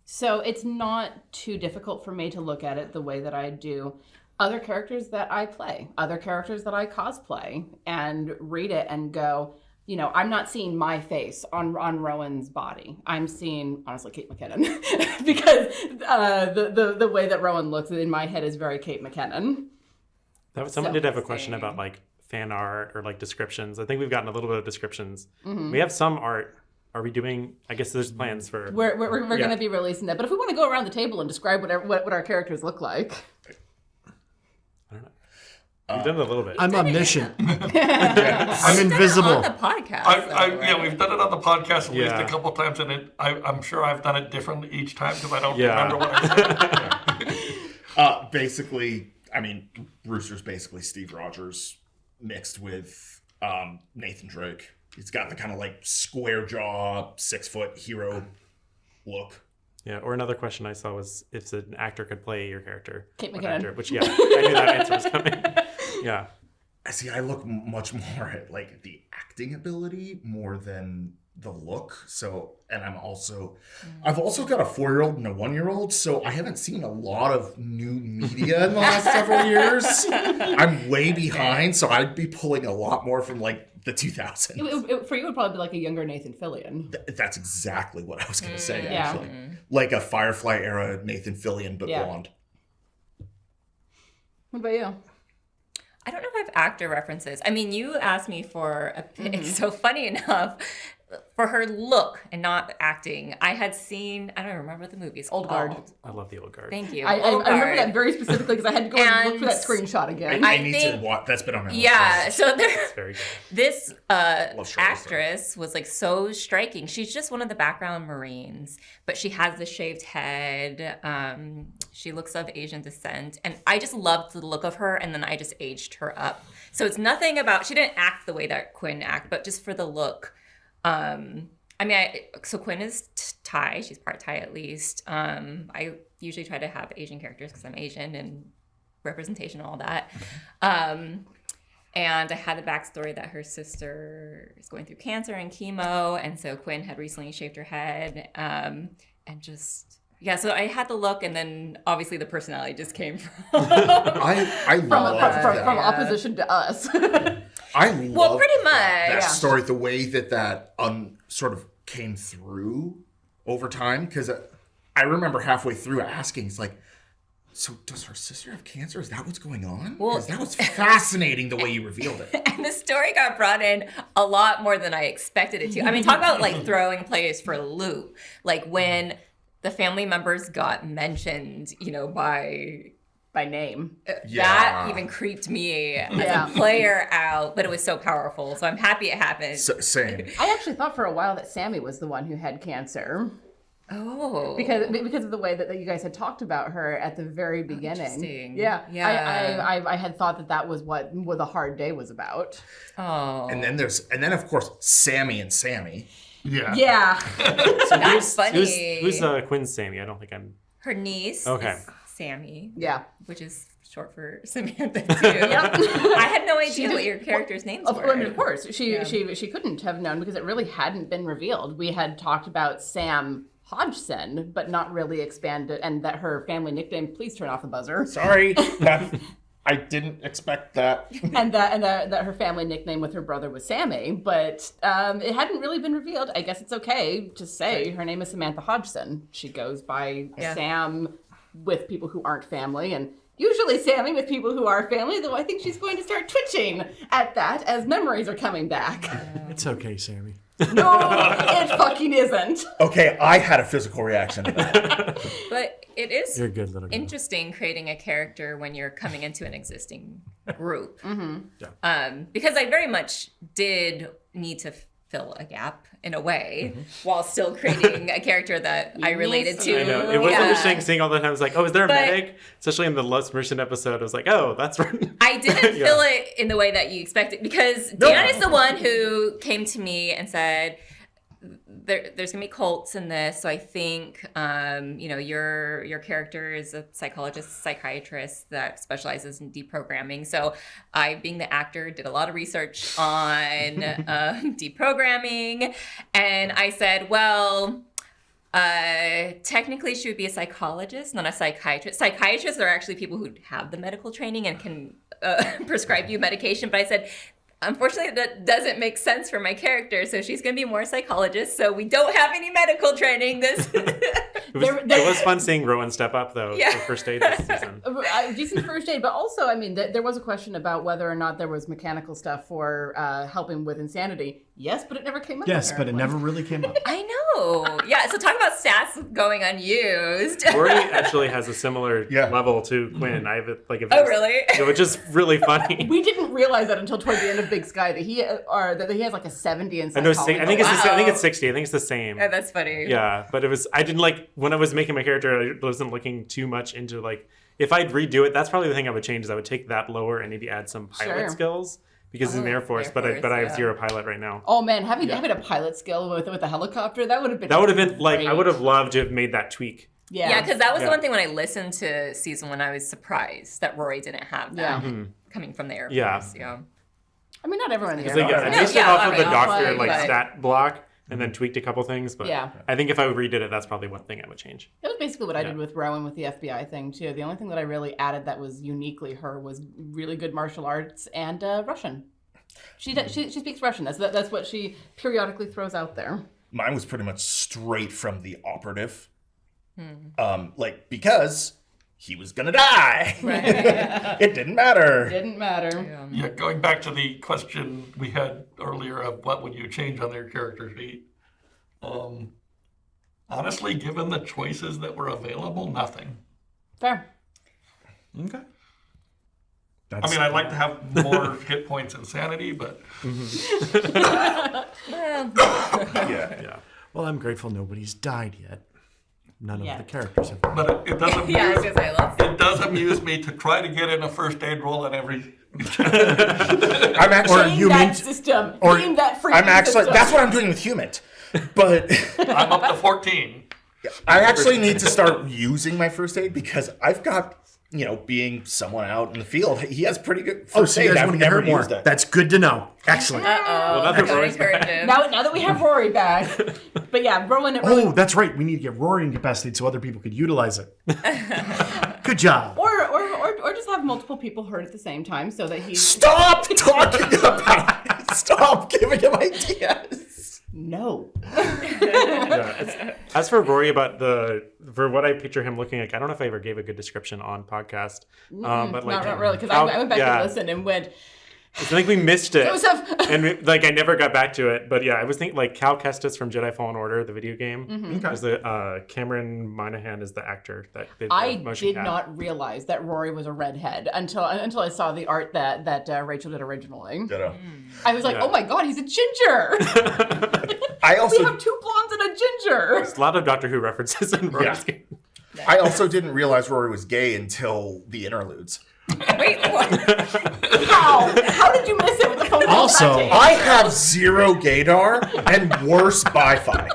So it's not too difficult for me to look at it the way that I do other characters that I play, other characters that I cosplay, and read it and go, you know, I'm not seeing my face on Rowan's body. I'm seeing, honestly, Kate McKinnon. Because the way that Rowan looks in my head is very Kate McKinnon. Someone did have a question about like fan art or like descriptions. I think we've gotten a little bit of descriptions. We have some art. Are we doing? I guess there's plans for. We're going to be releasing that. But if we want to go around the table and describe what our characters look like, I don't You've done it a little bit. I'm omniscient. I'm On invisible. the podcast. Yeah, we've done it on the podcast at least Yeah. a couple times, and I'm sure I've done it differently each time because I don't Yeah. remember what I said. Basically, I mean, Brewster's basically Steve Rogers mixed with Nathan Drake. He's got the kind of like square jaw, 6-foot hero look. Yeah, or another question I saw was if an actor could play your character. Kate what McKinnon. actor? Which, yeah, I knew that answer was coming. Yeah. See, I look much more at like the acting ability more than the look. So, and I've also got a 4-year-old and a 1-year-old, so I haven't seen a lot of new media in the last several years. I'm way behind, so I'd be pulling a lot more from like the 2000s. For you, it would probably be like a younger Nathan Fillion. That's exactly what I was going to say, Yeah. actually. Like a Firefly era Nathan Fillion, but Yeah. blonde. What about you? I don't know if I have actor references. I mean, you asked me for a pic. So funny enough, for her look and not acting, I had seen, I don't remember what the movie's Old called. Guard. I love the old guard. Thank you. I Old remember Guard. that very specifically because I had to go and look for that And- screenshot again. I I need think- to watch. That's been on my list. Yeah, so there, It's very good. this Love Charlize actress was like so striking. She's just one of the background Marines, but she has the shaved head. She looks of Asian descent, and I just loved the look of her. And then I just aged her up. So it's nothing about she didn't act the way that Quinn acted, but just for the look. I mean, so Quinn is Thai. She's part Thai at least. I usually try to have Asian characters because I'm Asian and representation and all that. And I had the backstory that her sister is going through cancer and chemo, and so Quinn had recently shaved her head, and just so I had the look, and then obviously the personality just came from. I love that. From opposition to us. I love Well, pretty much. that story, the way that sort of came through over time. Because I remember halfway through asking, it's like, so does her sister have cancer? Is that what's going on? Well- Because that was fascinating the way you revealed it. And the story got brought in a lot more than I expected it to. I mean, talk about like throwing players for a loop. Like when the family members got mentioned, By name. that even creeped me as Yeah. a player out, but it was so powerful. So I'm happy it happened. Same. I actually thought for a while that Sammy was the one who had cancer Oh. because of the way that you guys had talked about her at the very beginning. interesting. Yeah. Yeah. I had thought that was what the hard day was about. Oh. And then of course Sammy and Sammy. Yeah. Yeah. That's funny. Who's Quinn's Sammy? I don't think I'm. Her niece Okay. is Sammy, Yeah. which is short for Samantha too. I had no idea what your character's names Of, were. I mean, of course, she couldn't have known because it really hadn't been revealed. We had talked about Sam Hodgson, but not really expanded, and that her family nickname. Please turn off the buzzer. Sorry, I didn't expect that. and that her family nickname with her brother was Sammy, but it hadn't really been revealed. I guess it's okay to say her name is Samantha Hodgson. She goes by Sam with people who aren't family, and usually Sammy with people who are family, though I think she's going to start twitching at that as memories are coming back. It's okay, Sammy. No, it fucking isn't. Okay, I had a physical reaction to that. But it is You're a good little girl. interesting creating a character when you're coming into an existing group. Mm-hmm. Because I very much did need to fill a gap in a way while still creating a character that I related to. I know. It was Yeah. interesting seeing all the time. I was like, oh, is there a But- medic? Especially in the Lost Merchant episode, I was like, oh, that's right. I didn't Yeah. fill it in the way that you expected because Tiana's the one who came to me and said, there's gonna be cults in this, so I think your character is a psychiatrist that specializes in deprogramming. So I, being the actor, did a lot of research on deprogramming, and I said, well, technically she would be a psychologist, not a psychiatrist. Psychiatrists are actually people who have the medical training and can prescribe you medication, but I said, unfortunately, that doesn't make sense for my character, so she's going to be more psychologist, so we don't have any medical training. It was fun seeing Rowan step up, though, Yeah. for first aid this season. Decent first aid, but also, I mean, there was a question about whether or not there was mechanical stuff for helping with insanity. Yes, but it never came up. Yes, but it apparently. never really came up. I know. Yeah. So talk about stats going unused. Rory actually has a similar Yeah. level to Quinn. I have it like Oh, really? Which is really funny. We didn't realize that until toward the end of Big Sky that he has like a 70 in I know. psychology. I think it's Wow. I think it's 60. I think it's the same. Oh, that's funny. Yeah, but it was. I didn't like when I was making my character. I wasn't looking too much into like if I'd redo it. That's probably the thing I would change. Is I would take that lower and maybe add some pilot Sure. skills because in the Air Force. Air But I Force, have yeah. 0 pilot right now. Oh man, having a pilot skill with a helicopter, that would have been Like I great. would have loved to have made that tweak. Yeah, because that was Yeah. the one thing when I listened to season 1, I was surprised that Rory didn't have that Yeah. coming from the Air Yeah. Force. Yeah. I mean, not everyone in the Because Air I Force. based it Yeah, off of the obviously, doctor like but- stat block and then tweaked a couple things. But Yeah. I think if I redid it, that's probably one thing I would change. That was basically what I did with Rowan with the FBI thing too. The only thing that I really added that was uniquely her was really good martial arts and Russian. She speaks Russian. That's what she periodically throws out there. Mine was pretty much straight from the operative. Because he was gonna die. Right. It didn't matter. Didn't matter. Yeah, going back to the question we had earlier of what would you change on their character sheet, honestly, given the choices that were available, nothing. Fair. Okay. I mean, I'd like to have more hit points and sanity, but Well, Yeah. Well, I'm grateful nobody's died yet. None Yeah. of the characters have. but it does yeah, I was amuse, gonna say, let's. it does amuse me to try to get in a first aid roll on every. I'm actually. Game you that mean- system. or- Game that freaking I'm actually. system. That's what I'm doing with Human. But I'm up to 14. I actually need to start using my first aid because I've got, being someone out in the field, he has pretty good Oh, first so you aid. guys I've want to get never hurt more? used it. That's good to know. Excellent. Uh-oh. Well, not that Don't Rory's encourage back. him. Now that we have Rory back, but yeah, Rowan. Oh, that's right. We need to get Rory incapacitated so other people could utilize it. Good job. Or just have multiple people hurt at the same time so that he's Stop talking about it. Stop giving him ideas. no. As for Rory for what I picture him looking like, I don't know if I ever gave a good description on podcast. But like Not really, because I went back to listen and went, I think we missed it. Joseph. And I never got back to it. But yeah, I was thinking like Cal Kestis from Jedi Fallen Order, the video game. Okay. Is the Cameron Monahan is the actor that did the I motion did cap. not realize that Rory was a redhead until I saw the art that Rachel did originally. Ditto. I was like, Yeah. oh my god, he's a ginger. I We also have 2 blondes and a ginger. There's a lot of Doctor Who references in Rory's game. I also didn't realize Rory was gay until the interludes. Wait, what? How did you miss it with the phone call? Also, I have 0 gaydar and worse bi-fi.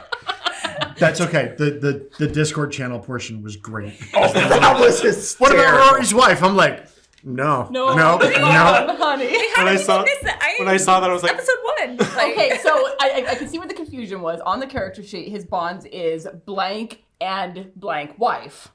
That's okay. The Discord channel portion was great. Oh, that was What about hysterical. Rory's wife? I'm like, no. No, honey. How When I did saw- you miss that? when I saw that, I was like- episode 1. Like, Okay, so I can see where the confusion was. On the character sheet, his bonds is blank and blank wife.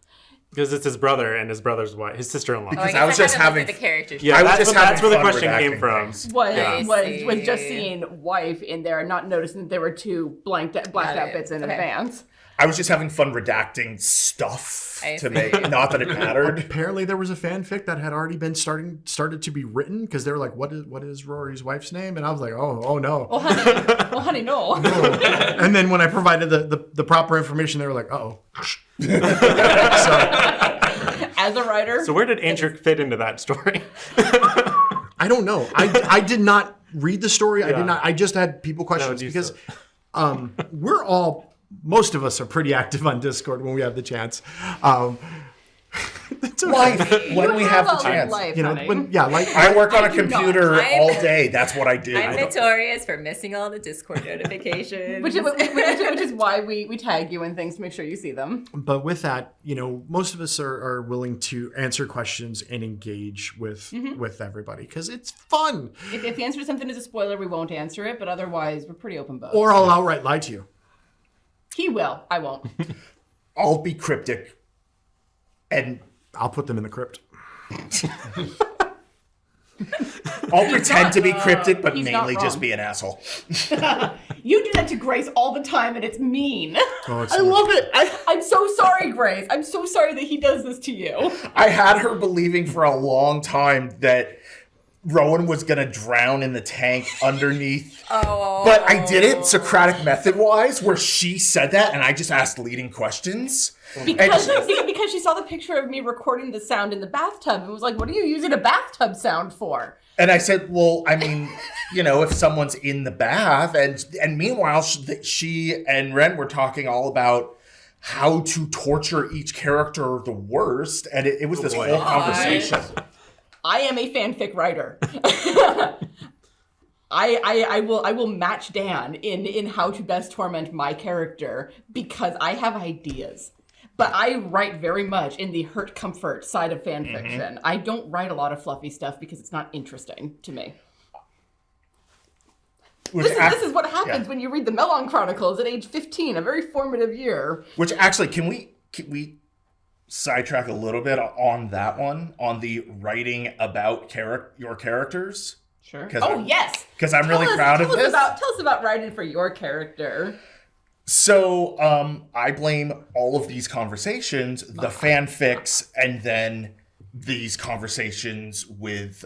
Because it's his brother and his brother's wife, his sister-in-law. Oh, I I guess was just haven't having- looked at the character sheet. Yeah, I was that's, just that's where the having fun question came redacting from. things. Was I just see. seeing wife in there, not noticing that there were 2 blacked Got out it. bits in Okay. advance. I was just having fun redacting stuff I to see. make, not that it mattered. Apparently, there was a fanfic that had already been started to be written because they were like, "What is Rory's wife's name?" And I was like, "Oh no." Well, honey, no. And then when I provided the proper information, they were like, "Uh-oh." So As a writer, So where did Andrew fit into that story? I don't know. I did not read the story. I Yeah. did not. I just had people questions you because said. we're all. Most of us are pretty active on Discord when we have the chance. It's okay. Life, when we have the a chance. life, You know, honey. like I work on a do not. computer I'm- all day. That's what I do. I'm notorious for missing all the Discord notifications. which is why we tag you and things to make sure you see them. But with that, most of us are willing to answer questions and engage with everybody because it's fun. If the answer to something is a spoiler, we won't answer it, but otherwise, we're pretty open book. Or I'll outright lie to you. He will. I won't. I'll be cryptic. And I'll put them in the crypt. I'll pretend to be cryptic, but he's not mainly just wrong. be an asshole. You do that to Grace all the time, and it's mean. Oh, it's I love it. I'm so sorry, Grace. I'm so sorry that he does this to you. I had her believing for a long time that Rowan was going to drown in the tank underneath. Oh. But I did it Socratic method-wise, where she said that, and I just asked leading questions. Because she saw the picture of me recording the sound in the bathtub and was like, what are you using a bathtub sound for? And I said, well, I mean, if someone's in the bath, and meanwhile, she and Ren were talking all about how to torture each character the worst, and it was this whole conversation. I am a fanfic writer. I will match Dan in how to best torment my character because I have ideas. But I write very much in the hurt comfort side of fan fiction. I don't write a lot of fluffy stuff because it's not interesting to me. This is what happens when you read the Melon Chronicles at age 15, a very formative year. Which actually, can we sidetrack a little bit on that one, on the writing about your characters? Sure. Yes. Because I'm really proud of this. Tell us about writing for your character. So, I blame all of these conversations, the fanfics, and then these conversations with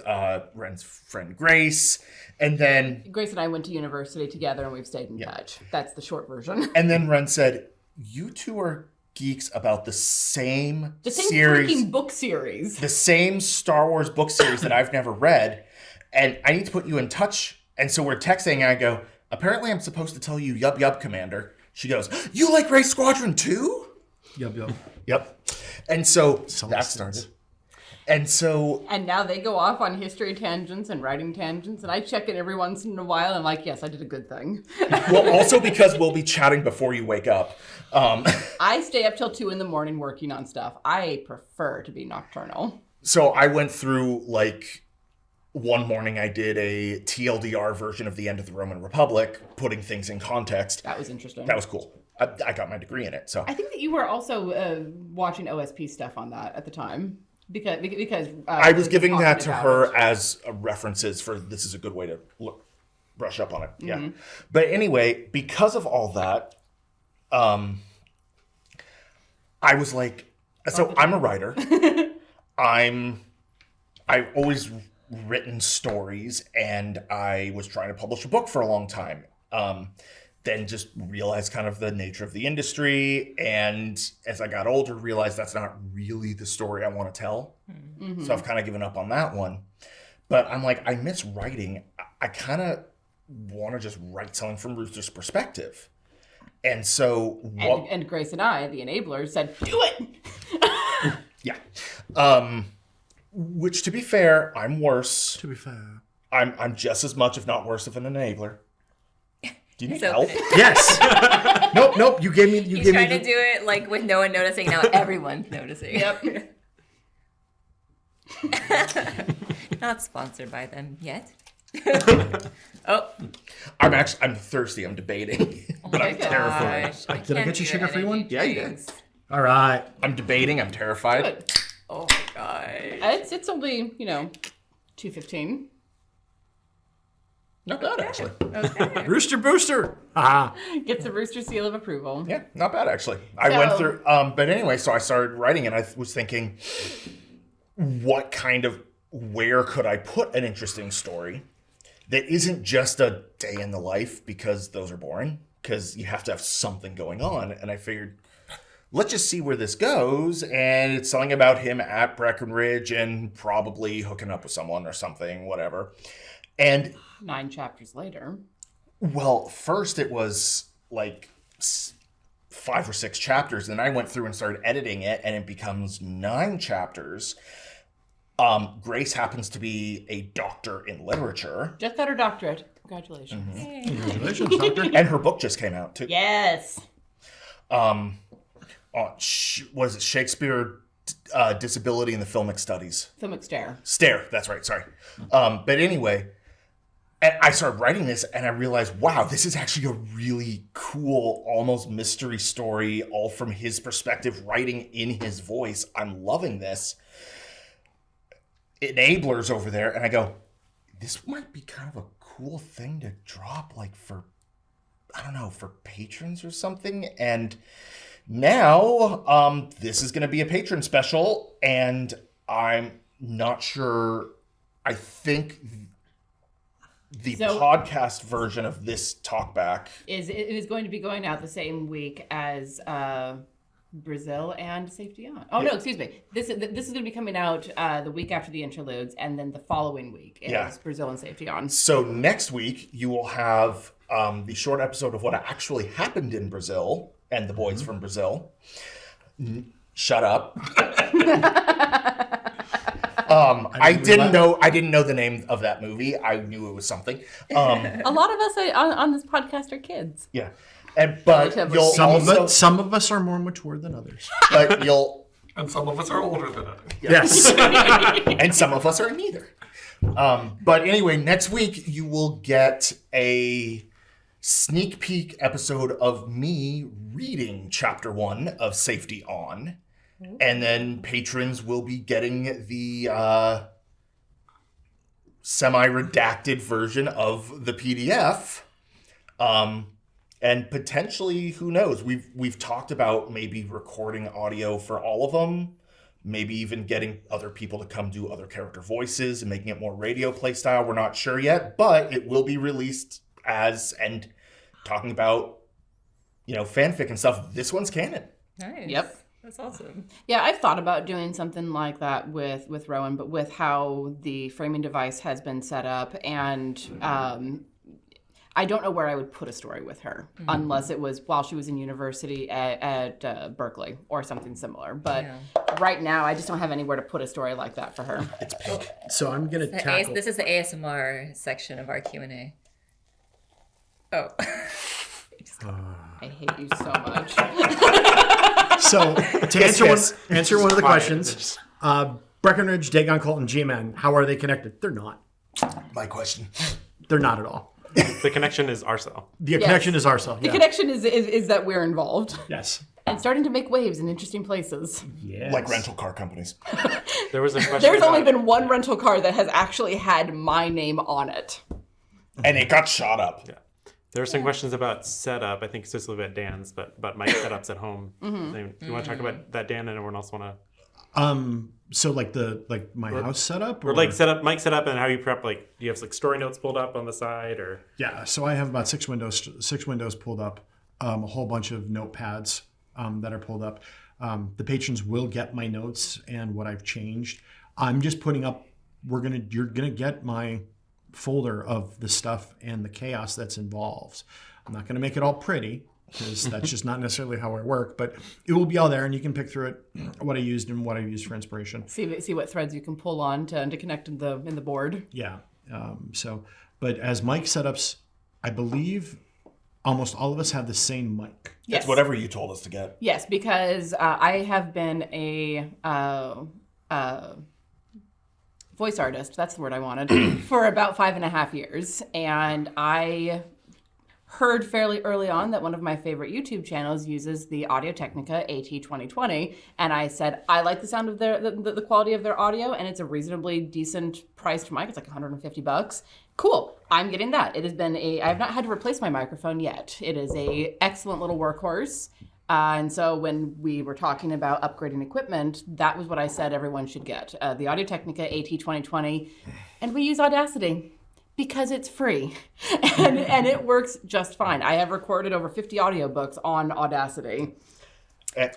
Ren's friend Grace, and then... Grace and I went to university together and we've stayed in touch. That's the short version. And then Ren said, you two are geeks about the same series, freaking book series. the same Star Wars book series that I've never read, and I need to put you in touch. And so we're texting, and I go, apparently I'm supposed to tell you, yup, Commander. She goes, you like Race Squadron too? Yep. And so that started. And now they go off on history tangents and writing tangents, and I check in every once in a while and I'm like, yes, I did a good thing. Well, also because we'll be chatting before you wake up. I stay up till 2 a.m. working on stuff. I prefer to be nocturnal. So I went through, one morning I did a TLDR version of the end of the Roman Republic, putting things in context. That was interesting. That was cool. I got my degree in it, so. I think that you were also watching OSP stuff on that at the time. Because I was giving that to her as references for this is a good way to brush up on it. Yeah. Mm-hmm. But anyway, because of all that, I was like, so I'm a writer. I've always written stories, and I was trying to publish a book for a long time. Then just realized kind of the nature of the industry, and as I got older, realized that's not really the story I want to tell. Mm-hmm. So I've kind of given up on that one. But I'm like, I miss writing. I kind of want to just write something from Rooster's perspective. And so... And Grace and I, the enablers, said, do it! Yeah. Which, to be fair, I'm worse. To be fair. I'm just as much, if not worse, of an enabler. Do you need So help? Yes. Nope. You gave me. He's trying to do it with no one noticing. Now everyone's noticing. Yep. Not sponsored by them yet. I'm thirsty. I'm debating, but I'm terrified. Did I get you sugar-free one? Yeah, you did. All right. I'm debating. I'm terrified. Good. Oh my god. It's only, $2.15. Not bad, actually. Okay. Rooster Booster. Ah. Gets the Rooster seal of approval. Yeah, not bad, actually. I went through, but anyway, so I started writing, and I was thinking, where could I put an interesting story that isn't just a day in the life, because those are boring, because you have to have something going on. And I figured, let's just see where this goes. And it's something about him at Breckenridge and probably hooking up with someone or something, whatever. And 9 chapters later. Well, first it was 5 or 6 chapters. And then I went through and started editing it, and it becomes 9 chapters. Grace happens to be a doctor in literature. Just got her doctorate. Congratulations. Mm-hmm. Congratulations, doctor. And her book just came out, too. Yes. Was it Shakespeare, Disability in the Filmic Studies? Filmic Stare. Stare, that's right, sorry. But anyway, and I started writing this, and I realized, wow, this is actually a really cool, almost mystery story, all from his perspective, writing in his voice. I'm loving this. enablers over there, and I go, this might be kind of a cool thing to drop, like for patrons or something. And now this is going to be a patron special, and I'm not sure. I think the podcast version of this Talkback it is going to be going out the same week as Brazil and Safety On. Oh, no, excuse me. This is going to be coming out the week after the interludes, and then the following week is Brazil and Safety On. So next week, you will have the short episode of what actually happened in Brazil and the boys from Brazil. Shut up. I didn't know the name of that movie. I knew it was something. A lot of us on this podcast are kids. Yeah. But some of us are more mature than others. But and some of us are older than others. Yes. And some of us are neither. But anyway, next week you will get a sneak peek episode of me reading chapter 1 of Safety On. And then patrons will be getting the semi-redacted version of the PDF. And potentially, who knows? We've talked about maybe recording audio for all of them, maybe even getting other people to come do other character voices and making it more radio play style. We're not sure yet, but it will be released and talking about, fanfic and stuff. This one's canon. Nice. Yep. That's awesome. Yeah, I've thought about doing something like that with Rowan, but with how the framing device has been set up, and I don't know where I would put a story with her unless it was while she was in university at Berkeley or something similar. But right now, I just don't have anywhere to put a story like that for her. It's pink. So I'm going to tackle... This is the ASMR section of our Q&A. Oh. I hate you so much. So to answer one of the questions, Breckenridge, Dagon Cult, and G-Man, how are they connected? They're not. My question. They're not at all. The connection is Arcel. The connection is Arcel. The connection is that we're involved. Yes. And starting to make waves in interesting places. Yes. Like rental car companies. There was a question. There's only been one rental car that has actually had my name on it. And it got shot up. Yeah. There were some questions about setup. I think specifically about Dan's, but Mike's setups at home. Do you want to talk about that, Dan, and everyone else want to? So like my house setup, or like Mike's setup and how you prep. Like, do you have like story notes pulled up on the side, or? Yeah. So I have about six windows pulled up, a whole bunch of notepads that are pulled up. The patrons will get my notes and what I've changed. I'm just putting up. You're gonna get my folder of the stuff and the chaos that's involved. I'm not going to make it all pretty because that's just not necessarily how I work, but it will be all there and you can pick through it, what I used and what I used for inspiration. See what threads you can pull on to connect in the board. Yeah. But as mic setups, I believe almost all of us have the same mic. Yes. It's whatever you told us to get. Yes, because I have been a voice artist, that's the word I wanted, for about 5.5 years. And I heard fairly early on that one of my favorite YouTube channels uses the Audio-Technica AT2020. And I said, I like the sound of the quality of their audio, and it's a reasonably decent priced mic. It's like $150. Cool, I'm getting that. It has been I have not had to replace my microphone yet. It is a excellent little workhorse. And so when we were talking about upgrading equipment, that was what I said everyone should get. The Audio-Technica AT2020. And we use Audacity because it's free. and it works just fine. I have recorded over 50 audiobooks on Audacity.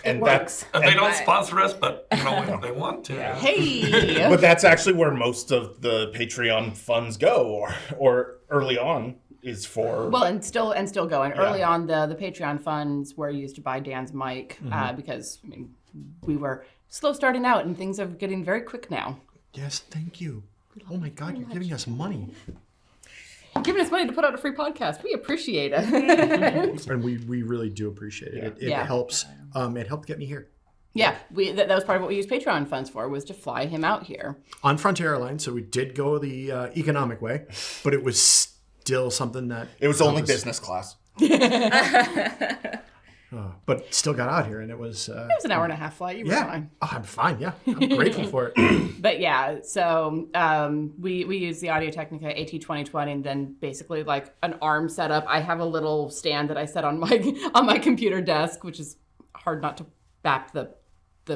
And works. And they don't sponsor us, but if they want to. Yeah. Hey! But that's actually where most of the Patreon funds go, or early on. Is for and still going. Yeah. Early on, the Patreon funds were used to buy Dan's mic because we were slow starting out and things are getting very quick now. Yes, thank you. Oh my God, you're giving us money. You're giving us money to put out a free podcast. We appreciate it. And we really do appreciate it. It helps. It helped get me here. Yeah, that was part of what we used Patreon funds for, was to fly him out here on Frontier Airlines. So we did go the economic way, but it was still something that it was only business class. But still got out here, and it was... It was an hour and a half flight. You were fine. Oh, I'm fine, yeah. I'm grateful for it. But yeah, so we use the Audio Technica AT2020, and then basically like an arm setup. I have a little stand that I set on my computer desk, which is hard not to bap the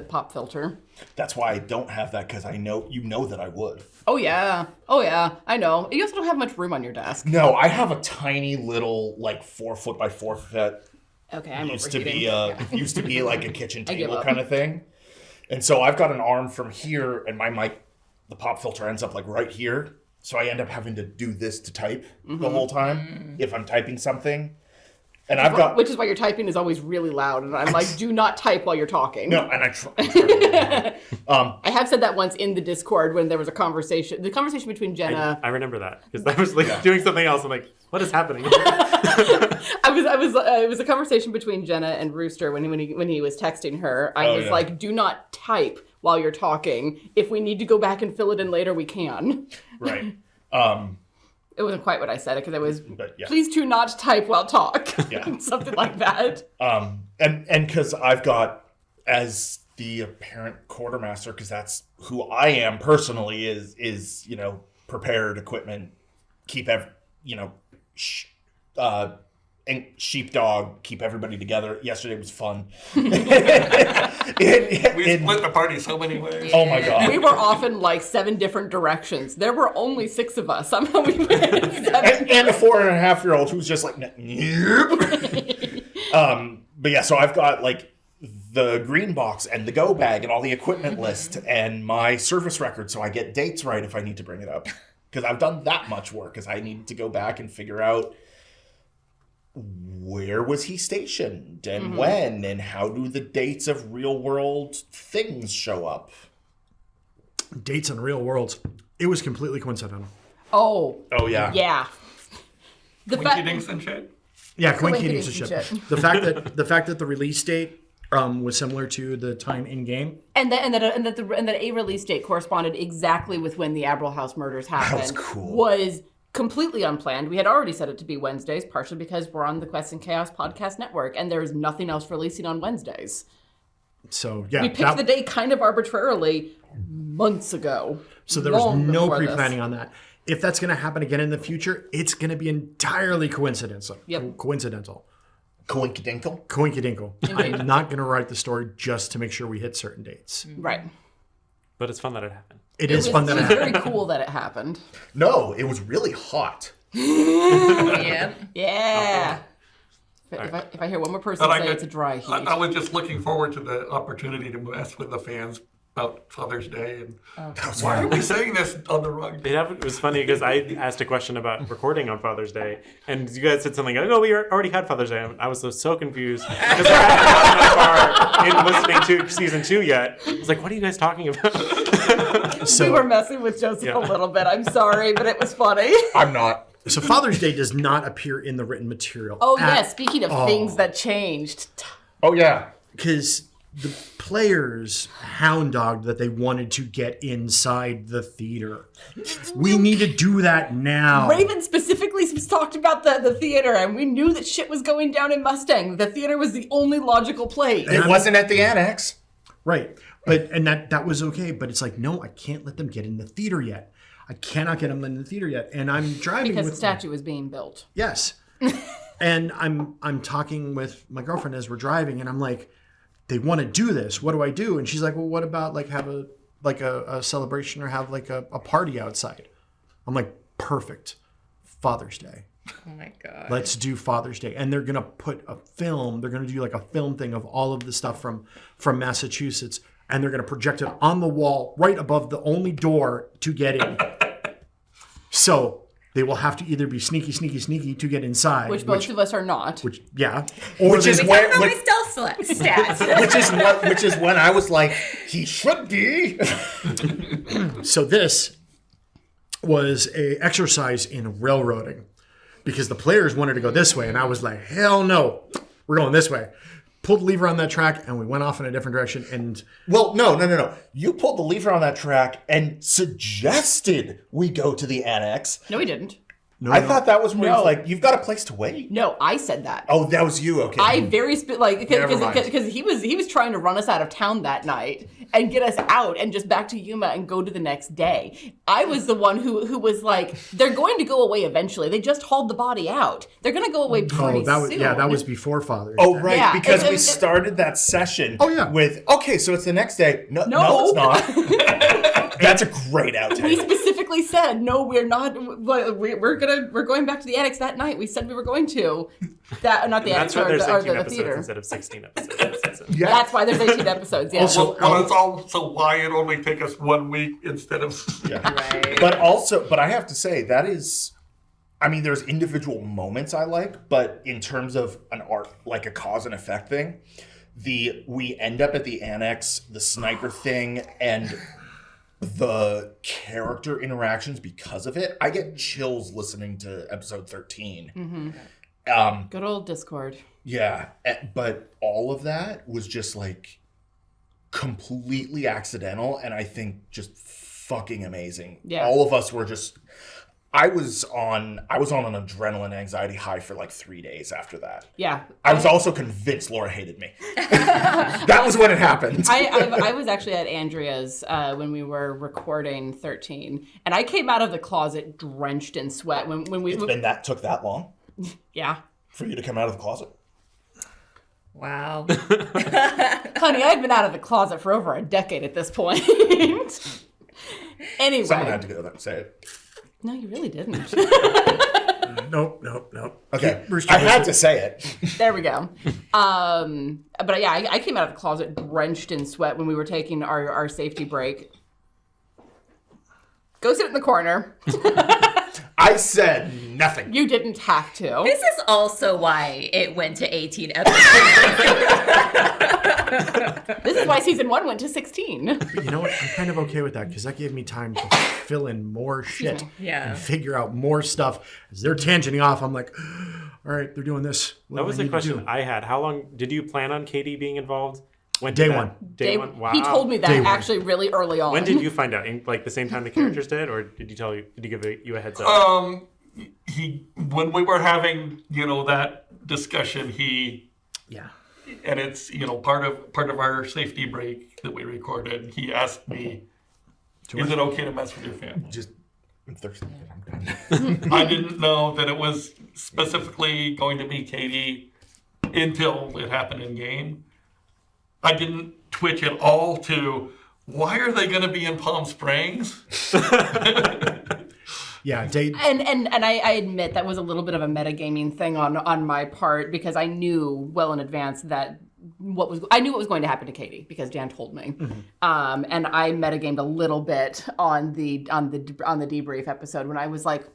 pop filter. That's why I don't have that, because I know that I would. Oh yeah, I know. You also don't have much room on your desk. No, I have a tiny little 4 foot by 4 foot. Okay, I'm It used to be like a kitchen I give table up. kind of thing. And so I've got an arm from here, and my mic, the pop filter ends up like right here. So I end up having to do this to type the whole time if I'm typing something. And which is why your typing is always really loud, and I'm like, do not type while you're talking. No, and I try. I have said that once in the Discord when there was a conversation. The conversation between Jenna. I remember that because I was doing something else. I'm like, what is happening? It was a conversation between Jenna and Rooster when he was texting her. I was like, do not type while you're talking. If we need to go back and fill it in later, we can. Right. It wasn't quite what I said, because it was, yeah. please do not type while talk. Yeah. Something like that. And because I've got, as the apparent quartermaster, because that's who I am personally, is prepared equipment, keep and sheepdog, keep everybody together. Yesterday was fun. We split the party so many ways. Oh my god. We were off in like 7 different directions. There were only 6 of us. Somehow we went in 7 and a 4.5-year-old who's just like, nope. But yeah, so I've got like the green box and the go bag and all the equipment list and my service record, so I get dates right if I need to bring it up. Because I've done that much work, because I need to go back and figure out where was he stationed and when, and how do the dates of real world things show up. Dates on real worlds. It was completely coincidental. Oh yeah. Yeah. Winky dinks and shit. Yeah, Coincidence coincidence and shit. shit. The fact that the release date was similar to the time in game. And that a release date corresponded exactly with when the Abril House murders happened. That was cool. Was completely unplanned. We had already set it to be Wednesdays, partially because we're on the Quest and Chaos podcast network, and there is nothing else releasing on Wednesdays. So yeah, We picked the day kind of arbitrarily months ago. So there was long no before this. pre-planning on that. If that's going to happen again in the future, it's going to be entirely coincidental. Yep. Coincidental. Coincidental? Coincidental. I'm not going to write the story just to make sure we hit certain dates. Right. But it's fun that it happened. It is fun that it was happened. very cool that it happened. No, it was really hot. Yeah. Yeah. If I hear one more person say it's a dry heat. I was just looking forward to the opportunity to mess with the fans about Father's Day. And why are we saying this on the wrong day? It was funny because I asked a question about recording on Father's Day, and you guys said something like, "Oh, we already had Father's Day." I was so confused because I hadn't gotten that far in listening to season 2 yet. I was like, "What are you guys talking about?" We were messing with Joseph a little bit. I'm sorry, but it was funny. I'm not. So Father's Day does not appear in the written material. Oh, yeah. Speaking of things that changed. Oh yeah. Because the players hound-dogged that they wanted to get inside the theater. We need to do that now. Raven specifically talked about the theater, and we knew that shit was going down in Mustang. The theater was the only logical place. It wasn't at the annex. Right. And that was okay. But it's like, no, I can't let them get in the theater yet. I cannot get them in the theater yet. And I'm driving Because with the statue was being built. Yes. And I'm talking with my girlfriend as we're driving, and I'm like, they want to do this. What do I do? And she's like, well, what about like have a celebration or have like a party outside? I'm like, perfect. Father's Day. Oh my god. Let's do Father's Day. And they're going to put a film. They're going to do like a film thing of all of the stuff from Massachusetts. And they're going to project it on the wall right above the only door to get in. So they will have to either be sneaky to get inside. Which most of us are not. Yeah. Which is when, my stealth stats. which is when I was like, he should be. So this was a exercise in railroading because the players wanted to go this way, and I was like, hell no, we're going this way. Pulled the lever on that track, and we went off in a different direction. And well, no. You pulled the lever on that track and suggested we go to the annex. No, we didn't. I thought that was where No. he's like, "You've got a place to wait." No, I said that. Oh, that was you. Okay. I very Never mind. because he was trying to run us out of town that night and get us out and just back to Yuma and go to the next day. I was the one who was like, they're going to go away eventually. They just hauled the body out. They're going to go away pretty that was soon. that was before Father's Oh, Day. right, Yeah, because it- we it- started that session with okay, so it's the next day. No, it's not. That's a great We outtake. specifically said no. We're not. We're going back to the annex that night. We said we were going to. That not the And annex that's why there's or 18 the episodes theater. instead of 16 episodes this season. Yeah. That's why there's 18 episodes. Yeah. Also- Well, it's also why it only took us 1 week instead of. Right. But I have to say that is, I mean, there's individual moments I like, but in terms of an art, like a cause and effect thing, we end up at the annex, the sniper thing, and the character interactions because of it. I get chills listening to episode 13. Good old Discord. Yeah, but all of that was just like completely accidental, and I think just fucking amazing. Yeah. All of us were just. I was on an adrenaline anxiety high for like 3 days after that. Yeah. I was also convinced Laura hated me. That was when it happened. I was actually at Andrea's when we were recording 13, and I came out of the closet drenched in sweat when we. And that took that long Yeah. for you to come out of the closet? Wow. Honey, I've been out of the closet for over a decade at this point. Anyway. Someone had to go there and say it. No, you really didn't. Nope. Okay, Rooster I had Rooster. to say it. There we go. But yeah, I came out of the closet drenched in sweat when we were taking our safety break. Go sit in the corner. I said nothing. You didn't have to. This is also why it went to 18 episodes. This is why season 1 went to 16. You know what? I'm kind of okay with that because that gave me time to fill in more shit Yeah. and figure out more stuff. As they're tangenting off, I'm like, all right, they're doing this. What That do was I the need to question do? I had. How long did you plan on Katie being involved? When Day did that- one. Day one. Wow. He told me that Day one. actually really early on. When did you find out? In, like the same time the characters did, or did he give you a heads up? When we were having, that discussion, Yeah. and it's, part of our safety break that we recorded, he asked me, is it okay to mess with your family? Just, I'm thirsty. I'm done. I didn't know that it was specifically going to be Katie until it happened in game. I didn't twitch at all to, why are they going to be in Palm Springs? Yeah. Date. And I admit that was a little bit of a metagaming thing on my part because I knew well in advance that I knew what was going to happen to Katie because Dan told me, and I metagamed a little bit on the debrief episode when I was like,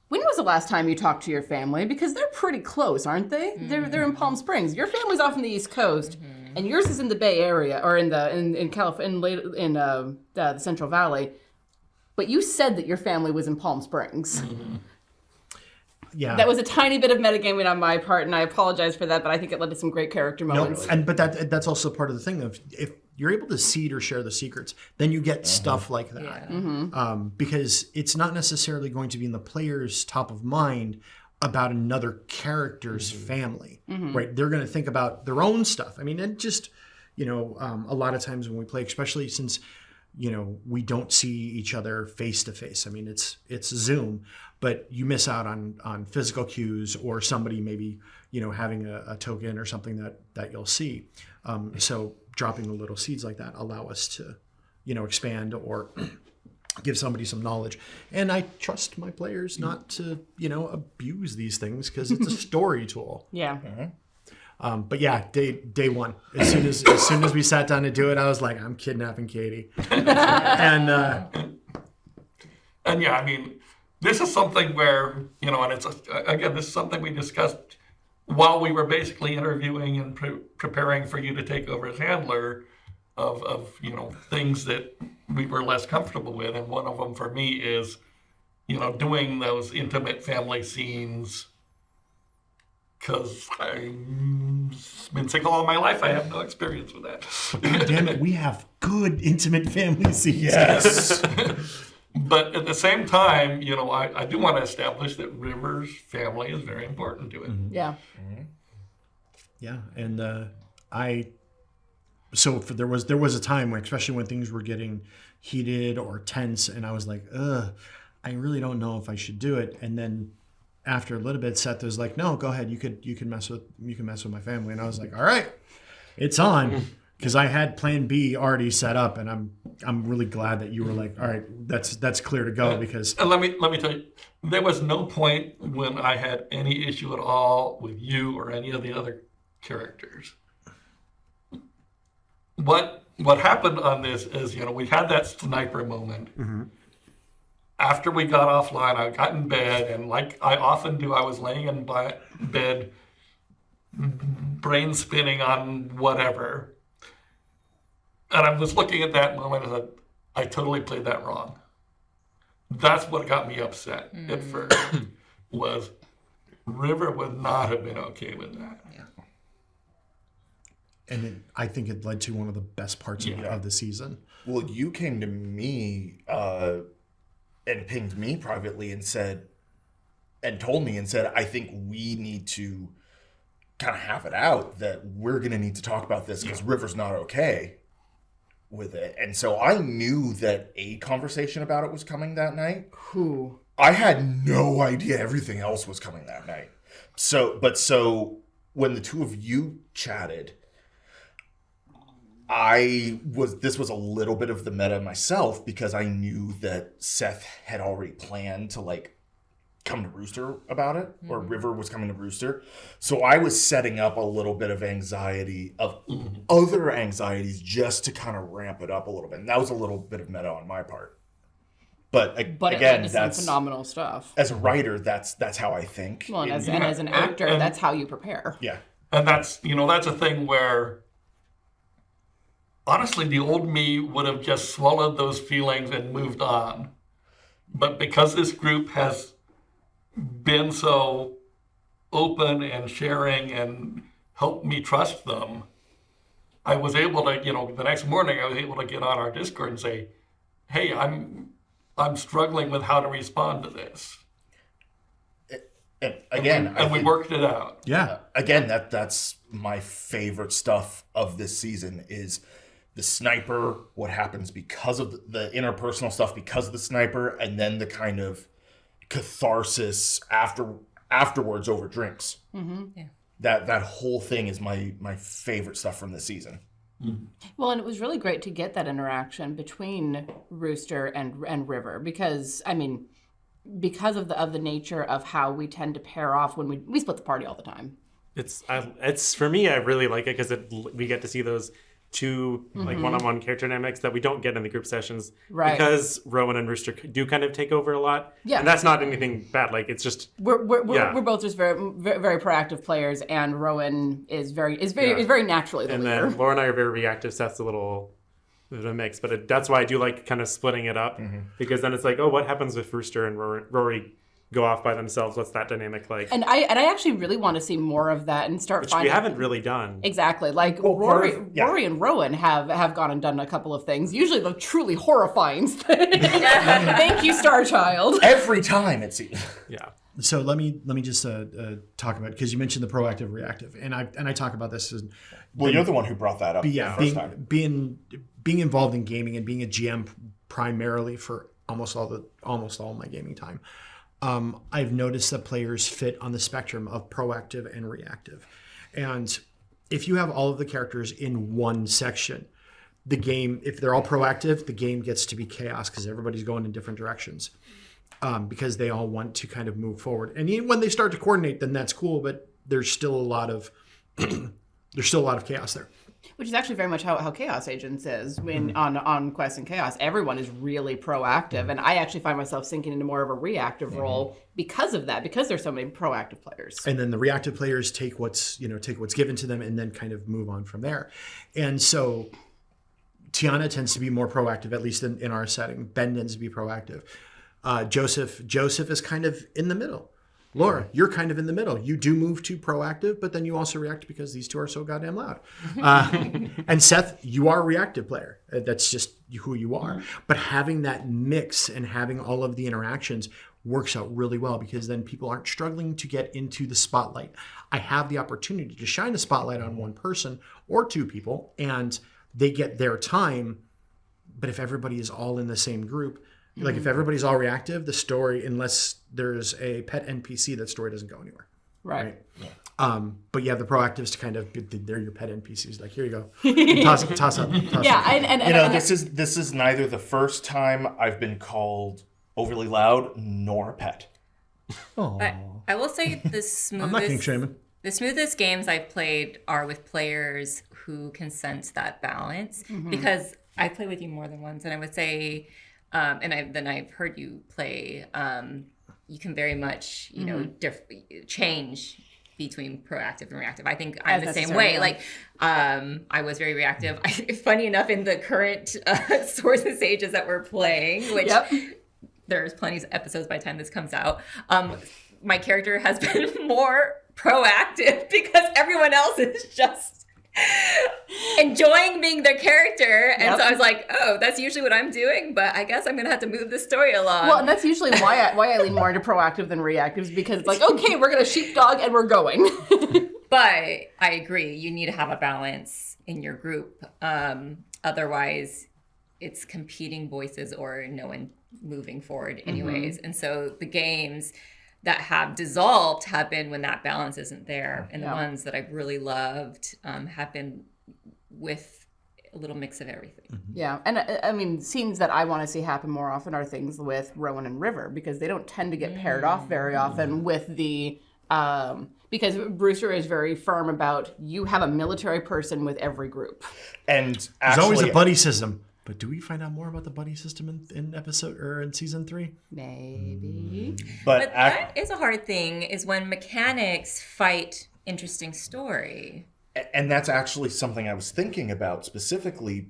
when was the last time you talked to your family? Because they're pretty close, aren't they? They're in Palm Springs. Your family's off in the East Coast, and yours is in the Bay Area or in California in the Central Valley. But you said that your family was in Palm Springs. Yeah. That was a tiny bit of metagaming on my part, and I apologize for that, but I think it led to some great character moments. But that's also part of the thing of if you're able to seed or share the secrets, then you get stuff like that. Because it's not necessarily going to be in the player's top of mind about another character's family, right? They're going to think about their own stuff. I mean, it just, a lot of times when we play, especially since, we don't see each other face to face. I mean, it's Zoom, but you miss out on physical cues or somebody maybe, having a token or something that you'll see. So dropping the little seeds like that allow us to, expand or give somebody some knowledge. And I trust my players not to, abuse these things because it's a story tool. Yeah. But yeah, day one. As soon as we sat down to do it, I was like, I'm kidnapping Katie. And yeah, I mean, this is something where, and it's, again, this is something we discussed while we were basically interviewing and preparing for you to take over as handler of things that we were less comfortable with. And one of them for me is, doing those intimate family scenes. Because I've been single all my life. I have no experience with that. God damn it, we have good intimate family scenes. Yes. But at the same time, I do want to establish that River's family is very important to it. Yeah. Yeah, and there was a time when, especially when things were getting heated or tense, and I was like, I really don't know if I should do it. And then after a little bit, Seth was like, no, go ahead, you can mess with my family. And I was like, all right, it's on. Because I had plan B already set up, and I'm really glad that you were like, all right, that's clear to go. Because and let me tell you, there was no point when I had any issue at all with you or any of the other characters. What happened on this is, we had that sniper moment. After we got offline, I got in bed, and like I often do, I was laying in bed, brain spinning on whatever. And I was looking at that moment and I totally played that wrong. That's what got me upset at first, was River would not have been okay with that. Yeah. And I think it led to one of the best parts of the season. Well, you came to me and pinged me privately and told me, I think we need to kind of have it out, that we're going to need to talk about this because River's not okay with it. And so I knew that a conversation about it was coming that night. Who? I had no idea everything else was coming that night. So when the two of you chatted, this was a little bit of the meta myself, because I knew that Seth had already planned to come to Rooster about it, or River was coming to Rooster. So I was setting up a little bit of anxiety, of other anxieties, just to kind of ramp it up a little bit. And that was a little bit of meta on my part. But again, that's phenomenal stuff. As a writer, that's how I think. Well, and as an actor, that's how you prepare. Yeah. And that's a thing where, honestly, the old me would have just swallowed those feelings and moved on. But because this group has been so open and sharing and helped me trust them, I was able to, the next morning I was able to get on our Discord and say, hey, I'm struggling with how to respond to this. And again, and we worked it out. Yeah. Again, that's my favorite stuff of this season, is the sniper, what happens because of the interpersonal stuff because of the sniper, and then the kind of catharsis afterwards over drinks. Yeah. That whole thing is my favorite stuff from this season. Well, and it was really great to get that interaction between Rooster and River, because because of the nature of how we tend to pair off when we split the party all the time. It's for me, I really like it because we get to see those two one-on-one character dynamics that we don't get in the group sessions, right? Because Rowan and Rooster do kind of take over a lot. Yeah, and that's not anything bad. It's just we're both just very, very proactive players, and Rowan is very naturally the leader. And then Laura and I are very reactive. Seth's a little bit of a mix, but that's why I do like kind of splitting it up, because then it's what happens if Rooster and Rory go off by themselves? What's that dynamic like? And I actually really want to see more of that and start finding. Which we haven't really done. Exactly. Rory and Rowan have gone and done a couple of things. Usually the truly horrifying things. Thank you, Star Child. Every time it seems. Yeah. So let me just talk about, because you mentioned the proactive reactive, and I talk about this as you're the one who brought that up. Being involved in gaming and being a GM primarily for almost all my gaming time. I've noticed that players fit on the spectrum of proactive and reactive. And if you have all of the characters in one section, the game, if they're all proactive, the game gets to be chaos because everybody's going in different directions, because they all want to kind of move forward. And even when they start to coordinate, then that's cool, but there's still a lot of chaos there. Which is actually very much how Chaos Agents is. When on Quest and Chaos, everyone is really proactive, and I actually find myself sinking into more of a reactive role because of that, because there's so many proactive players. And then the reactive players take what's given to them and then kind of move on from there. And so Tiana tends to be more proactive, at least in our setting. Ben tends to be proactive. Joseph is kind of in the middle. Laura, you're kind of in the middle. You do move to proactive, but then you also react because these two are so goddamn loud. And Seth, you are a reactive player. That's just who you are. But having that mix and having all of the interactions works out really well, because then people aren't struggling to get into the spotlight. I have the opportunity to shine the spotlight on one person or two people, and they get their time. But if everybody is all in the same group, like if everybody's all reactive, the story, unless there's a pet NPC, that story doesn't go anywhere. Right. But you have the proactives to kind of, they're your pet NPCs. Like, here you go. Toss up. Yeah, and You know, this is neither the first time I've been called overly loud nor a pet. I will say the smoothest. I'm not king shaming. The smoothest games I've played are with players who can sense that balance. Because I play with you more than once, and I would say, then I've heard you play. You can very much, you know, change between proactive and reactive. I think I'm the same way. Like, I was very reactive. Funny enough, in the current Swords and Sages that we're playing, which there's plenty of episodes by the time this comes out, my character has been more proactive because everyone else is just enjoying being their character, and so I was like, oh, that's usually what I'm doing, but I guess I'm gonna have to move the story along. Well, and that's usually why I lean more into proactive than reactive, is because it's like, okay, we're gonna sheepdog and we're going. But I agree, you need to have a balance in your group. Otherwise, it's competing voices or no one moving forward anyways. And so the games that have dissolved have been when that balance isn't there. And the ones that I've really loved have been with a little mix of everything. Yeah, and I mean, scenes that I want to see happen more often are things with Rowan and River, because they don't tend to get paired off very often with the... because Brewster is very firm about, you have a military person with every group. And There's always a buddy system. But do we find out more about the buddy system in episode or in season 3? Maybe. But that is a hard thing, is when mechanics fight interesting story. And that's actually something I was thinking about specifically.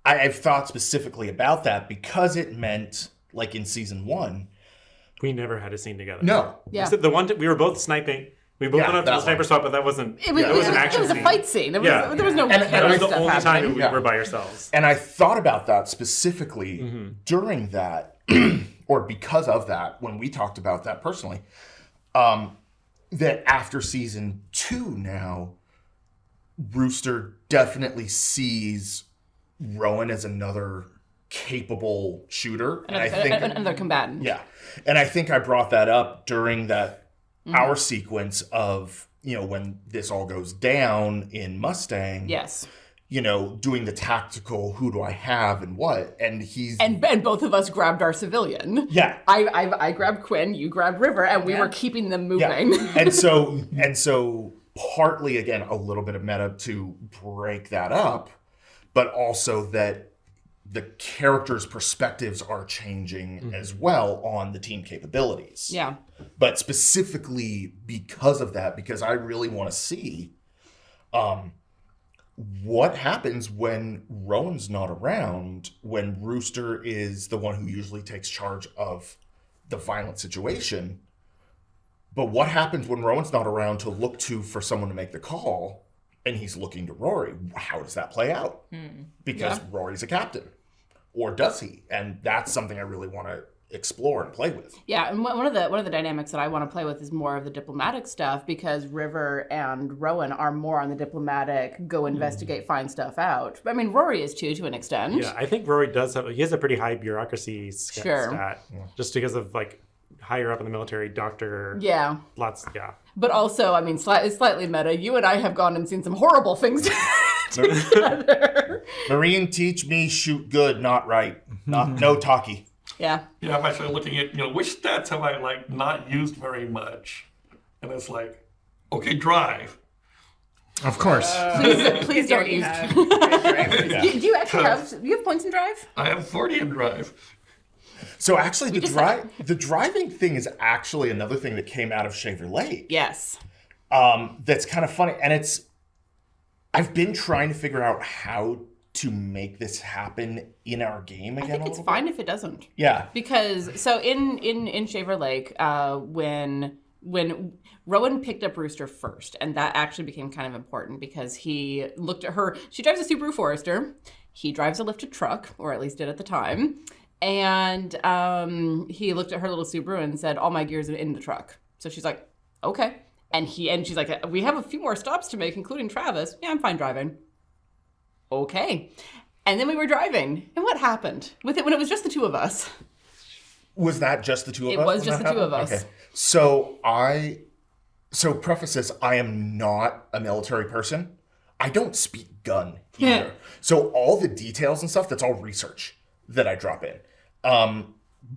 I've thought specifically about that because it meant, like in season 1, we never had a scene together. No. Yeah. Except the one we were both sniping. We both went up to the sniper spot, but that wasn't. It was an action scene. It was a fight scene. There was no. And that was the only happening. time we were by ourselves. And I thought about that specifically during that, or because of that, when we talked about that personally, that after season 2 now, Brewster definitely sees Rowan as another capable shooter. And I think another combatant. Yeah. And I think I brought that up during that our sequence of, you know, when this all goes down in Mustang. Yes. You know, doing the tactical, who do I have and what? And he's... And both of us grabbed our civilian. Yeah. I grabbed Quinn, you grabbed River, and we were keeping them moving. Yeah. And so partly, again, a little bit of meta to break that up, but also that the characters' perspectives are changing as well on the team capabilities. Yeah. But specifically because of that, because I really want to see what happens when Rowan's not around, when Rooster is the one who usually takes charge of the violent situation. But what happens when Rowan's not around to look to for someone to make the call, and he's looking to Rory? How does that play out? Because Rory's a captain. Or does he? And that's something I really want to explore and play with. Yeah, and one of the dynamics that I want to play with is more of the diplomatic stuff, because River and Rowan are more on the diplomatic, go investigate, find stuff out. I mean, Rory is too, to an extent. Yeah, I think Rory does have. He has a pretty high bureaucracy stat, just because of like higher up in the military, doctor. Yeah. Lots. Yeah. But also, I mean, slightly meta. You and I have gone and seen some horrible things together. Marine, teach me shoot good, not right. No talkie. Yeah. Yeah, I'm actually looking at, which stats have I not used very much? And it's like, okay, drive. Of course. Please don't use. Do you actually have? Do you have points in drive? I have 40 in drive. So actually, the driving thing is actually another thing that came out of Shaver Lake. Yes. That's kind of funny, and I've been trying to figure out how to make this happen in our game again. I think it's fine if it doesn't. Yeah. Because so in Shaver Lake, when Rowan picked up Rooster first, and that actually became kind of important because he looked at her. She drives a Subaru Forester. He drives a lifted truck, or at least did at the time. And he looked at her little Subaru and said, all my gears are in the truck. So she's like, okay. And she's like, we have a few more stops to make, including Travis. Yeah, I'm fine driving. Okay. And then we were driving. And what happened with it when it was just the two of us? Was that just the two of us? It was just the two of us. Okay. So preface this, I am not a military person. I don't speak gun either. So all the details and stuff, that's all research that I drop in.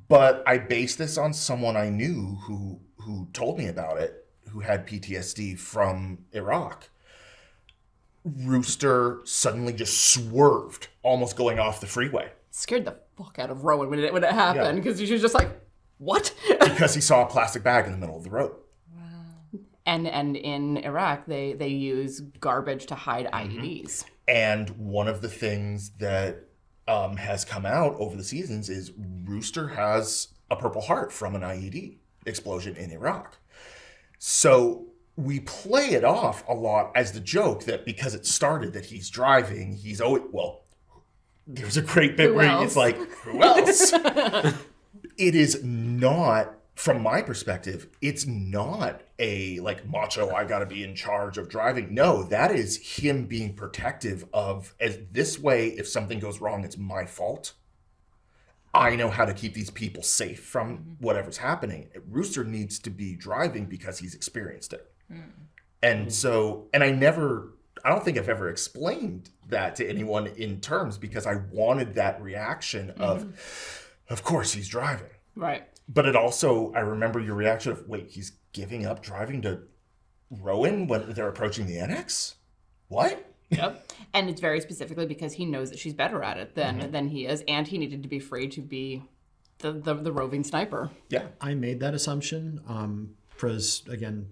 But I base this on someone I knew who told me about it, who had PTSD from Iraq. Rooster suddenly just swerved, almost going off the freeway. Scared the fuck out of Rowan when it happened, because she was just like, what? Because he saw a plastic bag in the middle of the road. And in Iraq, they use garbage to hide IEDs. And one of the things that has come out over the seasons is Rooster has a Purple Heart from an IED explosion in Iraq. So we play it off a lot as the joke that because it started that he's driving, he's always, well, there's a great bit where it's like, who else? It is not, from my perspective, it's not a like macho, I gotta be in charge of driving. No, that is him being protective of, as this way, if something goes wrong, it's my fault. I know how to keep these people safe from whatever's happening. Rooster needs to be driving because he's experienced it. And so, and I don't think I've ever explained that to anyone in terms because I wanted that reaction of course he's driving. Right. But it also, I remember your reaction of, wait, he's giving up driving to Rowan when they're approaching the annex? What? Yep. And it's very specifically because he knows that she's better at it than he is, and he needed to be free to be the roving sniper. Yeah. I made that assumption because, again...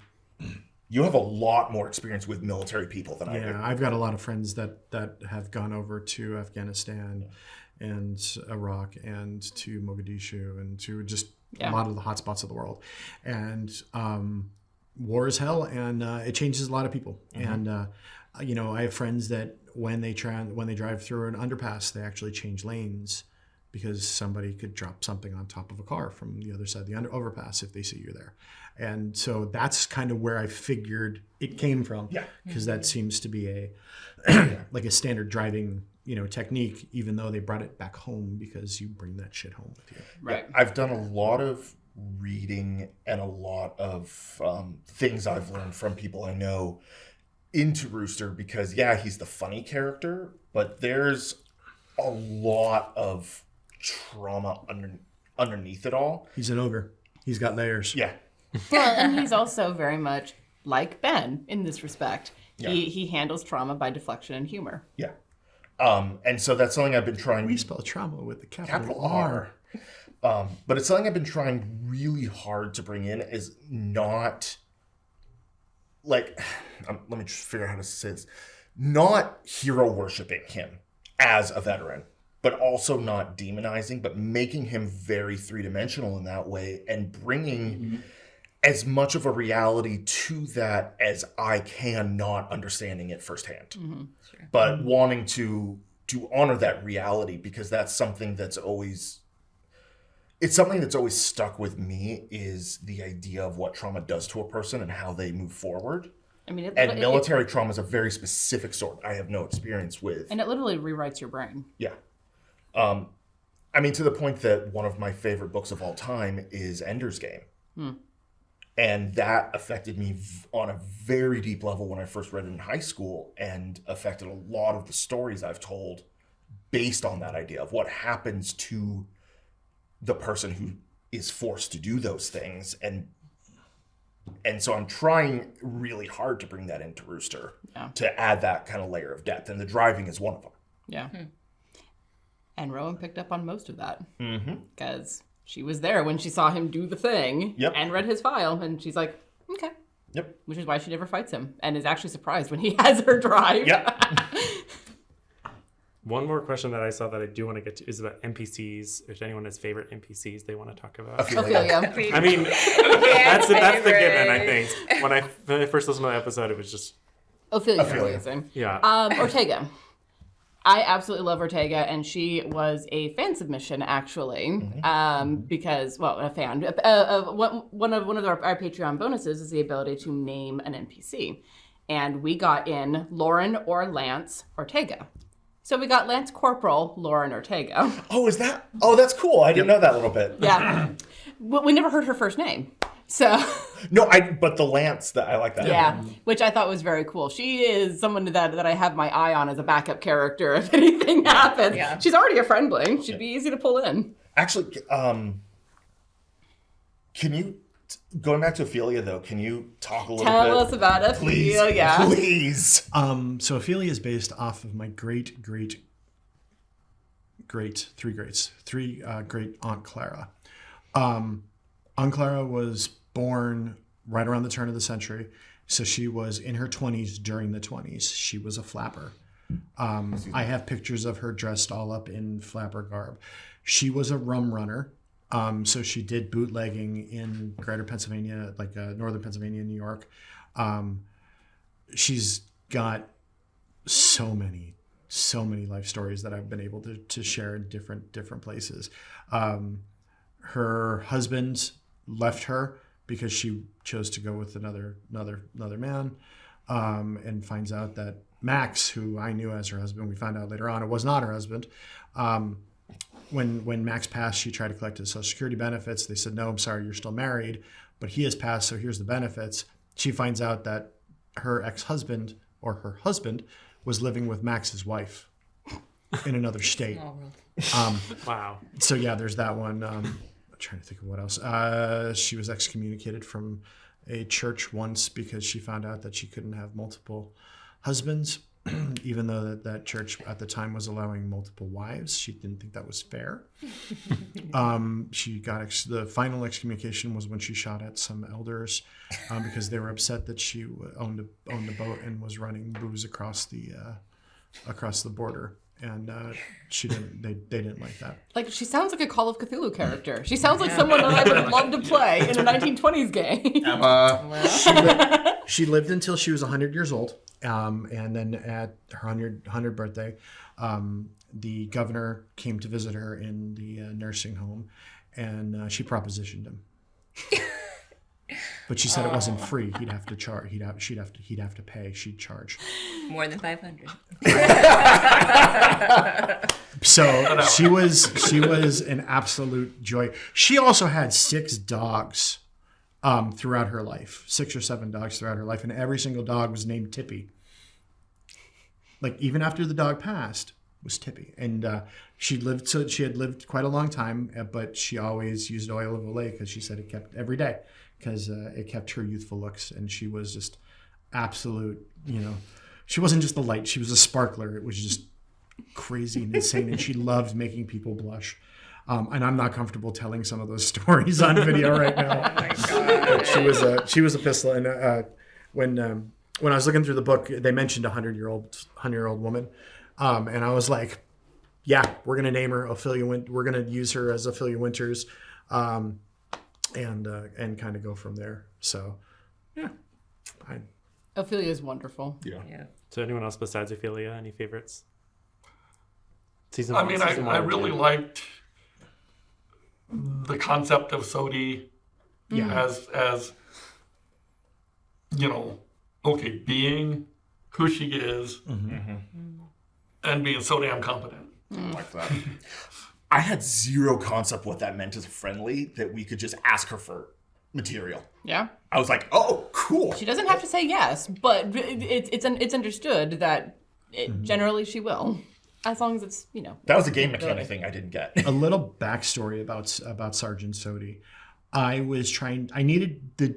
You have a lot more experience with military people than I do. Yeah, I've got a lot of friends that have gone over to Afghanistan and Iraq and to Mogadishu and to just a lot of the hot spots of the world. And war is hell, and it changes a lot of people. And I have friends that when they drive through an underpass, they actually change lanes because somebody could drop something on top of a car from the other side of the overpass if they see you there. And so that's kind of where I figured it came from. Yeah. Because that seems to be a like a standard driving, technique, even though they brought it back home because you bring that shit home with you. Right. I've done a lot of reading and a lot of things I've learned from people I know into Rooster because, he's the funny character, but there's a lot of trauma underneath it all. He's an ogre. He's got layers. Yeah. Well, and he's also very much like Ben in this respect. Yeah. He handles trauma by deflection and humor. Yeah. And so that's something I've been trying. We spell trauma with the capital R. But it's something I've been trying really hard to bring in is not like, let me just figure out how to say this. Not hero worshiping him as a veteran, but also not demonizing, but making him very three-dimensional in that way and bringing as much of a reality to that as I can, not understanding it firsthand. Sure. But wanting to honor that reality because that's something that's always stuck with me is the idea of what trauma does to a person and how they move forward. I mean, military trauma is a very specific sort I have no experience with. And it literally rewrites your brain. Yeah. To the point that one of my favorite books of all time is Ender's Game. And that affected me on a very deep level when I first read it in high school and affected a lot of the stories I've told based on that idea of what happens to the person who is forced to do those things. And so I'm trying really hard to bring that into Rooster to add that kind of layer of depth. And the driving is one of them. Yeah. And Rowan picked up on most of that because she was there when she saw him do the thing and read his file. And she's like, okay. Yep. Which is why she never fights him and is actually surprised when he has her drive. Yep. One more question that I saw that I do want to get to is about NPCs. If anyone has favorite NPCs they want to talk about. Ophelia. I mean, that's the given, I think. When I first listened to the episode, it was just... Ophelia's amazing. Yeah. Ortega. I absolutely love Ortega, and she was a fan submission actually, because a fan. One of our Patreon bonuses is the ability to name an NPC, and we got in Lauren or Lance Ortega. So we got Lance Corporal Lauren Ortega. Oh, is that? Oh, that's cool. I didn't know that little bit. Yeah, we never heard her first name, so. No, but the Lance, I like that. Yeah, which I thought was very cool. She is someone that I have my eye on as a backup character if anything happens. Yeah. She's already a friendling. She'd be easy to pull in. Actually, can you, going back to Ophelia though, can you talk a little bit? Tell us about Ophelia. Please. So Ophelia is based off of my great Aunt Clara. Aunt Clara was born right around the turn of the century. So she was in her 20s during the 20s. She was a flapper. I have pictures of her dressed all up in flapper garb. She was a rum runner. So she did bootlegging in greater Pennsylvania, like northern Pennsylvania, New York. She's got so many life stories that I've been able to share in different places. Her husband left her because she chose to go with another man, and finds out that Max, who I knew as her husband, we found out later on it was not her husband. When Max passed, she tried to collect his Social Security benefits. They said, no, I'm sorry, you're still married, but he has passed, so here's the benefits. She finds out that her ex-husband, or her husband, was living with Max's wife in another state. Wow. So yeah, there's that one. I'm trying to think of what else. She was excommunicated from a church once because she found out that she couldn't have multiple husbands, even though that church at the time was allowing multiple wives. She didn't think that was fair. She got the final excommunication was when she shot at some elders because they were upset that she owned a boat and was running booze across the border. And they didn't like that. Like, she sounds like a Call of Cthulhu character. She sounds like someone that I would love to play in a 1920s game. She lived until she was 100 years old. And then at her 100th birthday, the governor came to visit her in the nursing home, and she propositioned him. But she said it wasn't free. He'd have to charge. He'd have to pay. She'd charge more than 500. So she was an absolute joy. She also had 6 dogs throughout her life, 6 or 7 dogs throughout her life, and every single dog was named Tippy. Like, even after the dog passed, was Tippy. And she had lived quite a long time, but she always used oil of Olay because she said it kept every day, because it kept her youthful looks. And she was just absolute, she wasn't just the light, she was a sparkler. It was just crazy and insane, and she loved making people blush. And I'm not comfortable telling some of those stories on video right now. Oh my God. She was a pistol. And when I was looking through the book, they mentioned a 100-year-old woman, and I was like, yeah, we're gonna name her Ophelia. We're gonna use her as Ophelia Winters, and kind of go from there. So, yeah, Ophelia is wonderful. Yeah. So anyone else besides Ophelia, any favorites? I really liked the concept of Sodi as being who she is and being so damn competent. Like that. I had zero concept what that meant as a friendly, that we could just ask her for material. Yeah. I was like, oh, cool. She doesn't have to say yes, but it's understood that generally she will. As long as it's, That was a game mechanic thing I didn't get. A little backstory about Sergeant Sodi. I needed the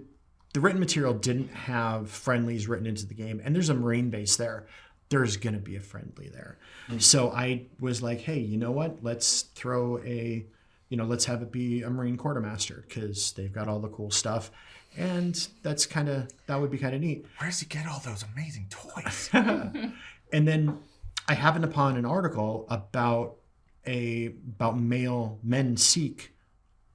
written material didn't have friendlies written into the game, and there's a Marine base there. There's going to be a friendly there. Mm-hmm. So I was like, hey, you know what? Let's throw let's have it be a Marine quartermaster, because they've got all the cool stuff. And that would be kind of neat. Where does he get all those amazing toys? And then I happened upon an article about male men Sikh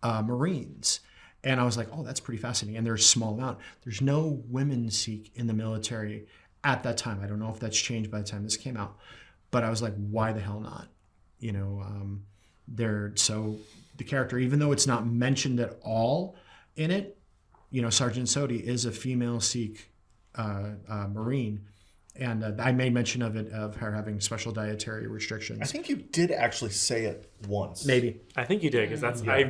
Marines. And I was like, oh, that's pretty fascinating. And there's a small amount. There's no women Sikh in the military at that time. I don't know if that's changed by the time this came out. but I was like, why the hell not? So the character, even though it's not mentioned at all in it, Sergeant Sodi is a female Sikh Marine. And I made mention of her having special dietary restrictions. I think you did actually say it once. Maybe. I think you did, because I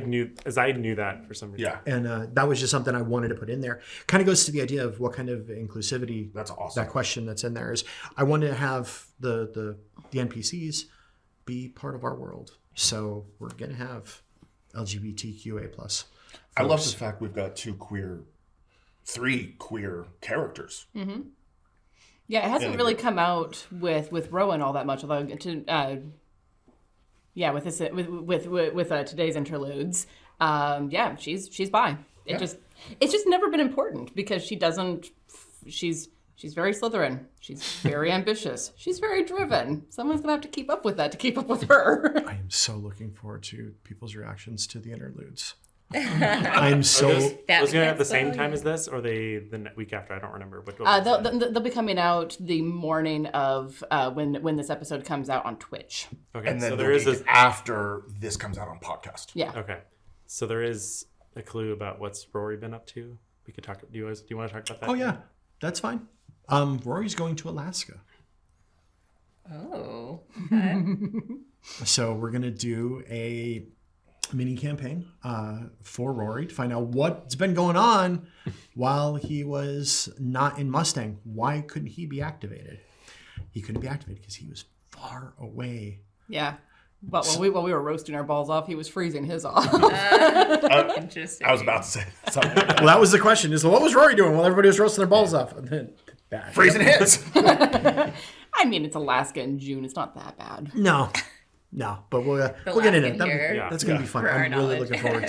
knew that for some reason. Yeah. And that was just something I wanted to put in there. Kind of goes to the idea of what kind of inclusivity. That's awesome. That question that's in there is, I wanted to have the NPCs be part of our world. So we're going to have LGBTQA plus. I love the fact we've got 3 queer characters. Mm-hmm. Yeah, it hasn't really come out with Rowan all that much, although with today's interludes, she's bi. It's just never been important because she's very Slytherin. She's very ambitious. She's very driven. Someone's gonna have to keep up with that to keep up with her. I am so looking forward to people's reactions to the interludes. I'm so. Was going to at the same time as this, or the week after? I don't remember. They'll be coming out the morning of when this episode comes out on Twitch. Okay, and then so there is after this comes out on podcast. Yeah. Okay, so there is a clue about what's Rory been up to. We could talk. Do you want to talk about that? Oh yeah, that's fine. Rory's going to Alaska. Oh. Okay. So we're gonna do a mini campaign for Rory to find out what's been going on while he was not in Mustang. Why couldn't he be activated? He couldn't be activated because he was far away. Yeah. But while we were roasting our balls off, he was freezing his off. Interesting. I was about to say something. Well, that was the question. Is what was Rory doing while everybody was roasting their balls off? And then freezing his. I mean, it's Alaska in June. It's not that bad. No, but we'll get into it. That's going to be fun. I'm really knowledge. looking forward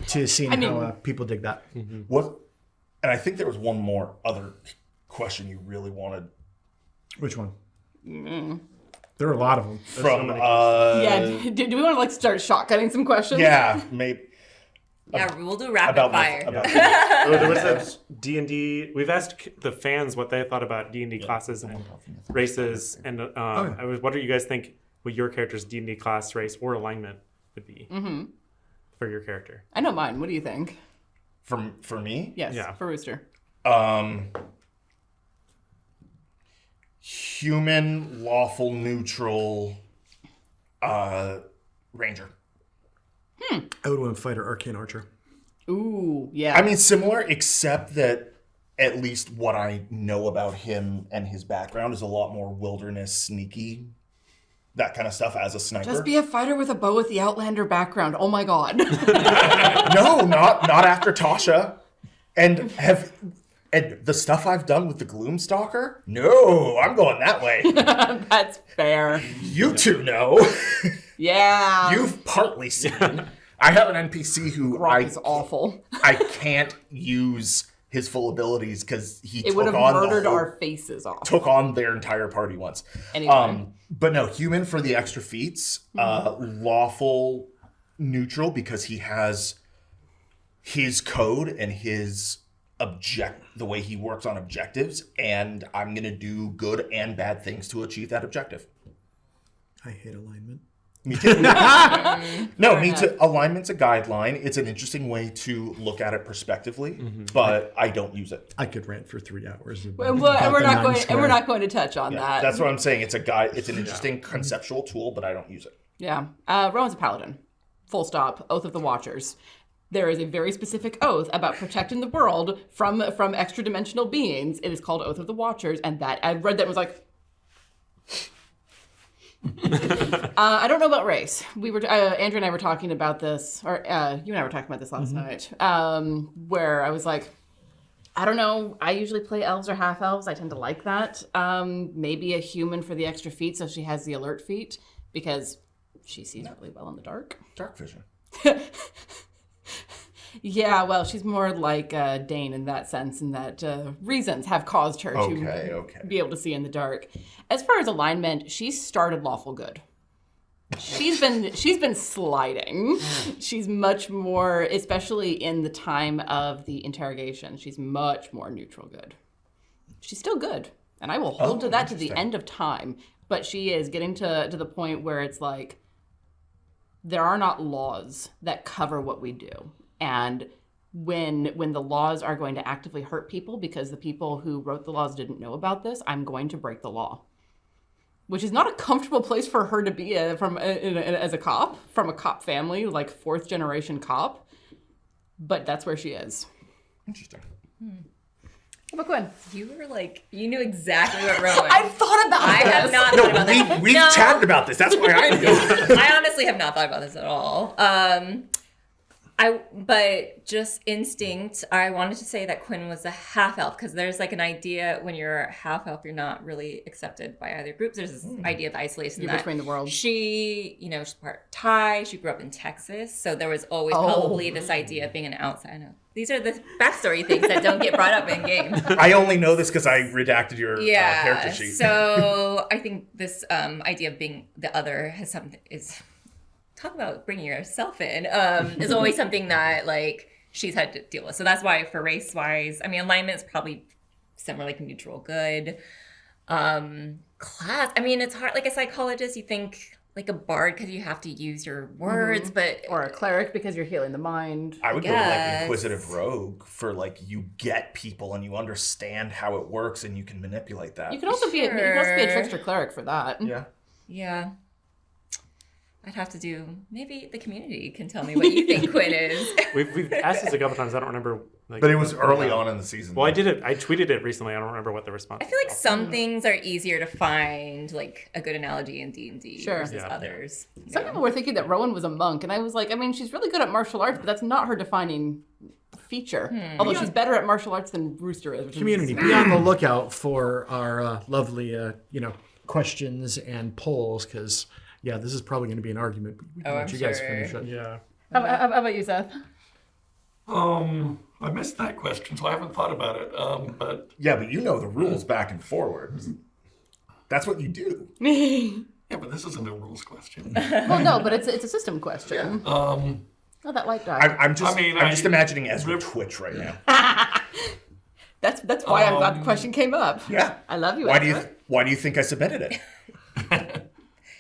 to seeing how people dig that. Mm-hmm. What? And I think there was one more other question you really wanted. Which one? There are a lot of them. From do we want to start shotgunning some questions? Yeah, maybe. Yeah, we'll do rapid fire. There was a D&D. We've asked the fans what they thought about D&D classes and races, and what do you guys think? What your character's D&D class, race, or alignment would be for your character? I know mine. What do you think? For me? Yes, yeah. For Rooster. Human, lawful, neutral, ranger. I would want fighter, arcane archer. Ooh, yeah. I mean, similar, except that at least what I know about him and his background is a lot more wilderness, sneaky, that kind of stuff as a sniper. Just be a fighter with a bow with the Outlander background. Oh my god. No, not after Tasha. And the stuff I've done with the Gloomstalker? No, I'm going that way. That's fair. You two know. Yeah. You've partly seen. I have an NPC who Rock is awful. I can't use his full abilities because it would have murdered our faces off. Took on their entire party once. Anyway. But no, human for the extra feats. Lawful, neutral because he has his code and his the way he works on objectives, and I'm gonna do good and bad things to achieve that objective. I hate alignment. Me too. Me too. Alignment's a guideline. It's an interesting way to look at it prospectively, but I don't use it. I could rant for 3 hours. We're not going to touch on that. That's what I'm saying. It's a guide. It's an interesting conceptual tool, but I don't use it. Yeah. Rowan's a paladin. Full stop. Oath of the Watchers. There is a very specific oath about protecting the world from extra-dimensional beings. It is called Oath of the Watchers, and that I read that and was like, I don't know about race. We were Andrew and I were talking about this, or you and I were talking about this last night, where I was like, I don't know. I usually play elves or half elves. I tend to like that. Maybe a human for the extra feet, so she has the alert feat because she sees really well in the dark. Dark vision. Yeah, well, she's more like Dane in that sense, in that reasons have caused her to be able to see in the dark. As far as alignment, she's started lawful good. She's been sliding. She's much more, especially in the time of the interrogation, she's much more neutral good. She's still good, and I will hold to that to the end of time. but she is getting to the point where it's like there are not laws that cover what we do. And when the laws are going to actively hurt people because the people who wrote the laws didn't know about this, I'm going to break the law. Which is not a comfortable place for her to be as a cop, from a cop family, like 4th generation cop. But that's where she is. Interesting. How about Quinn? You were like, you knew exactly what Rowan. I've thought about I this. have not thought about this. We've chatted about this. That's why I know. I honestly have not thought about this at all. But just instinct, I wanted to say that Quinn was a half elf because there's like an idea when you're a half elf, you're not really accepted by other groups. There's this idea of isolation. You're between the world. She, she's part Thai. She grew up in Texas, so there was always probably this idea of being an outsider. These are the backstory things that don't get brought up in games. I only know this because I redacted your character sheet. So I think this idea of being the other has something is. Talk about bringing yourself in is always something that like she's had to deal with. So that's why for race wise, I mean, alignment is probably similar, like neutral good. Class, I mean, it's hard. Like a psychologist, you think like a bard because you have to use your words, but Or a cleric because you're healing the mind. I would go like guess. Inquisitive Rogue for like you get people and you understand how it works and you can manipulate that. You can also be a trickster cleric for that. Yeah. I'd have to do. Maybe the community can tell me what you think Quinn is. We've asked this a couple times. I don't remember. But it was early on in the season. Well, I did it. I tweeted it recently. I don't remember what the response. I feel like some things are easier to find, like a good analogy in D&D Sure. versus Yeah. others. Some people were thinking that Rowan was a monk, and I was like, I mean, she's really good at martial arts, but that's not her defining feature. Although she's better at martial arts than Rooster is. Which Community, be on the lookout for our lovely, questions and polls, because this is probably going to be an argument. We can let you guys finish it. Yeah. How about you, Seth? I missed that question, so I haven't thought about it. But but you know the rules back and forward. That's what you do. yeah, but this isn't a rules question. Well, no, but it's a system question. Oh, that light dog. I'm just imagining Ezra Twitch right now. That's why I'm glad the question came up. Yeah. I love you. Why do you think I submitted it?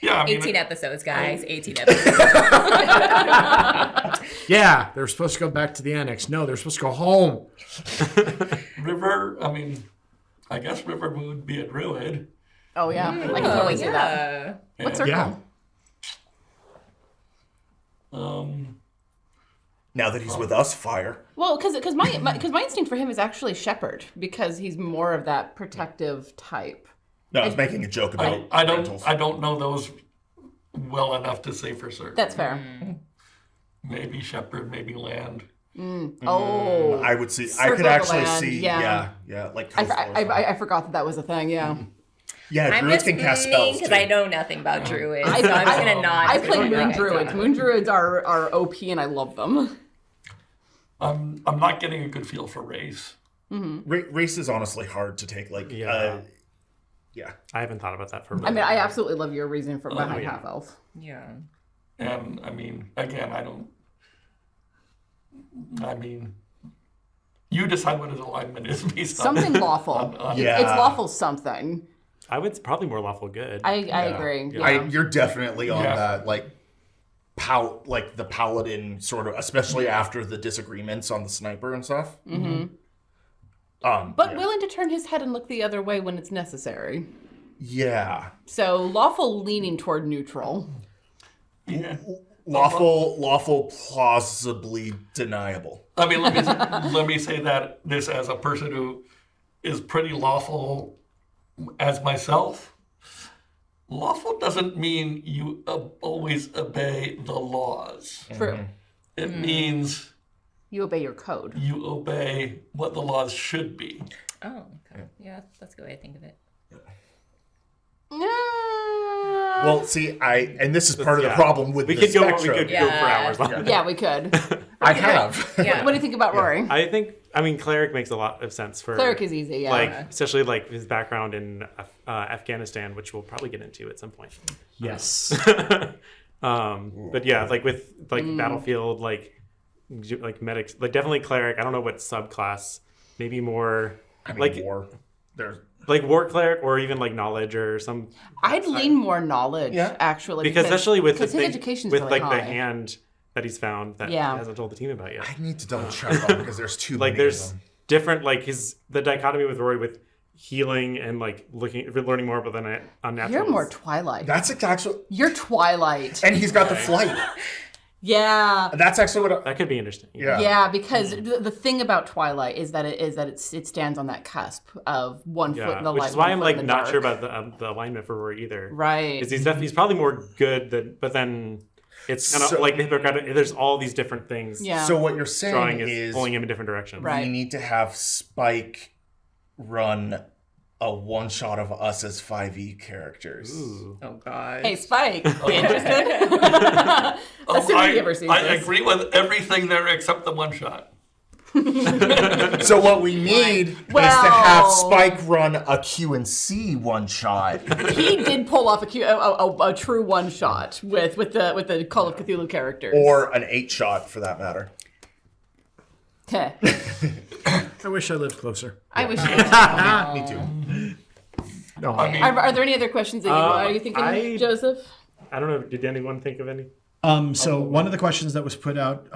Yeah, I mean, 18 episodes, guys. 18 episodes. Yeah, they're supposed to go back to the annex. No, they're supposed to go home. River. I mean, I guess River would be a druid. Oh yeah, I can totally see that. What's her call? Now that he's with us, fire. Well, because my instinct for him is actually shepherd because he's more of that protective type. No, I was making a joke about I rentals. don't know those well enough to say for certain. That's fair. Maybe shepherd, maybe land. Oh, I would see. I Circle could of actually land, see. yeah. Like. I forgot that was a thing. Yeah. Yeah, I'm druids just can cast spells because too. I know nothing about druids, so I'm just gonna nod. I to play what moon you guys druids. are. Moon druids are OP and I love them. I'm not getting a good feel for race. Race is honestly hard to take. Like, Yeah. yeah. I haven't thought about that for. I mean, I absolutely love your reason for behind yeah. half elf. Yeah. And I mean, again, you decide what his alignment is based on Something lawful. Yeah. It's lawful something. I would probably more lawful good. I agree. Yeah. Yeah. You're definitely on Yeah. that, like the paladin sort of, especially after the disagreements on the sniper and stuff. But willing to turn his head and look the other way when it's necessary. Yeah. So lawful leaning toward neutral. Yeah. Lawful, plausibly deniable. I mean, let me say that this as a person who is pretty lawful as myself. Lawful doesn't mean you always obey the laws. True. It means You obey your code. you obey what the laws should be. Oh, okay. Yeah, that's a good way to think of it. Well, see, and this is part of the problem with we the could go. spectrum. We could go for hours long. Yeah, we could. I have. Yeah. What do you think about Rory? I mean, cleric makes a lot of sense for Cleric is easy, yeah. Like, especially like his background in Afghanistan, which we'll probably get into at some point. Yes. But yeah, like with battlefield, like medics, like definitely cleric. I don't know what subclass. Maybe more I mean, like war. There's like war cleric or even like knowledge or some. I'd lean more knowledge, Yeah. actually. Because especially with his the thing, education's with really like the high. hand that he's found that Yeah. he hasn't told the team about yet. I need to double check on because there's too Like many there's of them. different like the dichotomy with Rory with healing and like learning more about the unnatural. You're more Twilight. That's actually, You're Twilight. and he's got the flight. Yeah. That's actually what. That could be interesting. Yeah. Yeah, because the thing about Twilight is that it stands on that cusp of one foot in the which light, is why one I'm foot like in the not dark. sure about the alignment for Rory either. Right. Because he's probably more good than, but then it's kind of So- like there's all these different things. Yeah. So what you're saying Drawing is is pulling him in different directions. Right. we need to have Spike run a one shot of us as 5e characters. Ooh. Oh god. Hey, Spike, interested? Assuming he ever sees I this. agree with everything there except the one shot. So what we need is to have Well- Spike run a Q&C one shot. He did pull off a true one shot with the Call of Cthulhu characters. Or an 8 shot for that matter. Heh. I wish I lived closer. I wish you did. Me too. No, I mean, Are there any other questions that are you thinking, Joseph? I don't know. Did anyone think of any? So one of the questions that was put out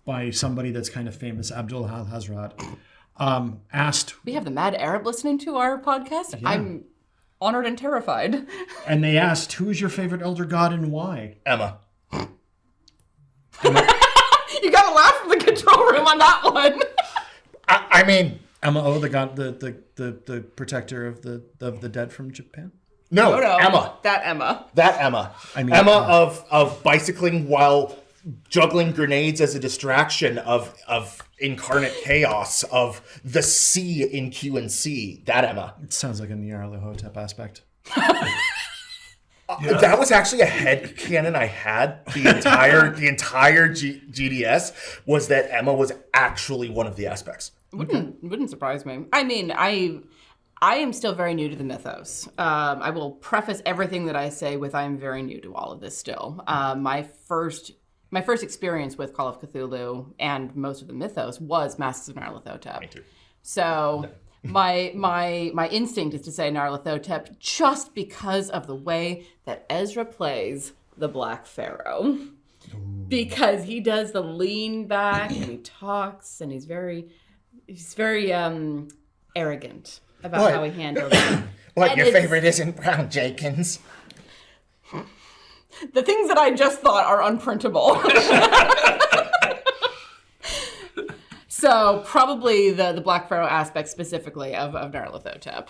by somebody that's kind of famous, Abdul Hazrat, asked, We have the Mad Arab listening to our podcast. I'm honored and terrified. and they asked, who is your favorite elder god and why? Emma. You gotta laugh from the control room on that one. I mean, Emma O, the god, the protector of the dead from Japan. no, Oh, no. Emma. That Emma. That Emma. I mean, Emma of bicycling while juggling grenades as a distraction of incarnate chaos of the C in Q&C. That Emma. It sounds like a Nyarlathotep aspect. That was actually a headcanon I had the entire GDS was that Emma was actually one of the aspects. Wouldn't surprise me. I mean, I am still very new to the mythos. I will preface everything that I say with I'm very new to all of this still. My first experience with Call of Cthulhu and most of the mythos was Masks of Nyarlathotep. Me too. So my instinct is to say Nyarlathotep just because of the way that Ezra plays the Black Pharaoh. Because he does the lean back and he talks and he's very arrogant about What? how he handles it. What, And your it's- favorite isn't Brown Jenkins? The things that I just thought are unprintable. So probably the Black Pharaoh aspect specifically of Nyarlathotep.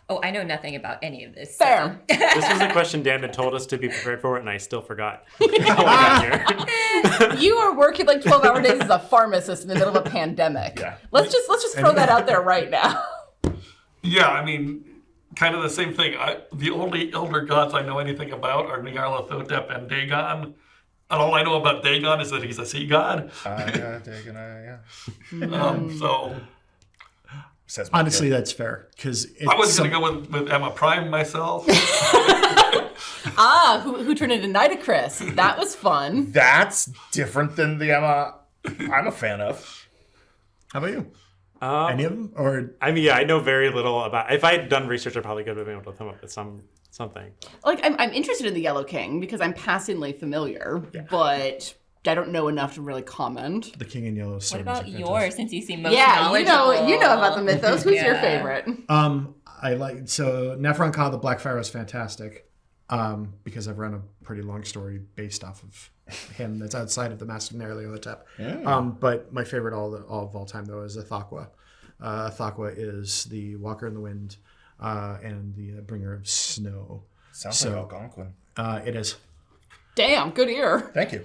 Oh, I know nothing about any of this. Fair. This was a question Dan had told us to be prepared for, and I still forgot. how I got here. You are working like 12-hour days as a pharmacist in the middle of a pandemic. Yeah. Let's just throw that out there right now. yeah, I mean, kind of the same thing. The only elder gods I know anything about are Nyarlathotep and Dagon. And all I know about Dagon is that he's a sea god. Yeah. So Says my Honestly, kid. that's fair because I was going to go with Emma Prime myself. Who turned into Nitocris. That was fun. That's different than the Emma I'm a fan of. How about you? Any of them? Or I mean, yeah, I know very little about. If I had done research, I probably could have been able to come up with something. Like I'm interested in the Yellow King because I'm passingly familiar, but I don't know enough to really comment. the King in Yellow? What servants about are yours, fantastic. since you seem most Yeah, knowledgeable? you know about the mythos. Who's your Yeah. favorite? I like so Nephron Ka, the Black Pharaoh, is fantastic because I've run a pretty long story based off of him that's outside of the Mask of Nyarlathotep. But my favorite of all time though is Athakwa. Athakwa is the Walker in the Wind and the Bringer of Snow. Sounds like Algonquin. It is. Damn, good ear. Thank you.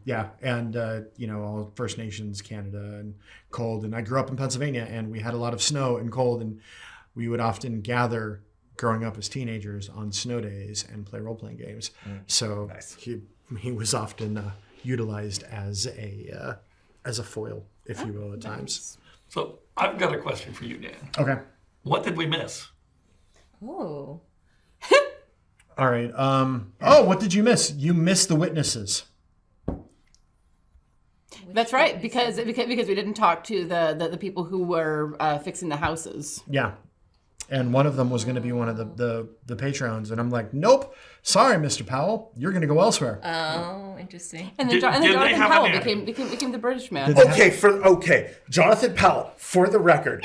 Yeah, and all First Nations, Canada, and cold. And I grew up in Pennsylvania, and we had a lot of snow and cold, and we would often gather growing up as teenagers on snow days and play role-playing games. So Nice. he was often utilized as a foil, if you will, at times. So I've got a question for you, Dan. Okay. What did we miss? Ooh. All right. What did you miss? You missed the witnesses. That's right, because we didn't talk to the people who were fixing the houses. Yeah. and one of them was going to be one of the patrons, and I'm like, nope, sorry, Mr. Powell, you're going to go elsewhere. Oh, interesting. And then, Did Jonathan they have Powell an became the British man. Okay, Jonathan Powell, for the record,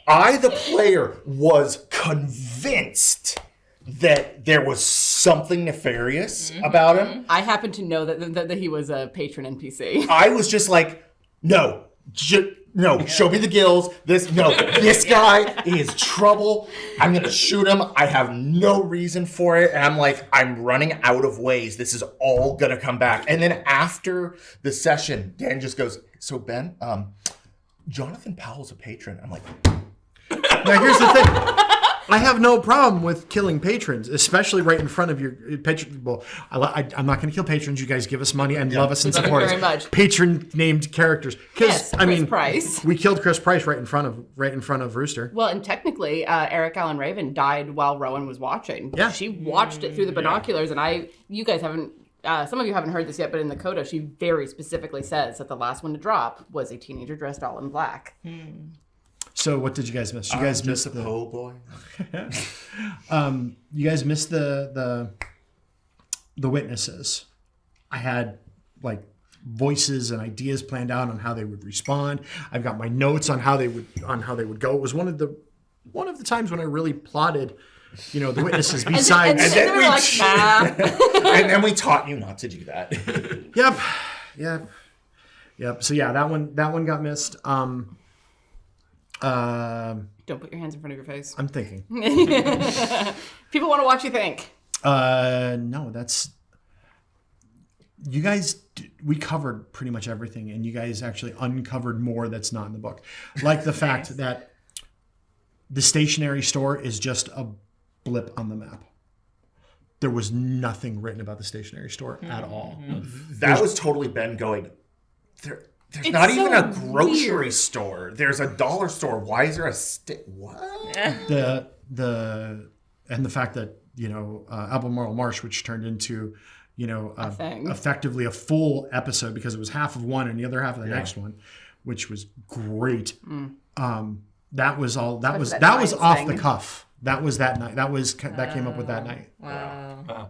I, the player, was convinced that there was something nefarious about him. I happen to know that he was a patron NPC. I was just like, no, show me the gills. This guy is trouble. I'm going to shoot him. I have no reason for it. And I'm like, I'm running out of ways. This is all going to come back. And then after the session, Dan just goes, so Ben, Jonathan Powell's a patron. I'm like, Now, here's the thing. I have no problem with killing patrons, especially right in front of your patron. Well, I'm not going to kill patrons. You guys give us money and love us and Love you support us. very much. Patron-named characters. Yes, Chris Price. We killed Chris Price right in front of Rooster. Well, and technically, Eric Allen Raven died while Rowan was watching. Yeah. She watched it through the binoculars, and you guys haven't, some of you haven't heard this yet, but in the coda, she very specifically says that the last one to drop was a teenager dressed all in black. So what did you guys miss? You guys missed the oh boy. You guys missed the witnesses. I had like voices and ideas planned out on how they would respond. I've got my notes on how they would go. It was one of the times when I really plotted, the witnesses besides. And then we were like, nah. And then we taught you not to do that. Yep. So yeah, that one got missed. Don't put your hands in front of your face. I'm thinking. People want to watch you think. No, that's. You guys, we covered pretty much everything, and you guys actually uncovered more that's not in the book. Like the fact that the stationery store is just a blip on the map. There was nothing written about the stationery store at all. That was totally Ben going, there's It's not so even a grocery weird. store. There's a dollar store. Why is there a what? And the fact that Albemarle Marsh, which turned into thing. effectively a full episode because it was half of one and the other half of the next one, which was great. That was all. That was Giants off thing. the cuff. That was that night. That came up with that night. Wow.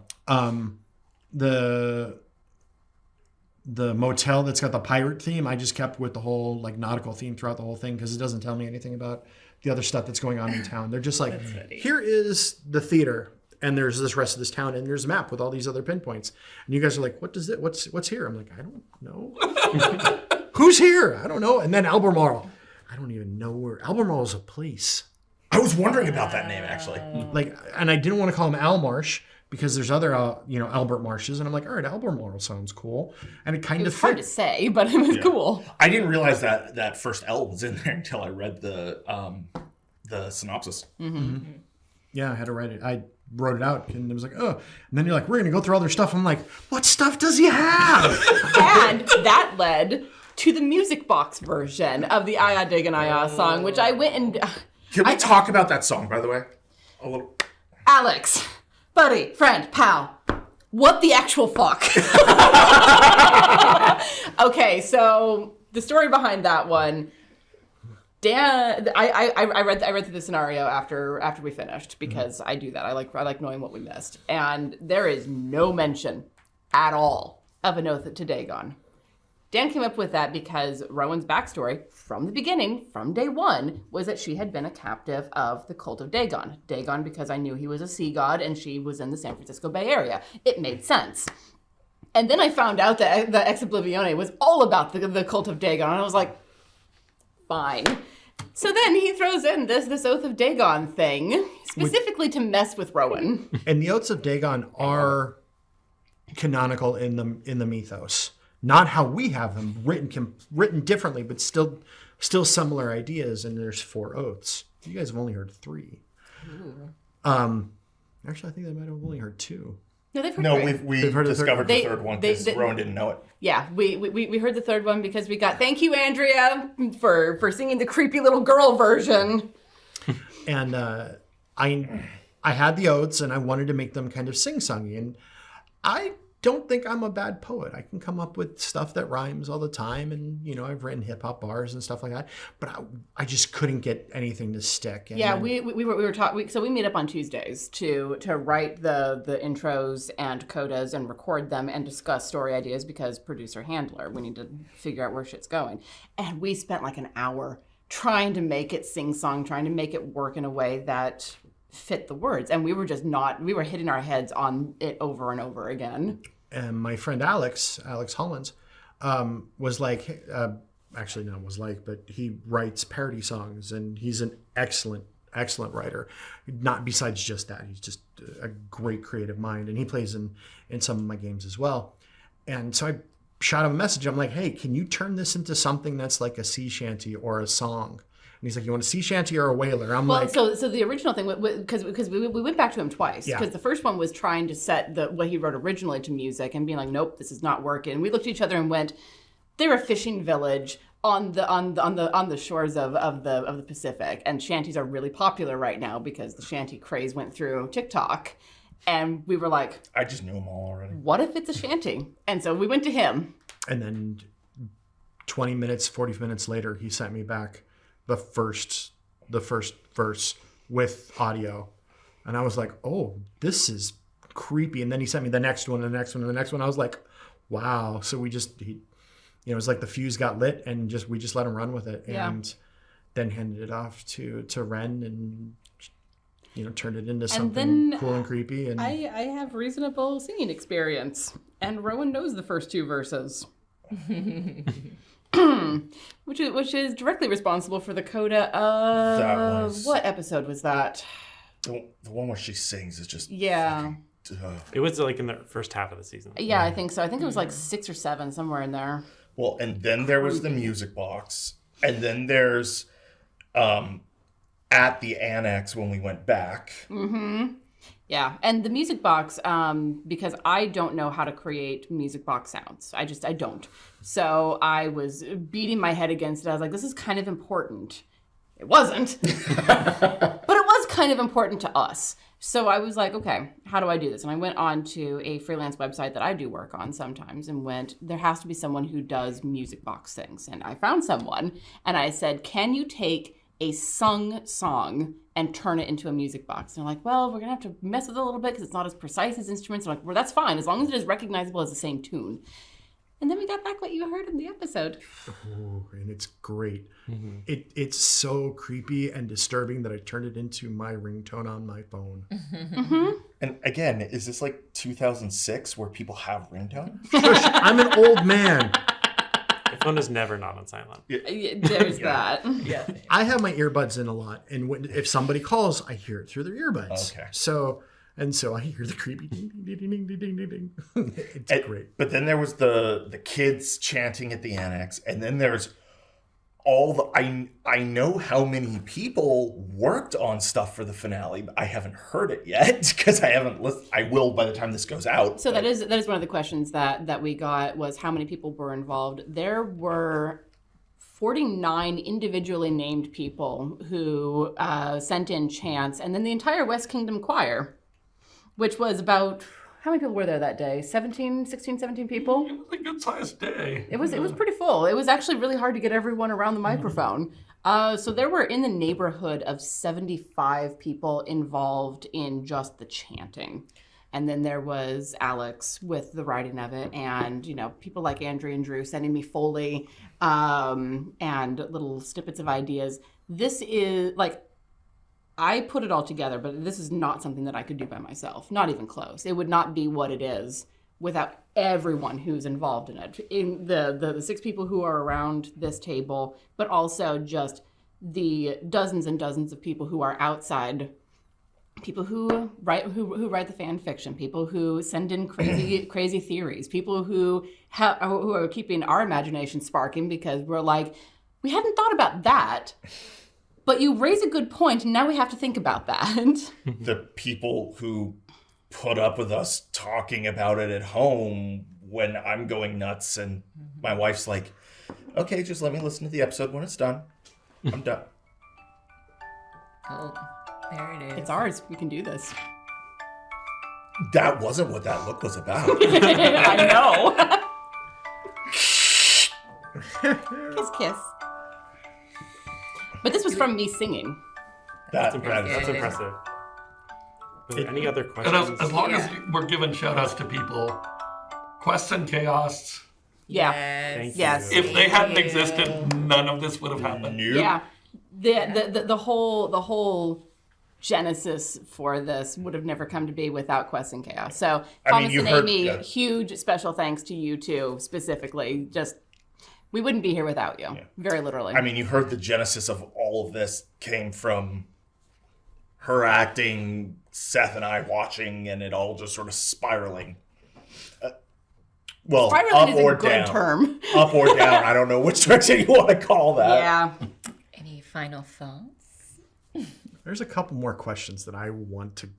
The motel that's got the pirate theme, I just kept with the whole like nautical theme throughout the whole thing because it doesn't tell me anything about the other stuff that's going on in town. They're just like, here is the theater, and there's this rest of this town, and there's a map with all these other pinpoints. And you guys are like, what does it? What's here? I'm like, I don't know. Who's here? I don't know. And then Albemarle, I don't even know where Albemarle is a place. I was wondering about that name actually. Like, and I didn't want to call him Al Marsh because there's other, Albert Marshes, and I'm like, all right, Albemarle sounds cool, and it kind It of was hard to say, but it was cool. I didn't realize that first L was in there until I read the synopsis. Yeah, I had to write it. I wrote it out, and it was like, oh. And then you're like, we're going to go through all their stuff. I'm like, what stuff does he have? And that led to the music box version of the Aya Dig and Aya song, which I went and... Can we talk about that song, by the way? A little. Alex, buddy, friend, pal, what the actual fuck? Okay, so the story behind that one... Dan, I read through the scenario after we finished because I do that. I like knowing what we missed, and there is no mention at all of an oath to Dagon. Dan came up with that because Rowan's backstory from the beginning, from day one, was that she had been a captive of the cult of Dagon. Dagon because I knew he was a sea god and she was in the San Francisco Bay Area. It made sense. And then I found out that the Ex Oblivione was all about the cult of Dagon, and I was like, fine. So then he throws in this Oath of Dagon thing, specifically to mess with Rowan. And the Oaths of Dagon are canonical in the mythos. Not how we have them, written differently, but still similar ideas, and there's 4 oaths. You guys have only heard 3. Actually, I think they might have only heard 2. No, they've heard No, 3. we heard the discovered third- the third one they- because Rowan didn't know it. Yeah, we heard the third one because we got thank you, Andrea, for singing the creepy little girl version. And I had the oaths, and I wanted to make them kind of sing-songy, and I don't think I'm a bad poet. I can come up with stuff that rhymes all the time, and I've written hip hop bars and stuff like that. But I just couldn't get anything to stick. And yeah, we were talking. So we meet up on Tuesdays to write the intros and codas and record them and discuss story ideas because producer handler, we need to figure out where shit's going. And we spent like an hour trying to make it sing song, trying to make it work in a way that fit the words, and we were hitting our heads on it over and over again. And my friend Alex Hollins, was like, but he writes parody songs, and he's an excellent writer. Not besides just that, he's just a great creative mind, and he plays in some of my games as well. And so I shot him a message. I'm like, hey, can you turn this into something that's like a sea shanty or a song? And he's like, you want a sea shanty or a whaler? I'm like... So the original thing, because we went back to him twice. Because the first one was trying to set what he wrote originally to music and being like, nope, this is not working. And we looked at each other and went, they're a fishing village on the shores of the Pacific. And shanties are really popular right now because the shanty craze went through TikTok. And we were like... I just knew them all already. What if it's a shanty? And so we went to him. And then 40 minutes later, he sent me back the first verse with audio, and I was like, oh, this is creepy. And then he sent me the next one and the next one and the next one. I was like, wow. So we just it was like the fuse got lit, and we just let him run with it. And then handed it off to Ren, and turned it into something cool and creepy. And I have reasonable singing experience, and Rowan knows the first two verses. which is directly responsible for the coda of what episode was that? The one where she sings is just It was like in the first half of the season. Yeah, I think so. I think it was like 6 or 7, somewhere in there. Well, and then there was the music box, and then there's at the annex when we went back. Mm-hmm. Yeah, and the music box, because I don't know how to create music box sounds. I don't. So I was beating my head against it. I was like, this is kind of important. It wasn't, but it was kind of important to us. So I was like, okay, how do I do this? And I went on to a freelance website that I do work on sometimes and there has to be someone who does music box things. And I found someone, and I said, can you take a sung song and turn it into a music box? And they're like, well, we're going to have to mess with it a little bit because it's not as precise as instruments. I'm like, well, that's fine, as long as it is recognizable as the same tune. And then we got back what you heard in the episode. Oh, and it's great. Mm-hmm. It's so creepy and disturbing that I turned it into my ringtone on my phone. Mm-hmm. And again, is this like 2006 where people have ringtones? I'm an old man. My phone is never not on silent. There's that. Yeah. I have my earbuds in a lot, and if somebody calls, I hear it through their earbuds. Okay. So I hear the creepy ding ding ding ding ding ding ding. It's great. But then there was the kids chanting at the annex, and then there's all the I know how many people worked on stuff for the finale, but I haven't heard it yet because I haven't listened. I will by the time this goes out. So that is one of the questions that we got, was how many people were involved. There were 49 individually named people who sent in chants, and then the entire West Kingdom choir, which was about, how many people were there that day? 16, 17 people? It was a good-sized day. It was pretty full. It was actually really hard to get everyone around the microphone. So there were in the neighborhood of 75 people involved in just the chanting. And then there was Alex with the writing of it, and people like Andrew and Drew sending me Foley and little snippets of ideas. This is I put it all together, but this is not something that I could do by myself. Not even close. It would not be what it is without everyone who's involved in it. In the 6 people who are around this table, but also just the dozens and dozens of people who are outside. People who write the fan fiction, people who send in crazy theories, people who are keeping our imagination sparking because we're like, we hadn't thought about that. But you raise a good point, and now we have to think about that. The people who put up with us talking about it at home when I'm going nuts, and my wife's like, okay, just let me listen to the episode when it's done. I'm done. Oh, there it is. It's ours. We can do this. That wasn't what that look was about. I know. Kiss, kiss. But this was from me singing. That's That's impressive. Are there any other questions? And as long as we're giving shout outs to people, Quests and Chaos, Yeah. Thank Yes. you. if they hadn't existed, none of this would have happened. Nope. Yeah. The whole genesis for this would have never come to be without Quest and Chaos. So Thomas you and heard- Amy, yeah. huge special thanks to you two specifically. Just we wouldn't be here without you. Very literally. I mean, you heard the genesis of all of this came from her acting, Seth and I watching, and it all just sort of spiraling. Well, spiraling up is or a good down. term. Up or down. I don't know which direction you want to call that. Yeah. Any final thoughts? There's a couple more questions that I want to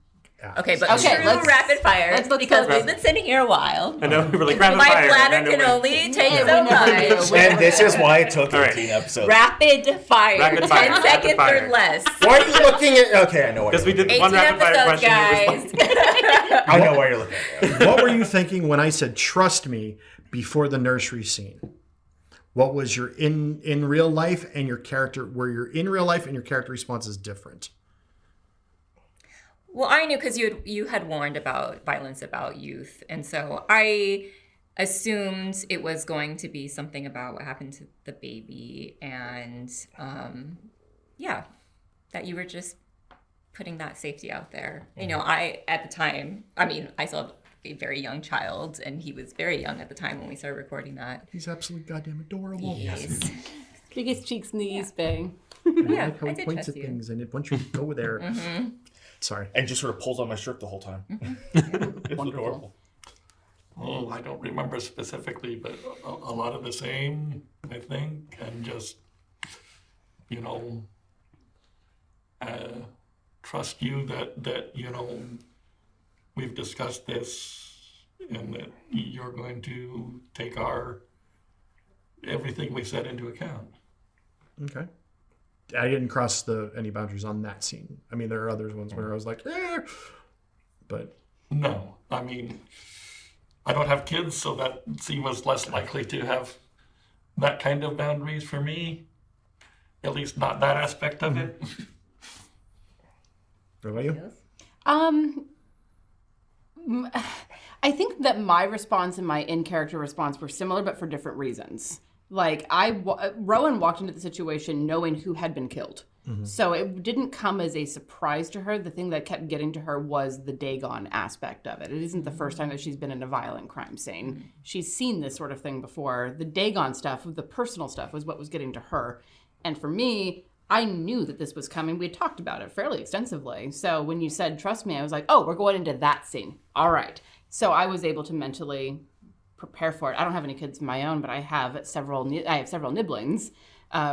ask. Okay, but Okay, true let's- rapid fire let's because go. we've been sitting here a while. I know we were like rapid My fire. bladder and then can it went- only take Yeah, so we never do. much. And this is why it took All right. 18 episodes. Rapid fire. Rapid fire, 10 rapid seconds fire. or less. Why are you looking at... Okay, I know why Because you're we looking did 18 one rapid fire episodes, question. guys. I know why you're looking at it. What were you thinking when I said trust me before the nursery scene? What was your in real life and your character, where your in real life and your character response is different? Well, I knew because you had warned about violence about youth, and so I assumed it was going to be something about what happened to the baby, and that you were just putting that safety out there. You know, at the time, I still have a very young child, and he was very young at the time when we started recording that. He's absolutely goddamn adorable. Yes. Biggest cheeks in the East Bay. I Yeah, like how I he did points trust at you. things and it wants you to go there. Sorry. And just sort of pulls on my shirt the whole time. It's adorable. Oh, I don't remember specifically, but a lot of the same, I think, and just, trust you that we've discussed this and that you're going to take everything we said into account. Okay. I didn't cross any boundaries on that scene. I mean, there are other ones where I was like, but No, I don't have kids, so that scene was less likely to have that kind of boundaries for me. At least not that aspect of it. what about you? I think that my response and my in-character response were similar, but for different reasons. Like, Rowan walked into the situation knowing who had been killed. So it didn't come as a surprise to her. The thing that kept getting to her was the Dagon aspect of it. It isn't the first time that she's been in a violent crime scene. She's seen this sort of thing before. The Dagon stuff, the personal stuff, was what was getting to her. And for me, I knew that this was coming. We had talked about it fairly extensively. So when you said, trust me, I was like, oh, we're going into that scene. All right. So I was able to mentally prepare for it. I don't have any kids of my own, but I have several nibblings,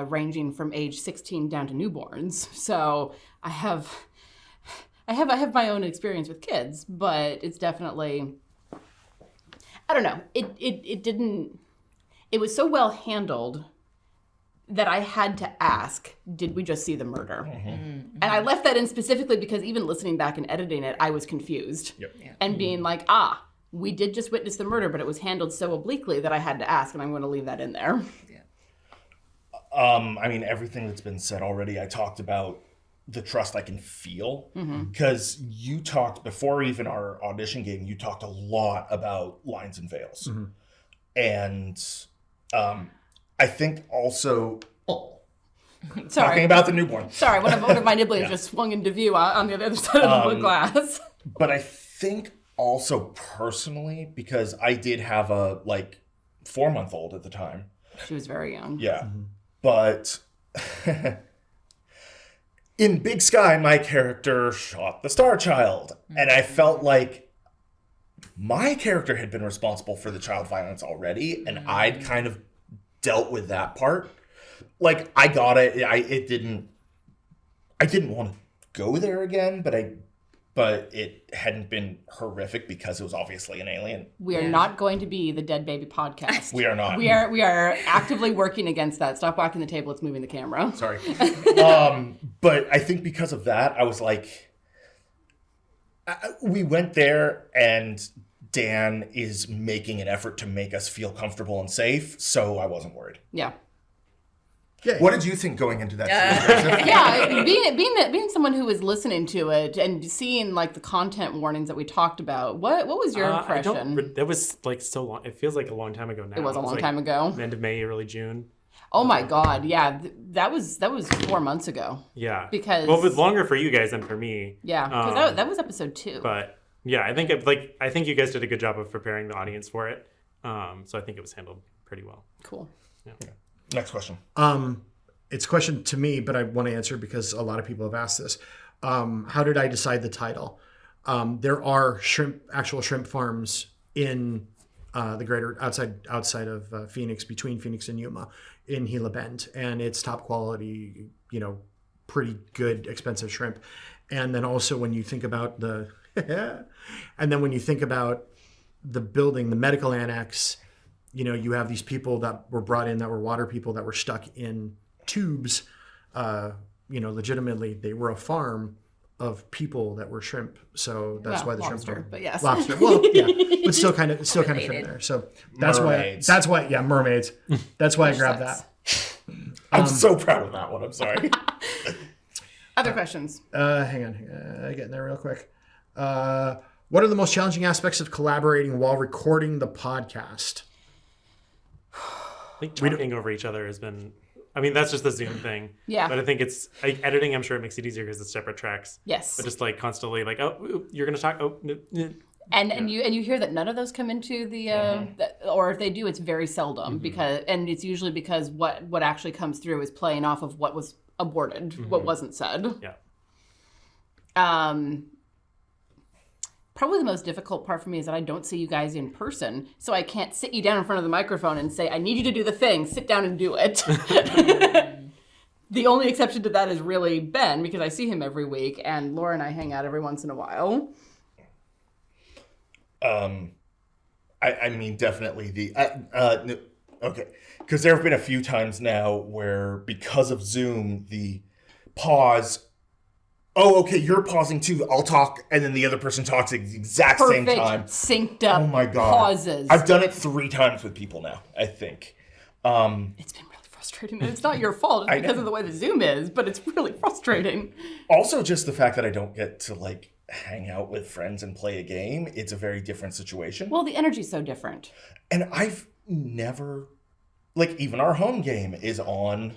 ranging from age 16 down to newborns. So I have my own experience with kids, but it's definitely, I don't know. It was so well handled that I had to ask, did we just see the murder? And I left that in specifically because even listening back and editing it, I was confused. Yep. And being like, we did just witness the murder, but it was handled so obliquely that I had to ask, and I'm going to leave that in there. Everything that's been said already, I talked about the trust I can feel. Because you talked, before even our audition game, you talked a lot about lines and veils. And I think also... Sorry. Talking about the newborn. Sorry, one of my nibblings just swung into view on the other side of the glass. But I think also personally, because I did have a 4-month-old at the time. She was very young. Yeah. But in Big Sky, my character shot the Star Child. And I felt like my character had been responsible for the child violence already. And I'd kind of dealt with that part. Like, I got it. I didn't want to go there again, but it hadn't been horrific because it was obviously an alien. We are not going to be the Dead Baby podcast. We are not. We are actively working against that. Stop whacking the table. It's moving the camera. Sorry. But I think because of that, I was like, We went there, and Dan is making an effort to make us feel comfortable and safe, so I wasn't worried. Yeah. Yeah. What did you think going into that season? Yeah, being someone who was listening to it and seeing like the content warnings that we talked about, what was your impression? That was like so long. It feels like a long time ago now. It was a long time ago. End of May, early June. Oh my God, yeah, that was 4 months ago. Yeah. Because it was longer for you guys than for me. Yeah, because that was episode 2. But yeah, I think you guys did a good job of preparing the audience for it. So I think it was handled pretty well. Cool. Yeah. Next question. It's a question to me, but I want to answer because a lot of people have asked this. How did I decide the title? There are actual shrimp farms in the greater outside of Phoenix, between Phoenix and Yuma, in Gila Bend, and it's top quality, pretty good, expensive shrimp. And then also when you think about the building, the medical annex, you have these people that were brought in that were water people that were stuck in tubes. Legitimately, they were a farm of people that were shrimp. So that's why the lobster, shrimp farm. but yes. Lobster. Well, yeah, but still kind of fit there. So Mermaids. Mermaids. That's why I grabbed that. I'm so proud of that one. I'm sorry. Other questions? Hang on. Getting there real quick. What are the most challenging aspects of collaborating while recording the podcast? I think talking over each other has been... I mean, that's just the Zoom thing. Yeah. But I think it's... editing, I'm sure it makes it easier because it's separate tracks. Yes. But just constantly oh, you're going to talk... Oh, no, no. And you hear that none of those come into the or if they do, it's very seldom because it's usually because what actually comes through is playing off of what was aborted, what wasn't said. Yeah. Probably the most difficult part for me is that I don't see you guys in person, so I can't sit you down in front of the microphone and say, I need you to do the thing, sit down and do it. The only exception to that is really Ben, because I see him every week, and Laura and I hang out every once in a while. I mean, definitely okay. Because there have been a few times now where, because of Zoom, the pause... Oh, okay, you're pausing too. I'll talk, and then the other person talks at the exact same time. Synced up Oh my God. pauses. I've done it 3 times with people now, I think. It's been really frustrating, and it's not your fault. It's because of the way the Zoom is, but it's really frustrating. Also, just the fact that I don't get to, hang out with friends and play a game, it's a very different situation. Well, the energy's so different. And I've never... even our home game is on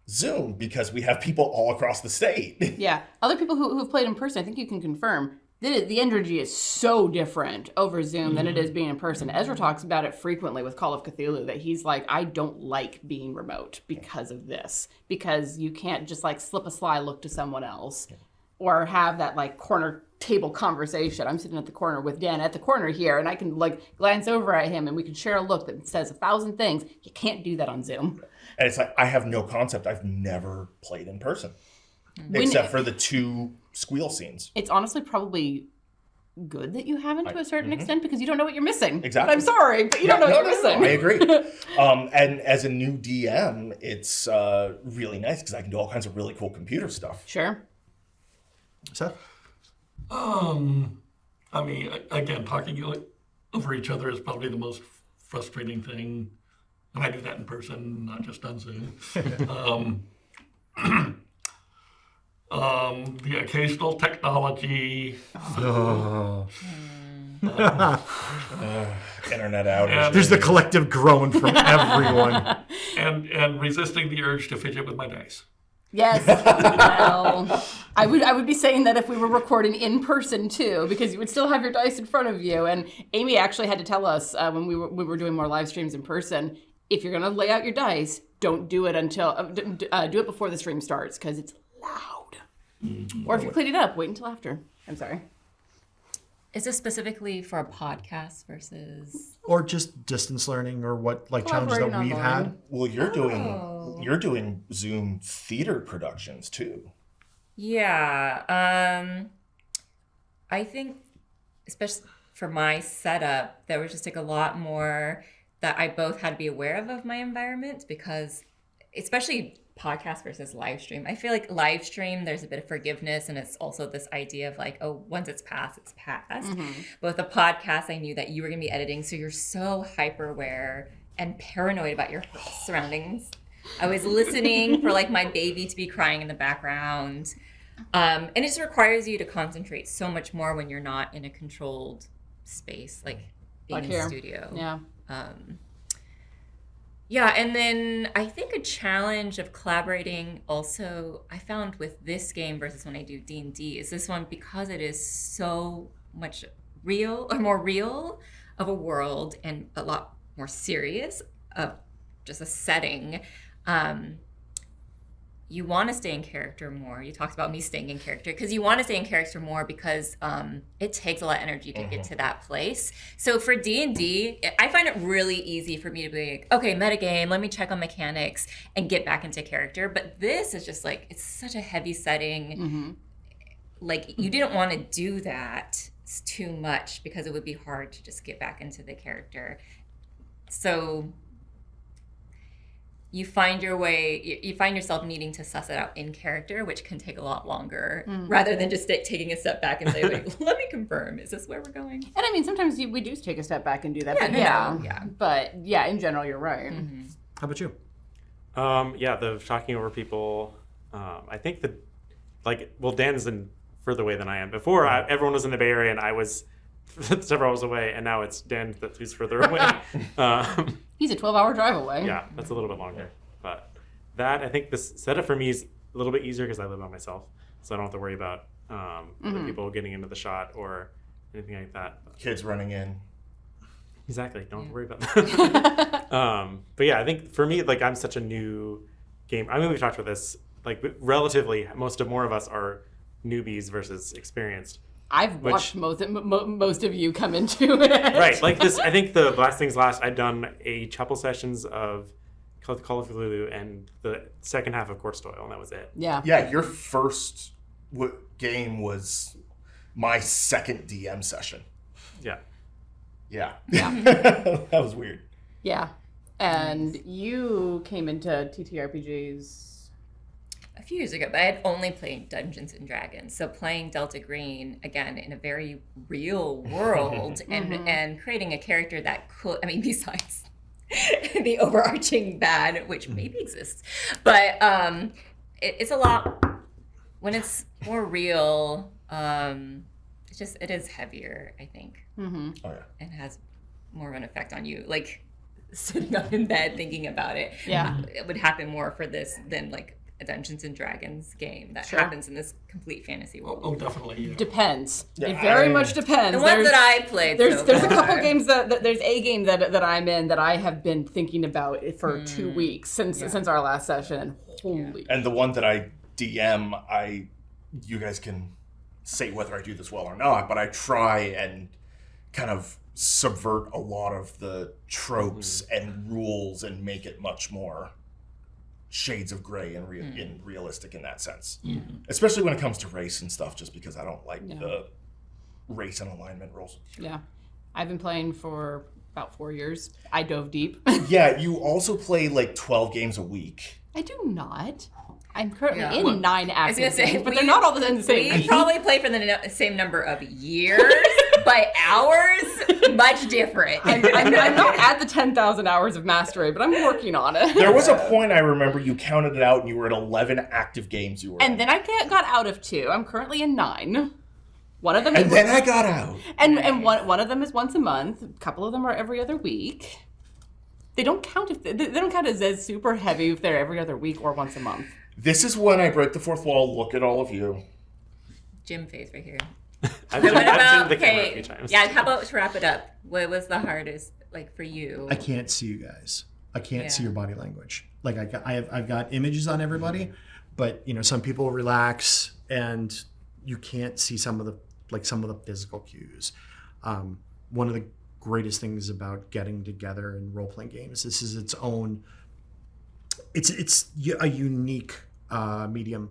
Zoom because we have people all across the state. Yeah. Other people who've played in person, I think you can confirm, the energy is so different over Zoom than it is being in person. Ezra talks about it frequently with Call of Cthulhu, that he's like, I don't like being remote because of this. Because you can't just slip a sly look to someone else or have that corner table conversation. I'm sitting at the corner with Dan at the corner here, and I can glance over at him and we can share a look that says 1,000 things. You can't do that on Zoom. And it's I have no concept. I've never played in person. Except for the 2 squeal scenes. It's honestly probably good that you haven't to a certain extent because you don't know what you're missing. Exactly. But I'm sorry, but you don't know what you're missing. I agree. And as a new DM, it's really nice because I can do all kinds of really cool computer stuff. Sure. Seth? I mean, again, talking over each other is probably the most frustrating thing. And I do that in person, not just on Zoom. The occasional technology. Internet outage. There's the collective groan from everyone. And resisting the urge to fidget with my dice. Yes. Well, I would be saying that if we were recording in person too, because you would still have your dice in front of you. And Amy actually had to tell us when we were doing more live streams in person, if you're gonna lay out your dice, don't do it until do it before the stream starts because it's loud. Or if you clean it up, wait until after. I'm sorry. Is this specifically for a podcast versus... Or just distance learning or what challenges that we've had? Well, you're doing Zoom theater productions too. Yeah. I think, especially for my setup, there was just a lot more that I both had to be aware of my environment because, especially podcast versus live stream. I feel like live stream, there's a bit of forgiveness, and it's also this idea of like, oh, once it's passed, it's passed. But with a podcast, I knew that you were going to be editing, so you're so hyper aware and paranoid about your surroundings. I was listening for like my baby to be crying in the background. And it just requires you to concentrate so much more when you're not in a controlled space, like being in the studio. Yeah. Yeah, and then I think a challenge of collaborating also I found with this game versus when I do D&D is this one, because it is so much more real of a world and a lot more serious of just a setting. You want to stay in character more. You talked about me staying in character because you want to stay in character more because it takes a lot of energy to get to that place. So for D&D, I find it really easy for me to be like, okay, metagame, let me check on mechanics and get back into character. But this is just like, it's such a heavy setting. Like you didn't want to do that too much because it would be hard to just get back into the character. So you find yourself needing to suss it out in character, which can take a lot longer rather than just taking a step back and say, wait, let me confirm, is this where we're going? And I mean, sometimes we do take a step back and do that. Yeah, But yeah, in general, you're right. How about you? The talking over people, I think that, Dan's in further away than I am. Before, everyone was in the Bay Area and I was several hours away, and now it's Dan who's further away. He's a 12-hour drive away. Yeah, that's a little bit longer. But I think this setup for me is a little bit easier because I live by myself, so I don't have to worry about other people getting into the shot or anything like that. Kids running in. Exactly, don't have to worry about that. But yeah, I think for me, I'm such a new game. I mean, we've talked about this. Relatively, more of us are newbies versus experienced. I've watched most of you come into it. Right, I think the last things last, I'd done a couple sessions of Call of Cthulhu and the second half of Court Stoyle, and that was it. Yeah. Yeah, your first game was my second DM session. Yeah. Yeah. That was weird. Yeah. And you came into TTRPGs a few years ago, but I had only played Dungeons and Dragons. So playing Delta Green, again, in a very real world and creating a character that could, besides the overarching bad, which maybe exists, but it's a lot, when it's more real, it is heavier, I think. Oh, yeah. And has more of an effect on you. Sitting up in bed thinking about it. Yeah. It would happen more for this than a Dungeons and Dragons game that happens in this complete fantasy world. Oh, definitely. Yeah. Depends. Yeah, It very much depends. The ones that I've played. There's so a far. couple games there's a game that I'm in that I have been thinking about it for 2 weeks since our last session. Holy. And the one that I DM, you guys can say whether I do this well or not, but I try and kind of subvert a lot of the tropes and rules and make it much more shades of gray and realistic in that sense. Especially when it comes to race and stuff, just because I don't like the race and alignment rules. Yeah. I've been playing for about 4 years. I dove deep. Yeah, you also play 12 games a week. I do not. I'm currently in Well, 9 active I was gonna say, games, but they're not all in the same We week. probably play for the same number of years, but hours, much different. I'm not at the 10,000 hours of mastery, but I'm working on it. There was a point I remember you counted it out and you were at 11 active games you were in. And then I got out of 2. I'm currently in 9. One of them And then I got out. and one of them is once a month. A couple of them are every other week. They don't count they don't count as super heavy if they're every other week or once a month. This is when I break the fourth wall, look at all of you. Gym phase right here. I've What been about, the camera a okay, few times. yeah, how about to wrap it up? What was the hardest, for you? I can't see you guys. I can't see your body language. I've got images on everybody, but some people relax and you can't see some of the physical cues. One of the greatest things about getting together in role-playing games, this is its own. It's a unique medium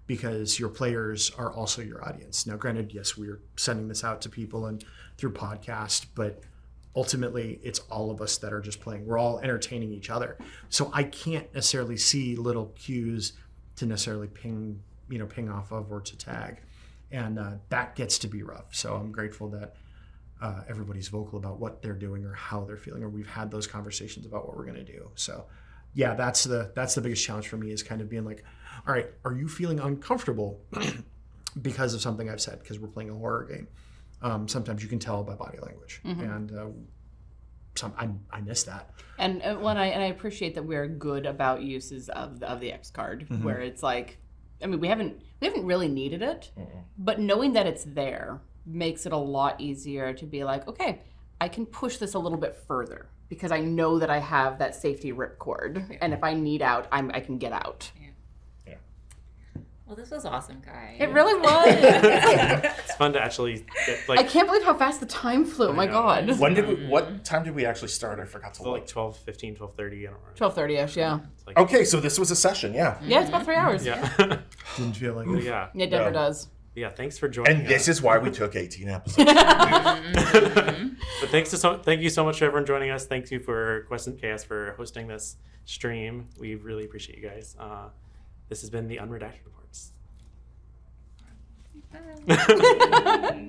because your players are also your audience. Now, granted, yes, we're sending this out to people and through podcast, but ultimately it's all of us that are just playing. We're all entertaining each other. So I can't necessarily see little cues to necessarily ping off of or to tag. And that gets to be rough. So I'm grateful that everybody's vocal about what they're doing or how they're feeling, or we've had those conversations about what we're going to do. So yeah, that's the biggest challenge for me, is kind of being like, all right, are you feeling uncomfortable because of something I've said? Because we're playing a horror game. Sometimes you can tell by body language, and I miss that. And I appreciate that we're good about uses of the X card, where it's like, I mean, we haven't really needed it, but knowing that it's there makes it a lot easier to be like, okay, I can push this a little bit further because I know that I have that safety ripcord, and if I need out, I can get out. Yeah. Well, this was awesome, guys. It really was. It's fun to actually get, I can't believe how fast the time flew. Oh my God. What time did we actually start? I forgot to like 12:15, 12:30. I don't know. 12:30ish, yeah. Like, Okay, so this was a session, yeah. Yeah, it's about 3 hours. yeah. Didn't feel like But yeah. It never does. Yeah, thanks for joining And this us. is why we took 18 episodes. But thank you so much for everyone joining us. Thank you for Questant Chaos for hosting this stream. We really appreciate you guys. This has been the Unredacted Reports. Bye.